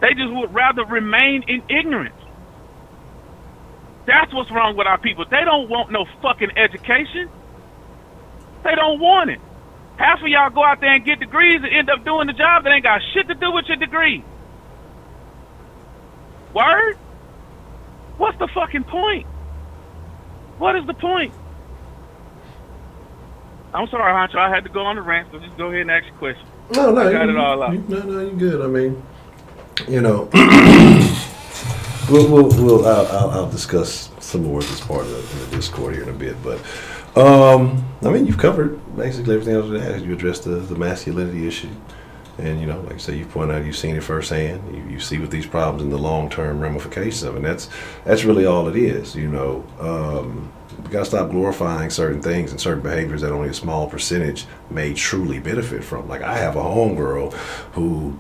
They just would rather remain in ignorance. That's what's wrong with our people. They don't want no fucking education. They don't want it. Half of y'all go out there and get degrees and end up doing the job that ain't got shit to do with your degree. Word? What's the fucking point? What is the point? I'm sorry, Honcho. I had to go on the rant, so just go ahead and ask your question. No, I got it all out. No, you're good. I mean, you know, I'll discuss some more of this part of the Discord here in a bit, but I mean, you've covered basically everything else to ask. You addressed the masculinity issue, and you know, like I say, you point out you've seen it firsthand. You see what these problems and the long-term ramifications of it. And that's really all it is. You know, we gotta stop glorifying certain things and certain behaviors that only a small percentage may truly benefit from. Like I have a homegirl who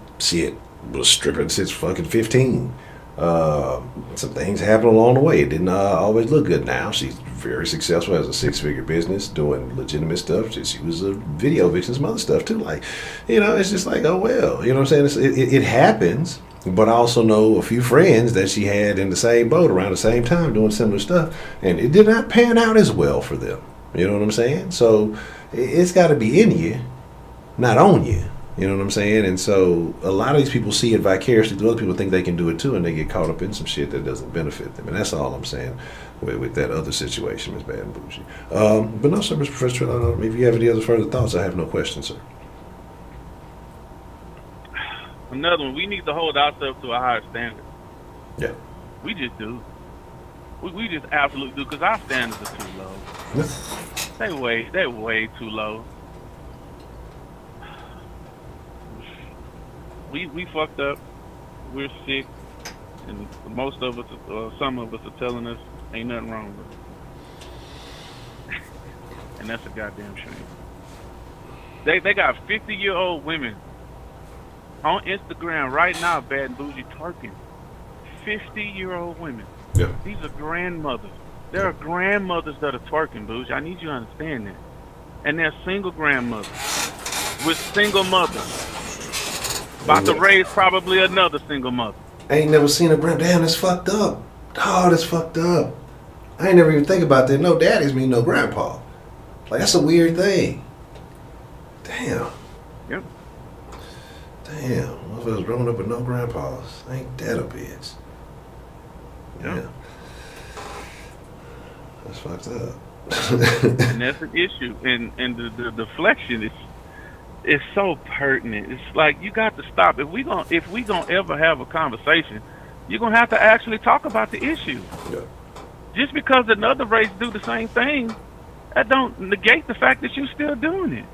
was stripping since fucking 15. Some things happened along the way. It didn't always look good. Now she's very successful, has a six-figure business, doing legitimate stuff. She was a video vixen, some other stuff too. Like, you know, it's just like, oh well, you know what I'm saying? It happens. But I also know a few friends that she had in the same boat around the same time doing similar stuff, and it did not pan out as well for them. You know what I'm saying? So it's got to be in you, not on you. You know what I'm saying? And so a lot of these people see it vicariously through other people, think they can do it too, and they get caught up in some shit that doesn't benefit them. And that's all I'm saying with that other situation, Ms. Bad and Bougie. But no, sir, Mr. Professor, if you have any other further thoughts, I have no questions, sir. Another one, we need to hold ourselves to a higher standard. Yeah. We just do. We just absolutely do, because our standards are too low. They're way too low. We fucked up. We're sick, and most of us, some of us, are telling us ain't nothing wrong with it, and that's a goddamn shame. They got 50-year-old women on Instagram right now, Bad and Bougie, twerking. 50-year-old women. Yeah. These are grandmothers. There are grandmothers that are twerking, Bougie. I need you to understand that. And they're single grandmothers with single mothers. About to raise probably another single mother. I ain't never seen a grand. Damn, that's fucked up. Oh, that's fucked up. I ain't never even think about that. No daddies mean no grandpa. Like, that's a weird thing. Damn. Yep. Damn. One of us growing up with no grandpas. Ain't that a bitch? Yep. Yeah. That's fucked up. And that's an issue. And the deflection is so pertinent. It's like, you got to stop. If we gonna ever have a conversation, you're gonna have to actually talk about the issue. Yeah. Just because another race do the same thing, that don't negate the fact that you're still doing it.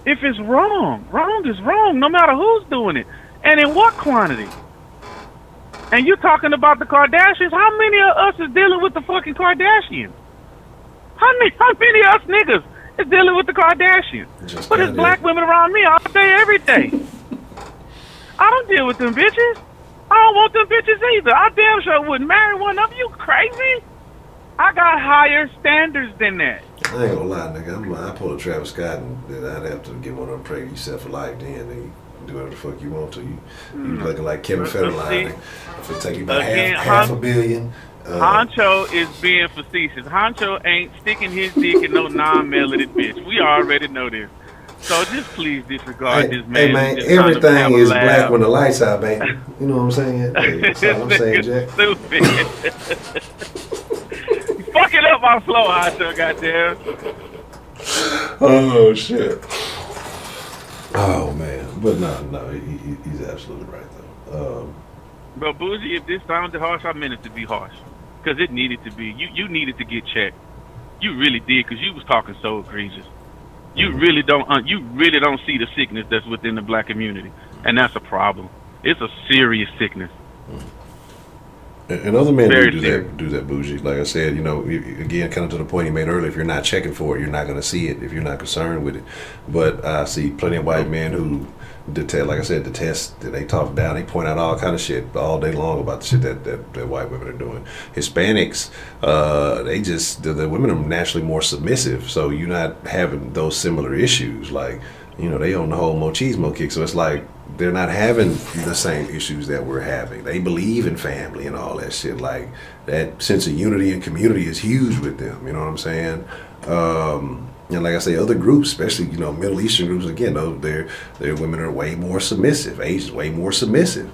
If it's wrong, wrong is wrong, no matter who's doing it, and in what quantity. And you're talking about the Kardashians. How many of us is dealing with the fucking Kardashians? How many of us niggas is dealing with the Kardashians? But there's black women around me all day, every day. I don't deal with them bitches. I don't want them bitches either. I damn sure wouldn't marry one of them. You crazy? I got higher standards than that. I ain't gonna lie, nigga. I pull a Travis Scott and then I'd have to get one of them pregnant yourself for life. Then you do whatever the fuck you want to. You looking like Kevin Federline. If it take you about half a billion. Honcho is being facetious. Honcho ain't sticking his dick in no non-melanated bitch. We already know this. So just please disregard this man. Hey man, everything is black when the lights out, baby. You know what I'm saying? Hey, that's all I'm saying, Jack. Stupid. You fucking up my flow, Honcho, goddamn. Oh shit. Oh man, but no, he's absolutely right though. But Bougie, if this sounded harsh, I meant it to be harsh, because it needed to be. You needed to get checked. You really did, because you was talking so egregious. You really don't see the sickness that's within the black community, and that's a problem. It's a serious sickness. And other men do that, Bougie. Like I said, you know, again, kind of to the point he made earlier, if you're not checking for it, you're not going to see it if you're not concerned with it. But I see plenty of white men who detest, they talk down, they point out all kind of shit all day long about the shit that white women are doing. Hispanics, the women are naturally more submissive, so you're not having those similar issues. Like, you know, they own the whole machismo kick, so it's like they're not having the same issues that we're having. They believe in family and all that shit. Like, that sense of unity and community is huge with them. You know what I'm saying? And like I say, other groups, especially, you know, Middle Eastern groups, again, though, their women are way more submissive. Asians way more submissive.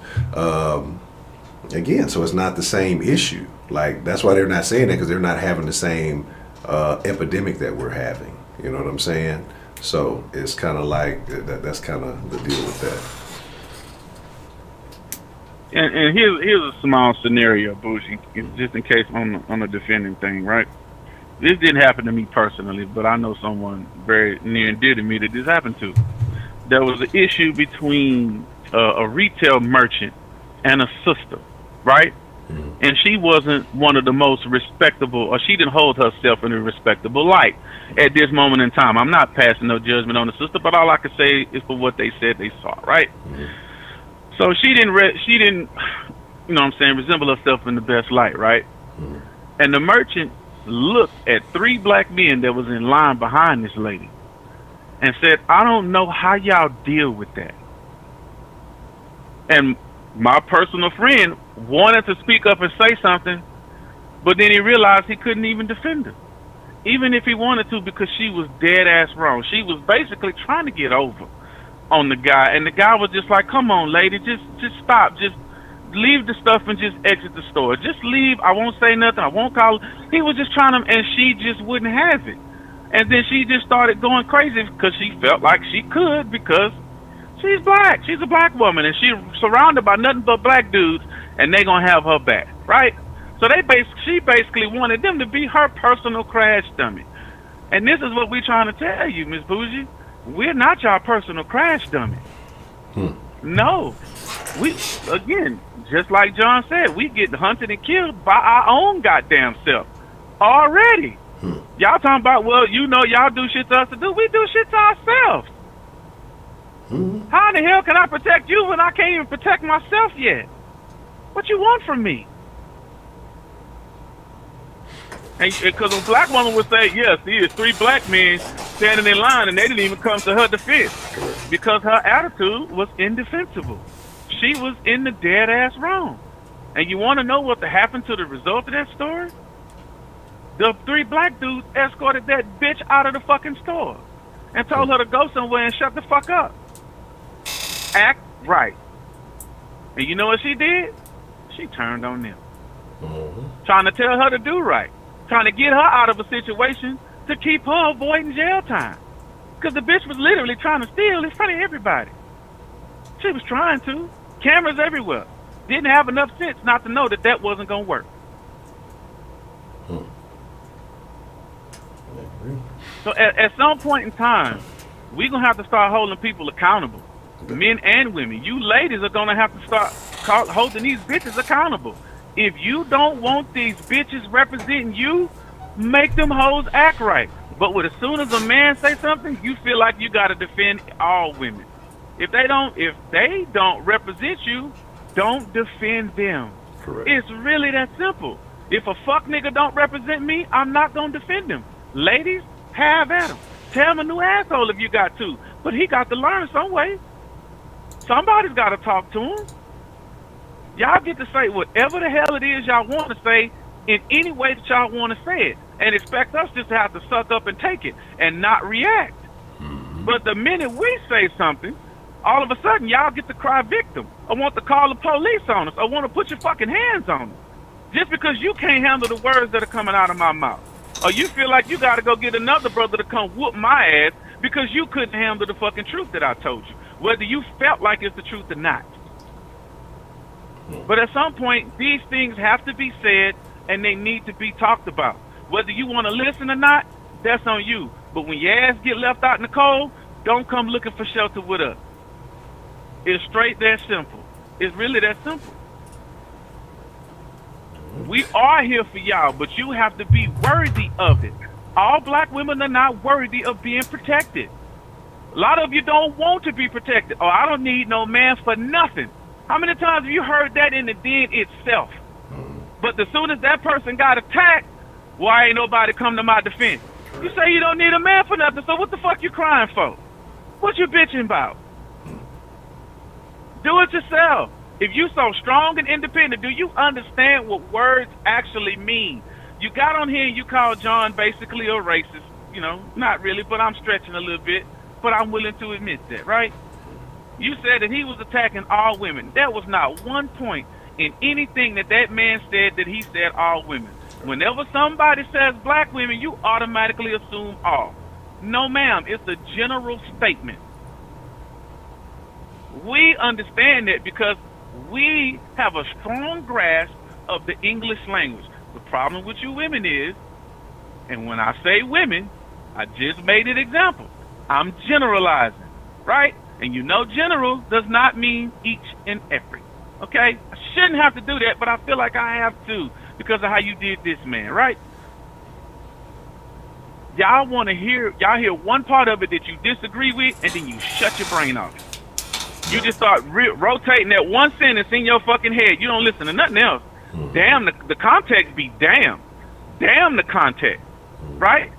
Again, so it's not the same issue. Like, that's why they're not saying that, because they're not having the same epidemic that we're having. You know what I'm saying? So it's kind of like that's kind of the deal with that. And here's a small scenario, Bougie, just in case on the defending thing, right? This didn't happen to me personally, but I know someone very near and dear to me that this happened to. There was an issue between a retail merchant and a sister, right? Mm-hmm. And she wasn't one of the most respectable, or she didn't hold herself in a respectable light at this moment in time. I'm not passing no judgment on the sister, but all I can say is for what they said they saw, right? Mm-hmm. So she didn't, you know what I'm saying, resemble herself in the best light, right? Mm-hmm. And the merchant looked at 3 black men that was in line behind this lady and said, I don't know how y'all deal with that. And my personal friend wanted to speak up and say something, but then he realized he couldn't even defend her, even if he wanted to, because she was dead ass wrong. She was basically trying to get over on the guy, and the guy was just like, come on, lady, just stop, just leave the stuff and just exit the store. Just leave. I won't say nothing. I won't call. He was just trying to, and she just wouldn't have it. And then she just started going crazy because she felt like she could, because she's black. She's a black woman, and she's surrounded by nothing but black dudes, and they gonna have her back, right? So she basically wanted them to be her personal crash dummy. And this is what we're trying to tell you, Miss Bougie. We're not your personal crash dummy. No. We, again, just like John said, we get hunted and killed by our own goddamn self already. Y'all talking about, well, you know, y'all do shit to us to do. We do shit to ourselves. How in the hell can I protect you when I can't even protect myself yet? What you want from me? And because a black woman would say, yes, there's 3 black men standing in line, and they didn't even come to her defense because her attitude was indefensible. She was in the dead ass wrong. And you want to know what happened to the result of that story? The 3 black dudes escorted that bitch out of the fucking store and told her to go somewhere and shut the fuck up. Act right. And you know what she did? She turned on them. Trying to tell her to do right. Trying to get her out of a situation to keep her avoiding jail time. Because the bitch was literally trying to steal in front of everybody. She was trying to. Cameras everywhere. Didn't have enough sense not to know that wasn't going to work. So at some point in time, we're going to have to start holding people accountable. Men and women. You ladies are going to have to start holding these bitches accountable. If you don't want these bitches representing you, make them hoes act right. But as soon as a man say something, you feel like you got to defend all women. If they don't represent you, don't defend them. Correct. It's really that simple. If a fuck nigga don't represent me, I'm not gonna defend him. Ladies, have at him. Tell him a new asshole if you got to. But he got to learn some way. Somebody's got to talk to him. Y'all get to say whatever the hell it is y'all want to say in any way that y'all want to say it, and expect us just to have to suck up and take it and not react. But the minute we say something, all of a sudden y'all get to cry victim, or want to call the police on us, or want to put your fucking hands on us, just because you can't handle the words that are coming out of my mouth. Or you feel like you got to go get another brother to come whoop my ass because you couldn't handle the fucking truth that I told you, whether you felt like it's the truth or not. But at some point, these things have to be said, and they need to be talked about. Whether you want to listen or not, that's on you. But when your ass get left out in the cold, don't come looking for shelter with us. It's straight that simple. It's really that simple. We are here for y'all, but you have to be worthy of it. All black women are not worthy of being protected. A lot of you don't want to be protected. Oh, I don't need no man for nothing. How many times have you heard that in the den itself? But as soon as that person got attacked, why ain't nobody come to my defense? You say you don't need a man for nothing, so what the fuck you crying for? What you bitching about? Do it yourself. If you so strong and independent, do you understand what words actually mean? You got on here and you called John basically a racist. You know, not really, but I'm stretching a little bit. But I'm willing to admit that, right? You said that he was attacking all women. There was not one point in anything that man said that he said all women. Whenever somebody says black women, you automatically assume all. No, ma'am, it's a general statement. We understand that because we have a strong grasp of the English language. The problem with you women is, and when I say women, I just made an example. I'm generalizing, right? And you know general does not mean each and every, okay? I shouldn't have to do that, but I feel like I have to because of how you did this, man, right? Y'all hear one part of it that you disagree with, and then you shut your brain off. You just start rotating that one sentence in your fucking head. You don't listen to nothing else. Damn, the context be damn. Damn the context, right?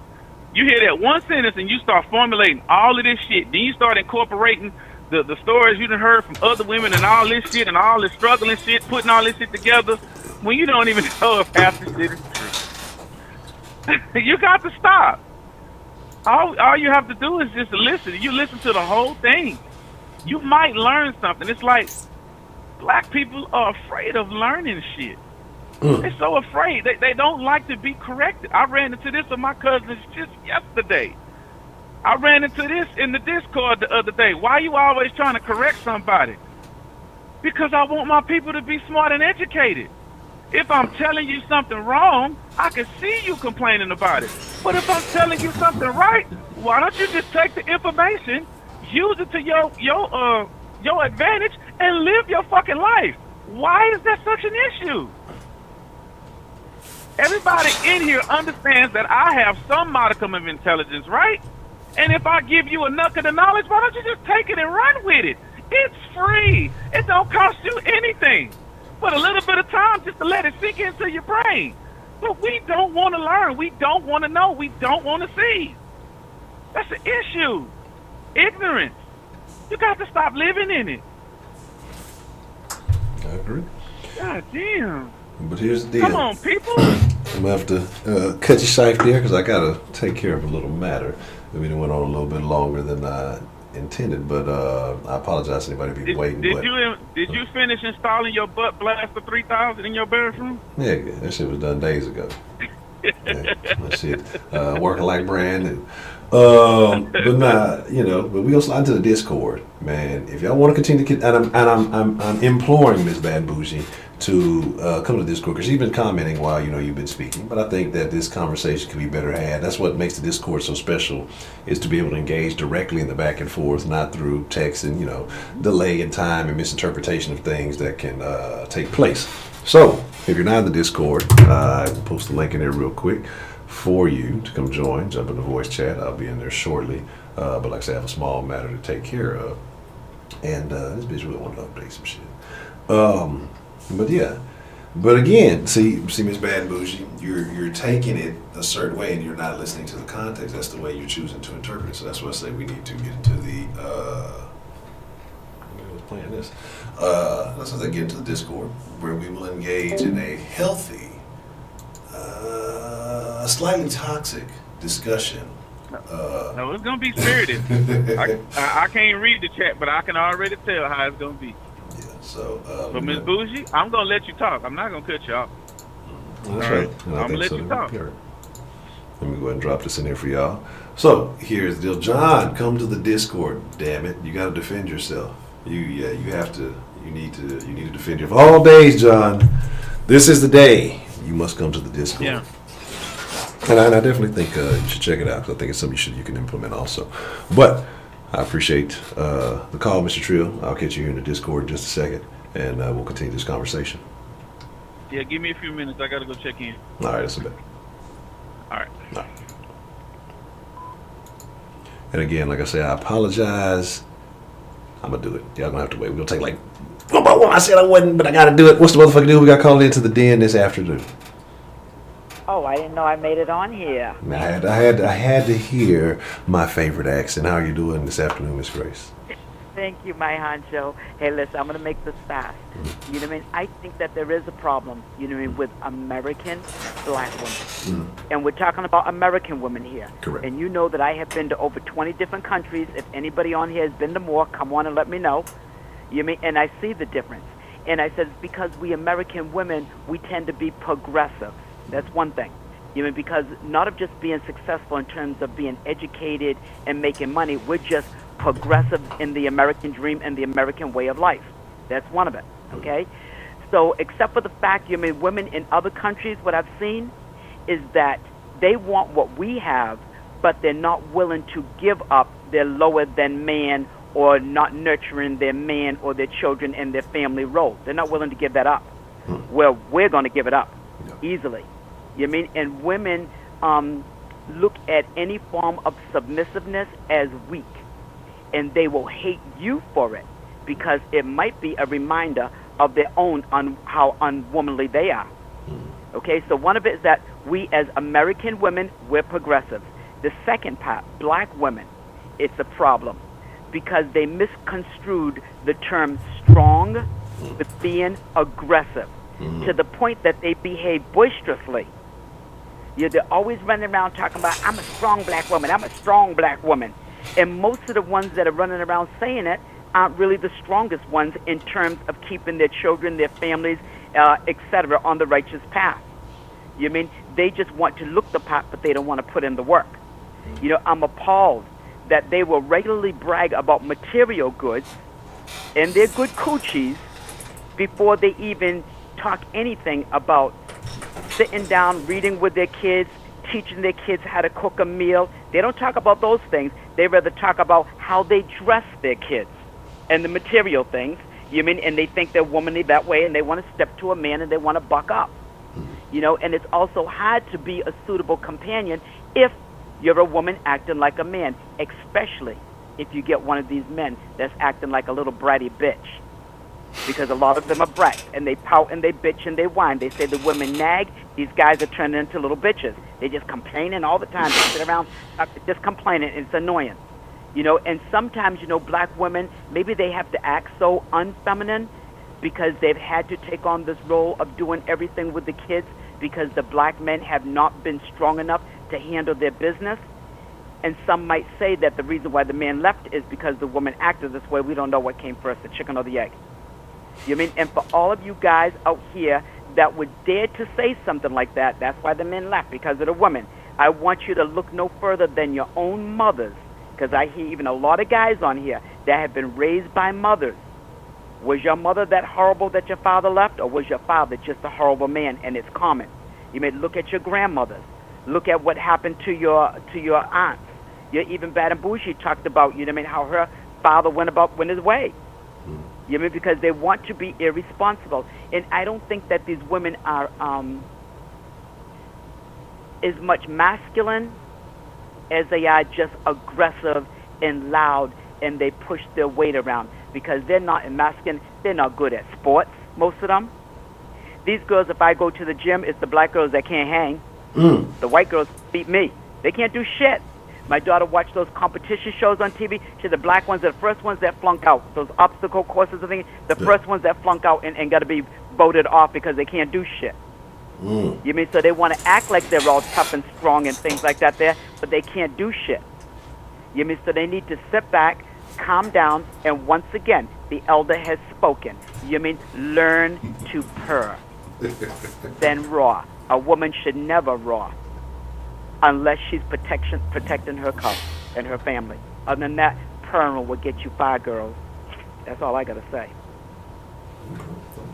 You hear that one sentence and you start formulating all of this shit. Then you start incorporating the stories you done heard from other women and all this shit and all this struggling shit, putting all this shit together when you don't even know if half the shit is true. You got to stop. All you have to do is just listen. You listen to the whole thing. You might learn something. It's like black people are afraid of learning shit. They're so afraid. They don't like to be corrected. I ran into this with my cousins just yesterday. I ran into this in the Discord the other day. Why are you always trying to correct somebody? Because I want my people to be smart and educated. If I'm telling you something wrong, I can see you complaining about it. But if I'm telling you something right, why don't you just take the information, use it to your advantage, and live your fucking life? Why is that such an issue? Everybody in here understands that I have some modicum of intelligence, right? And if I give you enough of the knowledge, why don't you just take it and run with it? It's free. It don't cost you anything. But a little bit of time just to let it sink into your brain. But we don't want to learn. We don't want to know. We don't want to see. That's the issue. Ignorance. You got to stop living in it. I agree. God damn. But here's the deal. Come on, people. I'm going to have to cut you short there because I got to take care of a little matter. I mean, it went on a little bit longer than I intended, but I apologize to anybody be waiting. Did you finish installing your butt blaster 3000 in your bathroom? Yeah, that shit was done days ago. Yeah, that shit working like brand new. But nah, but we gonna slide into the Discord, man. If y'all want to continue to, and I'm imploring Miss Bad Bougie to come to the Discord because she's been commenting while you've been speaking. But I think that this conversation could be better had. That's what makes the Discord so special, is to be able to engage directly in the back and forth, not through text and delay in time and misinterpretation of things that can take place. So if you're not in the Discord, I will post the link in there real quick for you to come join. Jump in the voice chat. I'll be in there shortly. But like I said, I have a small matter to take care of. And this bitch really wanted to update some shit. But yeah, But again, see, Miss Bad and Bougie, you're taking it a certain way, and you're not listening to the context. That's the way you're choosing to interpret it. So that's why I say we need to get into the. I was playing this. Let's get into the Discord, where we will engage in a healthy, slightly toxic discussion. No, it's gonna be spirited. I can't read the chat, but I can already tell how it's gonna be. Yeah. So. But Miss Bougie, I'm gonna let you talk. I'm not gonna cut you off. That's right. I'm gonna let you talk. Let me go ahead and drop this in there for y'all. So here's the deal, John. Come to the Discord. Damn it, you got to defend yourself. You have to. You need to defend yourself. All days, John. This is the day. You must come to the Discord. Yeah. And I definitely think you should check it out, because I think it's something you can implement also. But I appreciate the call, Mr. Trill. I'll catch you here in the Discord in just a second, and we'll continue this conversation. Yeah, give me a few minutes. I gotta go check in. All right, that's a bet. All right. All right. And again, like I say, I apologize. I'm gonna do it. Y'all gonna have to wait. We're gonna take like one by one. I said I wouldn't, but I gotta do it. What's the motherfucking deal? We got called into the den this afternoon. Oh, I didn't know I made it on here. I had to hear my favorite accent. How are you doing this afternoon, Miss Grace? Thank you, my honcho. Hey, listen, I'm going to make this fast. Mm. You know what I mean? I think that there is a problem, you know what I mean, with American black women. Mm. And we're talking about American women here. Correct. And you know that I have been to over 20 different countries. If anybody on here has been to more, come on and let me know. You know what I mean? And I see the difference. And I said, because we American women, we tend to be progressive. That's one thing. You know, because not of just being successful in terms of being educated and making money, we're just progressive in the American dream and the American way of life. That's one of it, okay? So except for the fact, you know, women in other countries, what I've seen is that they want what we have, but they're not willing to give up their lower than man or not nurturing their man or their children and their family role. They're not willing to give that up. Well, we're going to give it up easily. You mean? And women look at any form of submissiveness as weak, and they will hate you for it because it might be a reminder of their own how unwomanly they are. Okay, so one of it is that we as American women, we're progressive. The second part, black women, it's a problem because they misconstrued the term strong with being aggressive to the point that they behave boisterously. They're always running around talking about, I'm a strong black woman, I'm a strong black woman. And most of the ones that are running around saying it aren't really the strongest ones in terms of keeping their children, their families, etc., on the righteous path. You mean they just want to look the part, but they don't want to put in the work. You know, I'm appalled that they will regularly brag about material goods and their good coochies before they even talk anything about sitting down, reading with their kids, teaching their kids how to cook a meal. They don't talk about those things. They rather talk about how they dress their kids and the material things. You mean? And they think they're womanly that way, and they want to step to a man, and they want to buck up. You know, and it's also hard to be a suitable companion if you're a woman acting like a man, especially if you get one of these men that's acting like a little bratty bitch. Because a lot of them are brats, and they pout and they bitch and they whine. They say the women nag. These guys are turning into little bitches. They just complaining all the time. They sit around just complaining. It's annoying. You know, and sometimes, you know, black women, maybe they have to act so unfeminine because they've had to take on this role of doing everything with the kids because the black men have not been strong enough to handle their business. And some might say that the reason why the man left is because the woman acted this way. We don't know what came first, the chicken or the egg. You mean? And for all of you guys out here that would dare to say something like that, that's why the men left, because of the woman. I want you to look no further than your own mothers, because I hear even a lot of guys on here that have been raised by mothers. Was your mother that horrible that your father left, or was your father just a horrible man? And it's common. You may look at your grandmothers. Look at what happened to your aunts. Even Bad and Bougie talked about, you know what I mean, how her father went his way. You mean, because they want to be irresponsible. And I don't think that these women are as much masculine as they are just aggressive and loud, and they push their weight around because they're not masculine. They're not good at sports, most of them. These girls, if I go to the gym, it's the black girls that can't hang. The white girls beat me. They can't do shit. My daughter watched those competition shows on TV. She's the black ones, are the first ones that flunk out. Those obstacle courses and things, the first ones that flunk out and got to be voted off because they can't do shit. You mean, so they want to act like they're all tough and strong and things like that there, but they can't do shit. You mean, so they need to sit back, calm down, and once again, the elder has spoken. You mean, learn to purr. Then raw. A woman should never raw unless she's protecting her cub and her family. Other than that, purring will get you far, girls. That's all I got to say.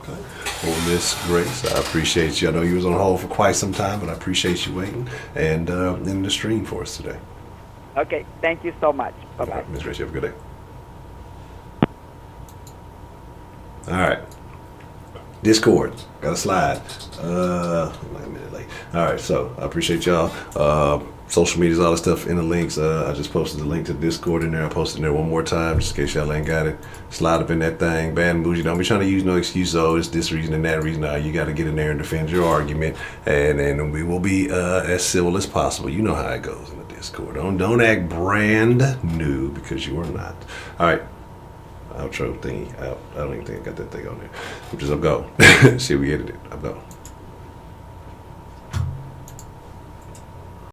Okay. Well, Miss Grace, I appreciate you. I know you was on hold for quite some time, but I appreciate you waiting and in the stream for us today. Okay, thank you so much. Bye-bye. Right, Miss Grace, you have a good day. All right. Discord. Got a slide. Like a minute late. All right, so I appreciate y'all. Social medias, all that stuff in the links. I just posted the link to Discord in there. I posted in there one more time just in case y'all ain't got it. Slide up in that thing. Bad and bougie. Don't be trying to use no excuse. Oh, it's this reason and that reason. No, you got to get in there and defend your argument. And we will be as civil as possible. You know how it goes in the Discord. Don't act brand new because you are not. All right. Outro thingy out. I don't even think I got that thing on there. I'm go. See, we edited it. I'm go.